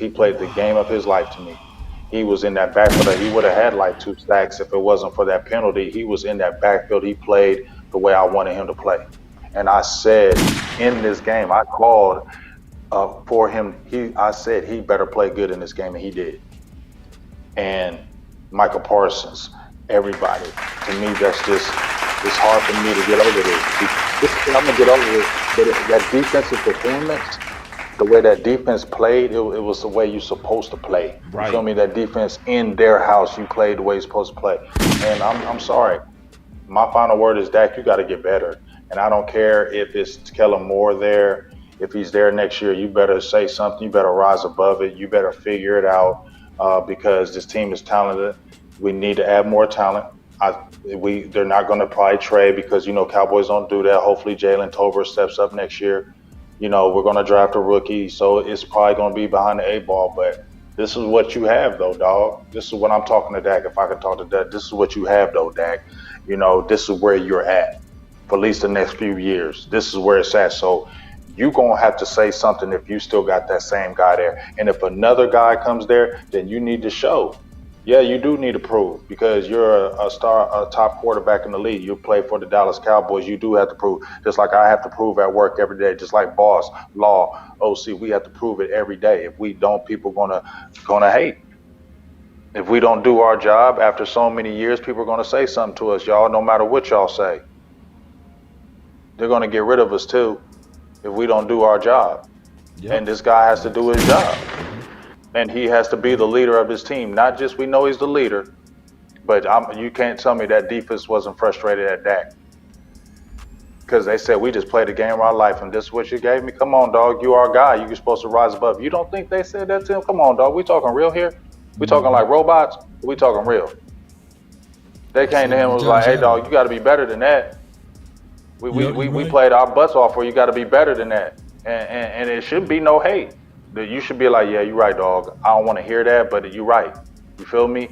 J: played the game of his life to me. He was in that backfield. He would have had like 2 sacks if it wasn't for that penalty. He was in that backfield. He played the way I wanted him to play. And I said in this game, I called for him. I said he better play good in this game, and he did. and Michael Parsons, everybody. To me, that's just, it's hard for me to get over this. I'm going to get over this, but that defensive performance, the way that defense played, it was the way you're supposed to play.
A: Right.
J: You feel me? That defense in their house, you played the way you're supposed to play. And I'm sorry. My final word is, Dak, you got to get better. And I don't care if it's Kellen Moore there. If he's there next year, you better say something. You better rise above it. You better figure it out because this team is talented. We need to add more talent. They're not going to probably trade because, Cowboys don't do that. Hopefully Jalen Tolbert steps up next year. We're going to draft a rookie, so it's probably going to be behind the 8 ball. But this is what you have, though, dog. This is what I'm talking to Dak. If I could talk to Dak, this is what you have, though, Dak. This is where you're at for at least the next few years. This is where it's at. So you're going to have to say something if you still got that same guy there. And if another guy comes there, then you need to show. Yeah, you do need to prove because you're a top quarterback in the league. You play for the Dallas Cowboys. You do have to prove, just like I have to prove at work every day, just like Boss, Law, OC. We have to prove it every day. If we don't, people gonna hate. If we don't do our job after so many years, people are gonna say something to us, y'all. No matter what y'all say, they're gonna get rid of us too if we don't do our job. Yep. And this guy has to do his job. And he has to be the leader of his team. Not just we know he's the leader, but you can't tell me that defense wasn't frustrated at Dak. Because they said, we just played a game of our life, and this is what you gave me? Come on, dog. You are a guy. You're supposed to rise above. You don't think they said that to him? Come on, dog. We talking real here? We talking like robots? We talking real? They came to him and was like, hey, dog, you got to be better than that. We played our butts off for you. Got to be better than that. And it should be no hate. You should be like, yeah, you're right, dog. I don't want to hear that, but you're right. You feel me?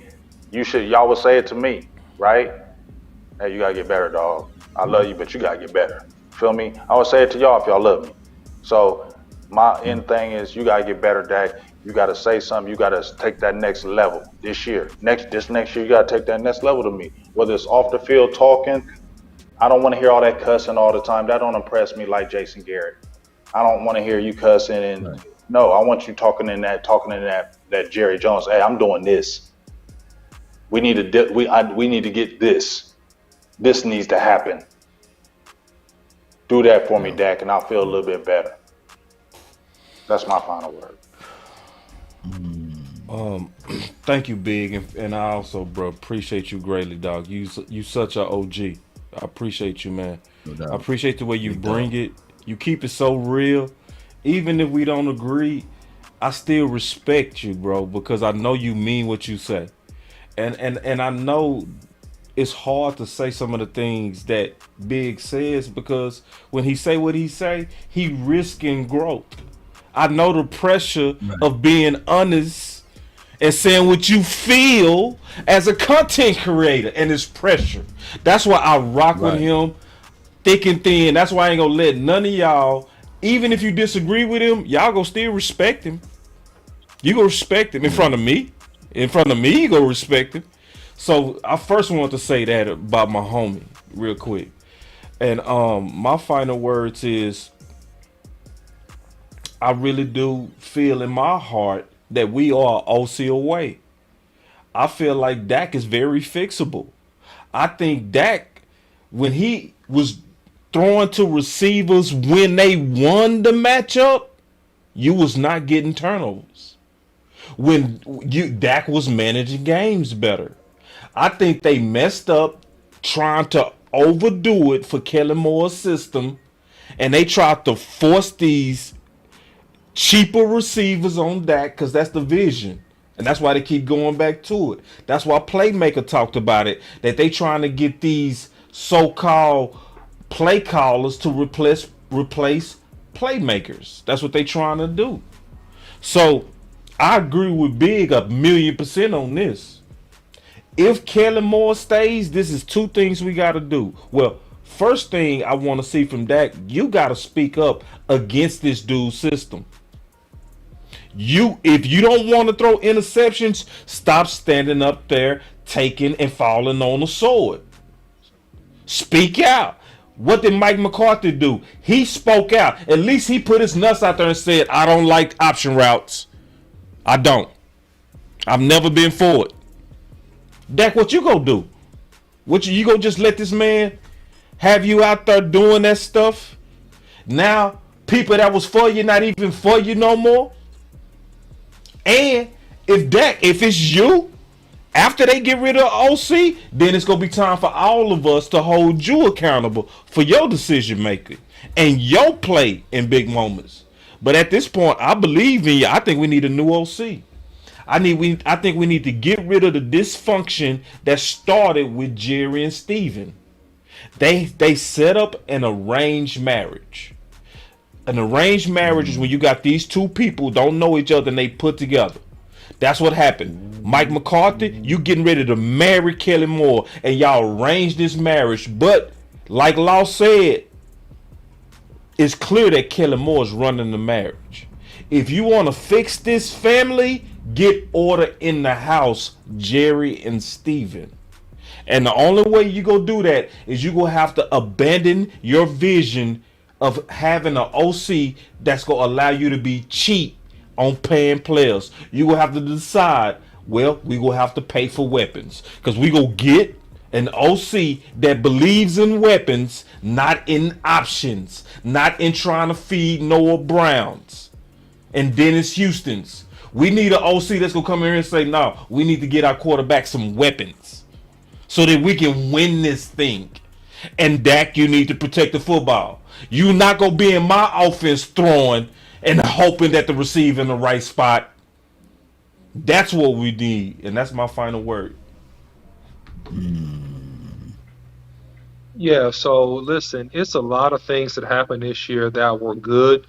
J: Y'all would say it to me, right? Hey, you got to get better, dog. I love you, but you got to get better. Feel me? I would say it to y'all if y'all love me. So my end thing is you got to get better, Dak. You got to say something. You got to take that next level this year. This next year, you got to take that next level to me. Whether it's off the field talking, I don't want to hear all that cussing all the time. That don't impress me like Jason Garrett. I don't want to hear you cussing and right. No, I want you talking in that Jerry Jones. Hey, I'm doing this. We need to get this. This needs to happen. Do that for me, Dak, and I'll feel a little bit better. That's my final word.
A: Thank you, Big, and I also, bro, appreciate you greatly, dog. You such a OG. I appreciate you, man. No, I appreciate the way you bring it. You keep it so real. Even if we don't agree, I still respect you, bro, because I know you mean what you say. And I know it's hard to say some of the things that Big says because when he say what he say, he risking growth. I know the pressure of being honest and saying what you feel as a content creator, and it's pressure. That's why I rock with him thick and thin. That's why I ain't gonna let none of y'all, even if you disagree with him, y'all go still respect him. You go respect him in front of me. In front of me, you go respect him. So I first want to say that about my homie real quick. And my final words is I really do feel in my heart that we are OC away. I feel like Dak is very fixable. I think Dak, when he was throwing to receivers when they won the matchup, you was not getting turnovers. When Dak was managing games better. I think they messed up trying to overdo it for Kellen Moore's system, and they tried to force these cheaper receivers on Dak because that's the vision. And that's why they keep going back to it. That's why Playmaker talked about it, that they trying to get these so-called play callers to replace playmakers. That's what they trying to do. So I agree with Big 1,000,000% on this. If Kellen Moore stays, this is two things we got to do. Well, first thing I want to see from Dak, you got to speak up against this dude's system. If you don't want to throw interceptions, stop standing up there taking and falling on the sword. Speak out. What did Mike McCarthy do? He spoke out. At least he put his nuts out there and said, I don't like option routes. I don't. I've never been for it. Dak, what you gonna do? What you gonna just let this man have you out there doing that stuff? Now, people that was for you, not even for you no more. And if it's you, after they get rid of OC, then it's gonna be time for all of us to hold you accountable for your decision making and your play in big moments. But at this point, I believe in you. I think we need a new OC. I think we need to get rid of the dysfunction that started with Jerry and Steven. They set up an arranged marriage. An arranged marriage is when you got these two people don't know each other and they put together. That's what happened. Mike McCarthy, you getting ready to marry Kelly Moore, and y'all arranged this marriage. But like Law said, it's clear that Kelly Moore is running the marriage. If you want to fix this family, get order in the house, Jerry and Steven. And the only way you go do that is you gonna have to abandon your vision of having an OC that's gonna allow you to be cheap on paying players. You will have to decide, well, we will have to pay for weapons, because we go get an OC that believes in weapons, not in options, not in trying to feed Noah Browns and Dennis Houston's. We need an OC that's gonna come in here and say, no, we need to get our quarterback some weapons so that we can win this thing. And Dak, you need to protect the football. You're not gonna be in my offense throwing and hoping that the receiver in the right spot. That's what we need, and that's my final word.
C: Yeah, so listen, it's a lot of things that happened this year that were good.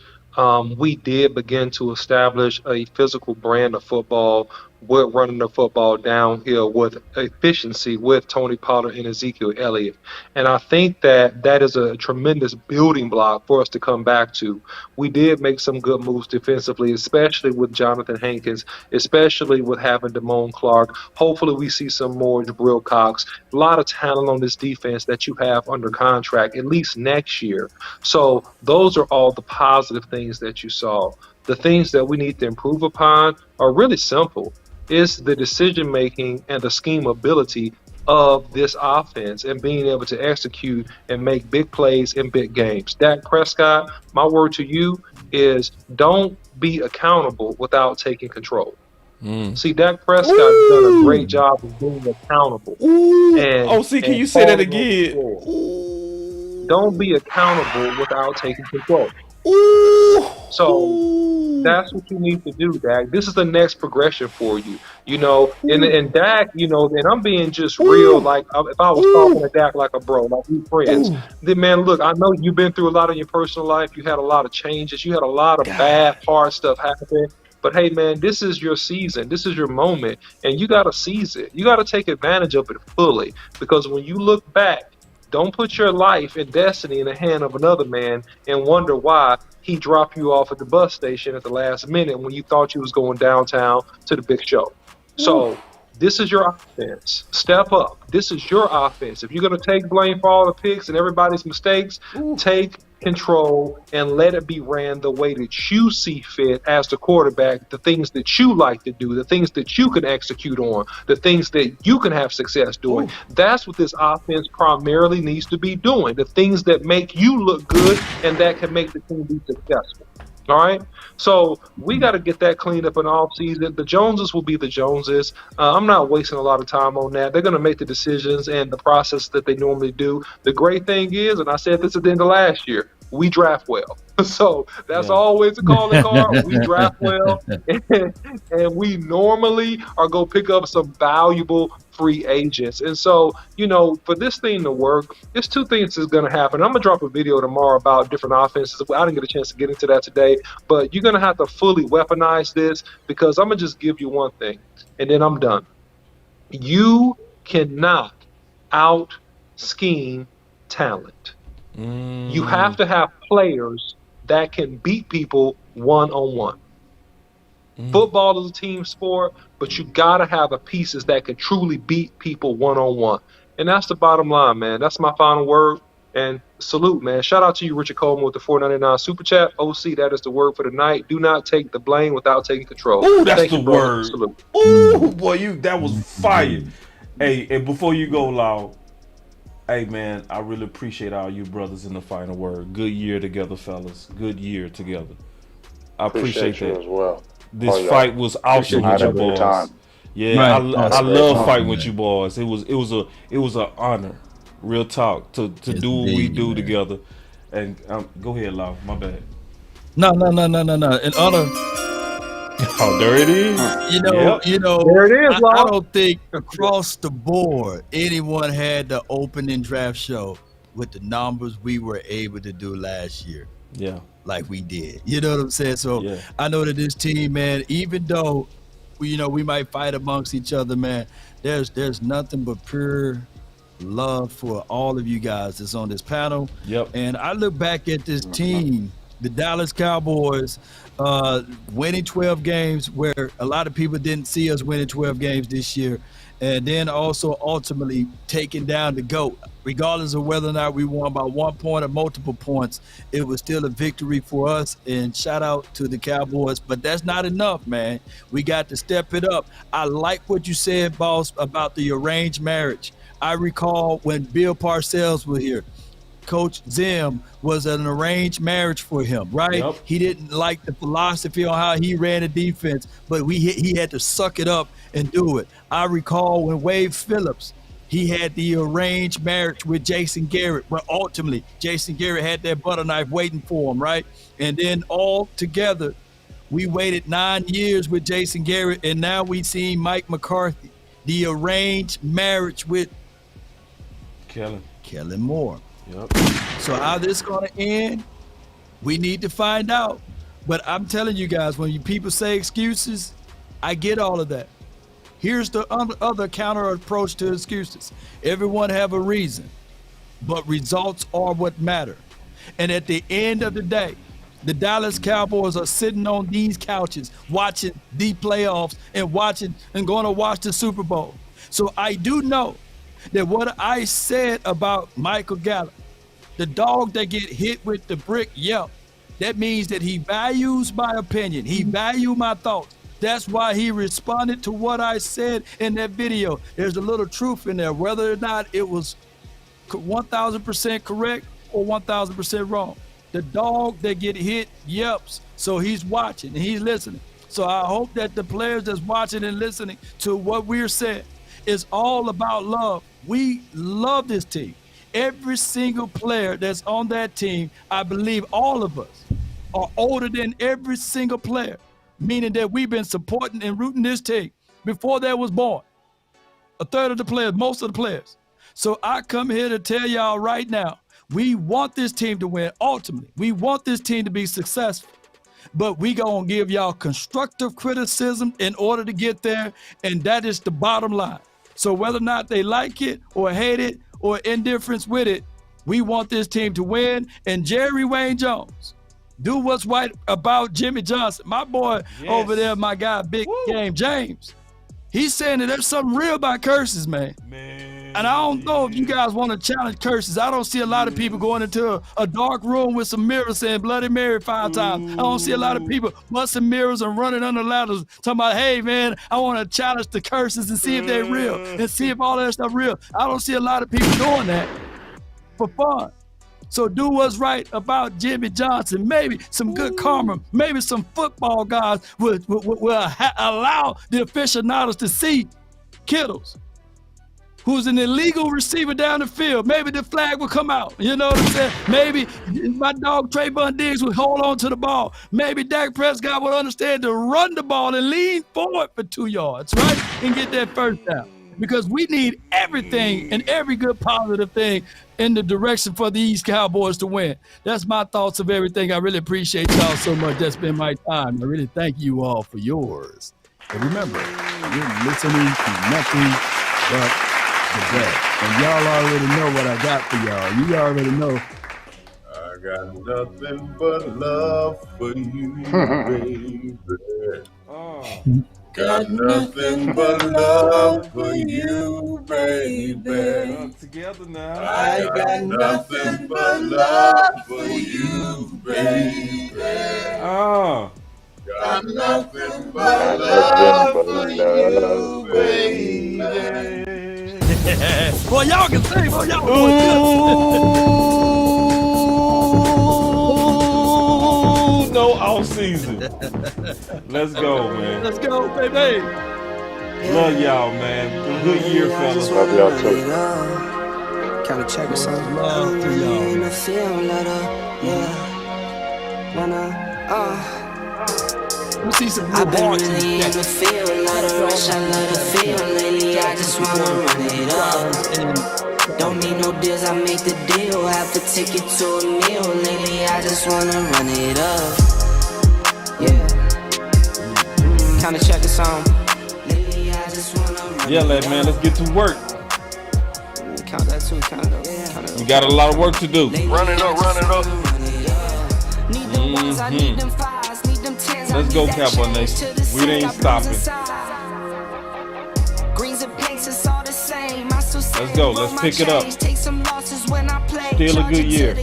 C: We did begin to establish a physical brand of football with running the football downhill with efficiency with Tony Pollard and Ezekiel Elliott. And I think that that is a tremendous building block for us to come back to. We did make some good moves defensively, especially with Jonathan Hankins, especially with having Damone Clark. Hopefully we see some more Jabril Cox. A lot of talent on this defense that you have under contract, at least next year. So those are all the positive things that you saw. The things that we need to improve upon are really simple. It's the decision making and the scheme ability of this offense and being able to execute and make big plays in big games. Dak Prescott, my word to you is don't be accountable without taking control. See, Dak Prescott has done a great job of being accountable.
A: Can you say that again?
C: Don't be accountable without taking control. So that's what you need to do, Dak. This is the next progression for you, you know. And Dak, you know, and I'm being just real. Like if I was talking to Dak like a bro, like we friends, then man, look, I know you've been through a lot in your personal life. You had a lot of changes. You had a lot of bad, hard stuff happen. But hey, man, this is your season. This is your moment, and you got to seize it. You got to take advantage of it fully, because when you look back, don't put your life and destiny in the hand of another man and wonder why he dropped you off at the bus station at the last minute when you thought you was going downtown to the big show. So this is your offense. Step up. This is your offense. If you're going to take blame for all the picks and everybody's mistakes, take control and let it be ran the way that you see fit as the quarterback, the things that you like to do, the things that you can execute on, the things that you can have success doing. That's what this offense primarily needs to be doing, the things that make you look good and that can make the team be successful. All right, so we got to get that cleaned up in off season. The Joneses will be the Joneses. I'm not wasting a lot of time on that. They're going to make the decisions and the process that they normally do. The great thing is, and I said this at the end of last year, we draft well. So that's always a calling card. We draft well, and we normally are going to pick up some valuable free agents. And so, you know, for this thing to work, there's two things that's going to happen. I'm going to drop a video tomorrow about different offenses. I didn't get a chance to get into that today, but you're going to have to fully weaponize this, because I'm going to just give you one thing, and then I'm done. You cannot out-scheme talent. You have to have players that can beat people one-on-one. Football is a team sport, but you got to have pieces that can truly beat people one-on-one. And that's the bottom line, man. That's my final word. And salute, man. Shout out to you, Richard Coleman, with the $4.99 super chat. OC, that is the word for the night. Do not take the blame without taking control.
A: Ooh, that's
C: Thank
A: the
C: you, brother.
A: word.
C: Salute.
A: Ooh, boy, that was fire. Hey, and before you go, Lau, hey, man, I really appreciate all you brothers in the final word. Good year together, fellas. Good year together. I appreciate
J: you
A: that.
J: as well.
A: This fight was awesome with you boys. Yeah,
B: Right.
A: I love fighting with you boys. It was an honor, real talk, to do what we do together. And go ahead, Lau. My bad.
B: No. In honor,
A: Oh, there it is.
C: There it is,
B: I
C: Lau.
B: don't think across the board anyone had the opening draft show with the numbers we were able to do last year.
A: Yeah.
B: Like we did. You know what I'm saying? So
A: Yeah.
B: I know that this team, man, even though we might fight amongst each other, man, there's nothing but pure love for all of you guys that's on this panel.
A: Yep.
B: And I look back at this team, the Dallas Cowboys, winning 12 games where a lot of people didn't see us winning 12 games this year. And then also ultimately taking down the GOAT. Regardless of whether or not we won by 1 point or multiple points, it was still a victory for us. And shout out to the Cowboys. But that's not enough, man. We got to step it up. I like what you said, boss, about the arranged marriage. I recall when Bill Parcells was here, Coach Zim was an arranged marriage for him, right?
A: Yep.
B: He didn't like the philosophy on how he ran the defense, but he had to suck it up and do it. I recall when Wade Phillips, he had the arranged marriage with Jason Garrett, but ultimately Jason Garrett had that butter knife waiting for him, right? And then all together, we waited 9 years with Jason Garrett, and now we see Mike McCarthy, the arranged marriage with Kellen Moore.
A: Yep.
B: So how this going to end, we need to find out. But I'm telling you guys, when you people say excuses, I get all of that. Here's the other counter approach to excuses. Everyone have a reason, but results are what matter. And at the end of the day, the Dallas Cowboys are sitting on these couches watching the playoffs and going to watch the Super Bowl. So I do know that what I said about Michael Gallup, the dog that get hit with the brick yelp, that means that he values my opinion. He values my thoughts. That's why he responded to what I said in that video. There's a little truth in there, whether or not it was 1,000% correct or 1,000% wrong. The dog that get hit yelps, so he's watching and he's listening. So I hope that the players that's watching and listening to what we're saying is all about love. We love this team. Every single player that's on that team, I believe all of us are older than every single player, meaning that we've been supporting and rooting this team before they was born. A third of the players, most of the players. So I come here to tell y'all right now, we want this team to win ultimately. We want this team to be successful. But we gonna give y'all constructive criticism in order to get there, and that is the bottom line. So whether or not they like it or hate it or indifference with it, we want this team to win. And Jerry Wayne Jones, do what's right about Jimmy Johnson. My boy over there, my guy, Big Game James, he's saying that there's something real about curses, man. And I don't know if you guys want to challenge curses. I don't see a lot of people going into a dark room with some mirrors saying Bloody Mary 5 times. I don't see a lot of people busting mirrors and running under ladders talking about, hey, man, I want to challenge the curses and see if they're real and see if all that stuff real. I don't see a lot of people doing that for fun. So do what's right about Jimmy Johnson. Maybe some good karma. Maybe some football guys will allow the aficionados to see Kittles, who's an illegal receiver down the field. Maybe the flag will come out. You know what I'm saying? Maybe my dog Trayvon Diggs will hold on to the ball. Maybe Dak Prescott will understand to run the ball and lean forward for 2 yards, right? And get that first down. Because we need everything and every good positive thing in the direction for these Cowboys to win. That's my thoughts of everything. I really appreciate y'all so much. That's been my time. I really thank you all for yours. And remember, you're listening to nothing but the best. And y'all already know what I got for y'all. You already know.
O: I got nothing but love for you, baby. Got nothing but love for you, baby.
A: Together now.
O: I got nothing but love for you, baby. Got nothing but love for you, baby.
B: Boy, y'all can sing. Boy, y'all
A: No off season. Let's go, man.
B: Let's go, baby.
A: Love y'all, man. Good year, fellas.
G: Love y'all too. Kind of check or something.
B: Love to y'all. Let me see some more
G: I've been
B: bars.
G: really in the field, lot of rush, I love the feel. Lately, I just wanna run it up. Don't need no deals, I make the deal. Have to take it to a meal. Lately, I just wanna run it up. Yeah. Kinda check the song. Lately, I just wanna run
A: Yeah, man, let's get to work.
G: Count that too, count it up. Count it up.
A: We got a lot of work to do.
O: Run it up, run it up.
G: Need them ones, I need them fives, need them tens.
A: Let's go, Cowboy Nation. We ain't stopping.
G: Greens and pinks, it's all the same.
A: Let's go. Let's pick it up. Still a good year.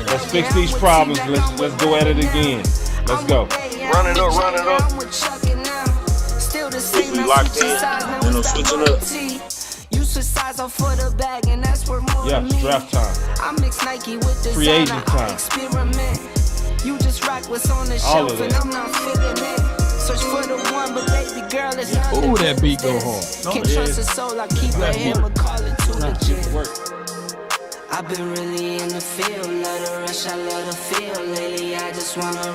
A: Let's fix these problems. Let's go at it again. Let's go.
O: Run it up, run it up. We locked in. You know, switching up.
A: Yeah, draft time.
G: I mix Nike with
A: Free agent time.
G: Experiment. You just rock what's on the
A: All
G: shelf
A: of
G: and
A: that.
G: I'm not feeling it. Search for the one, but baby girl, it's not.
B: Ooh, that beat go hard.
G: Can't trust a soul, I keep her him and call it too legit. I've been really in the field, love the rush, I love the feel. Lately, I just wanna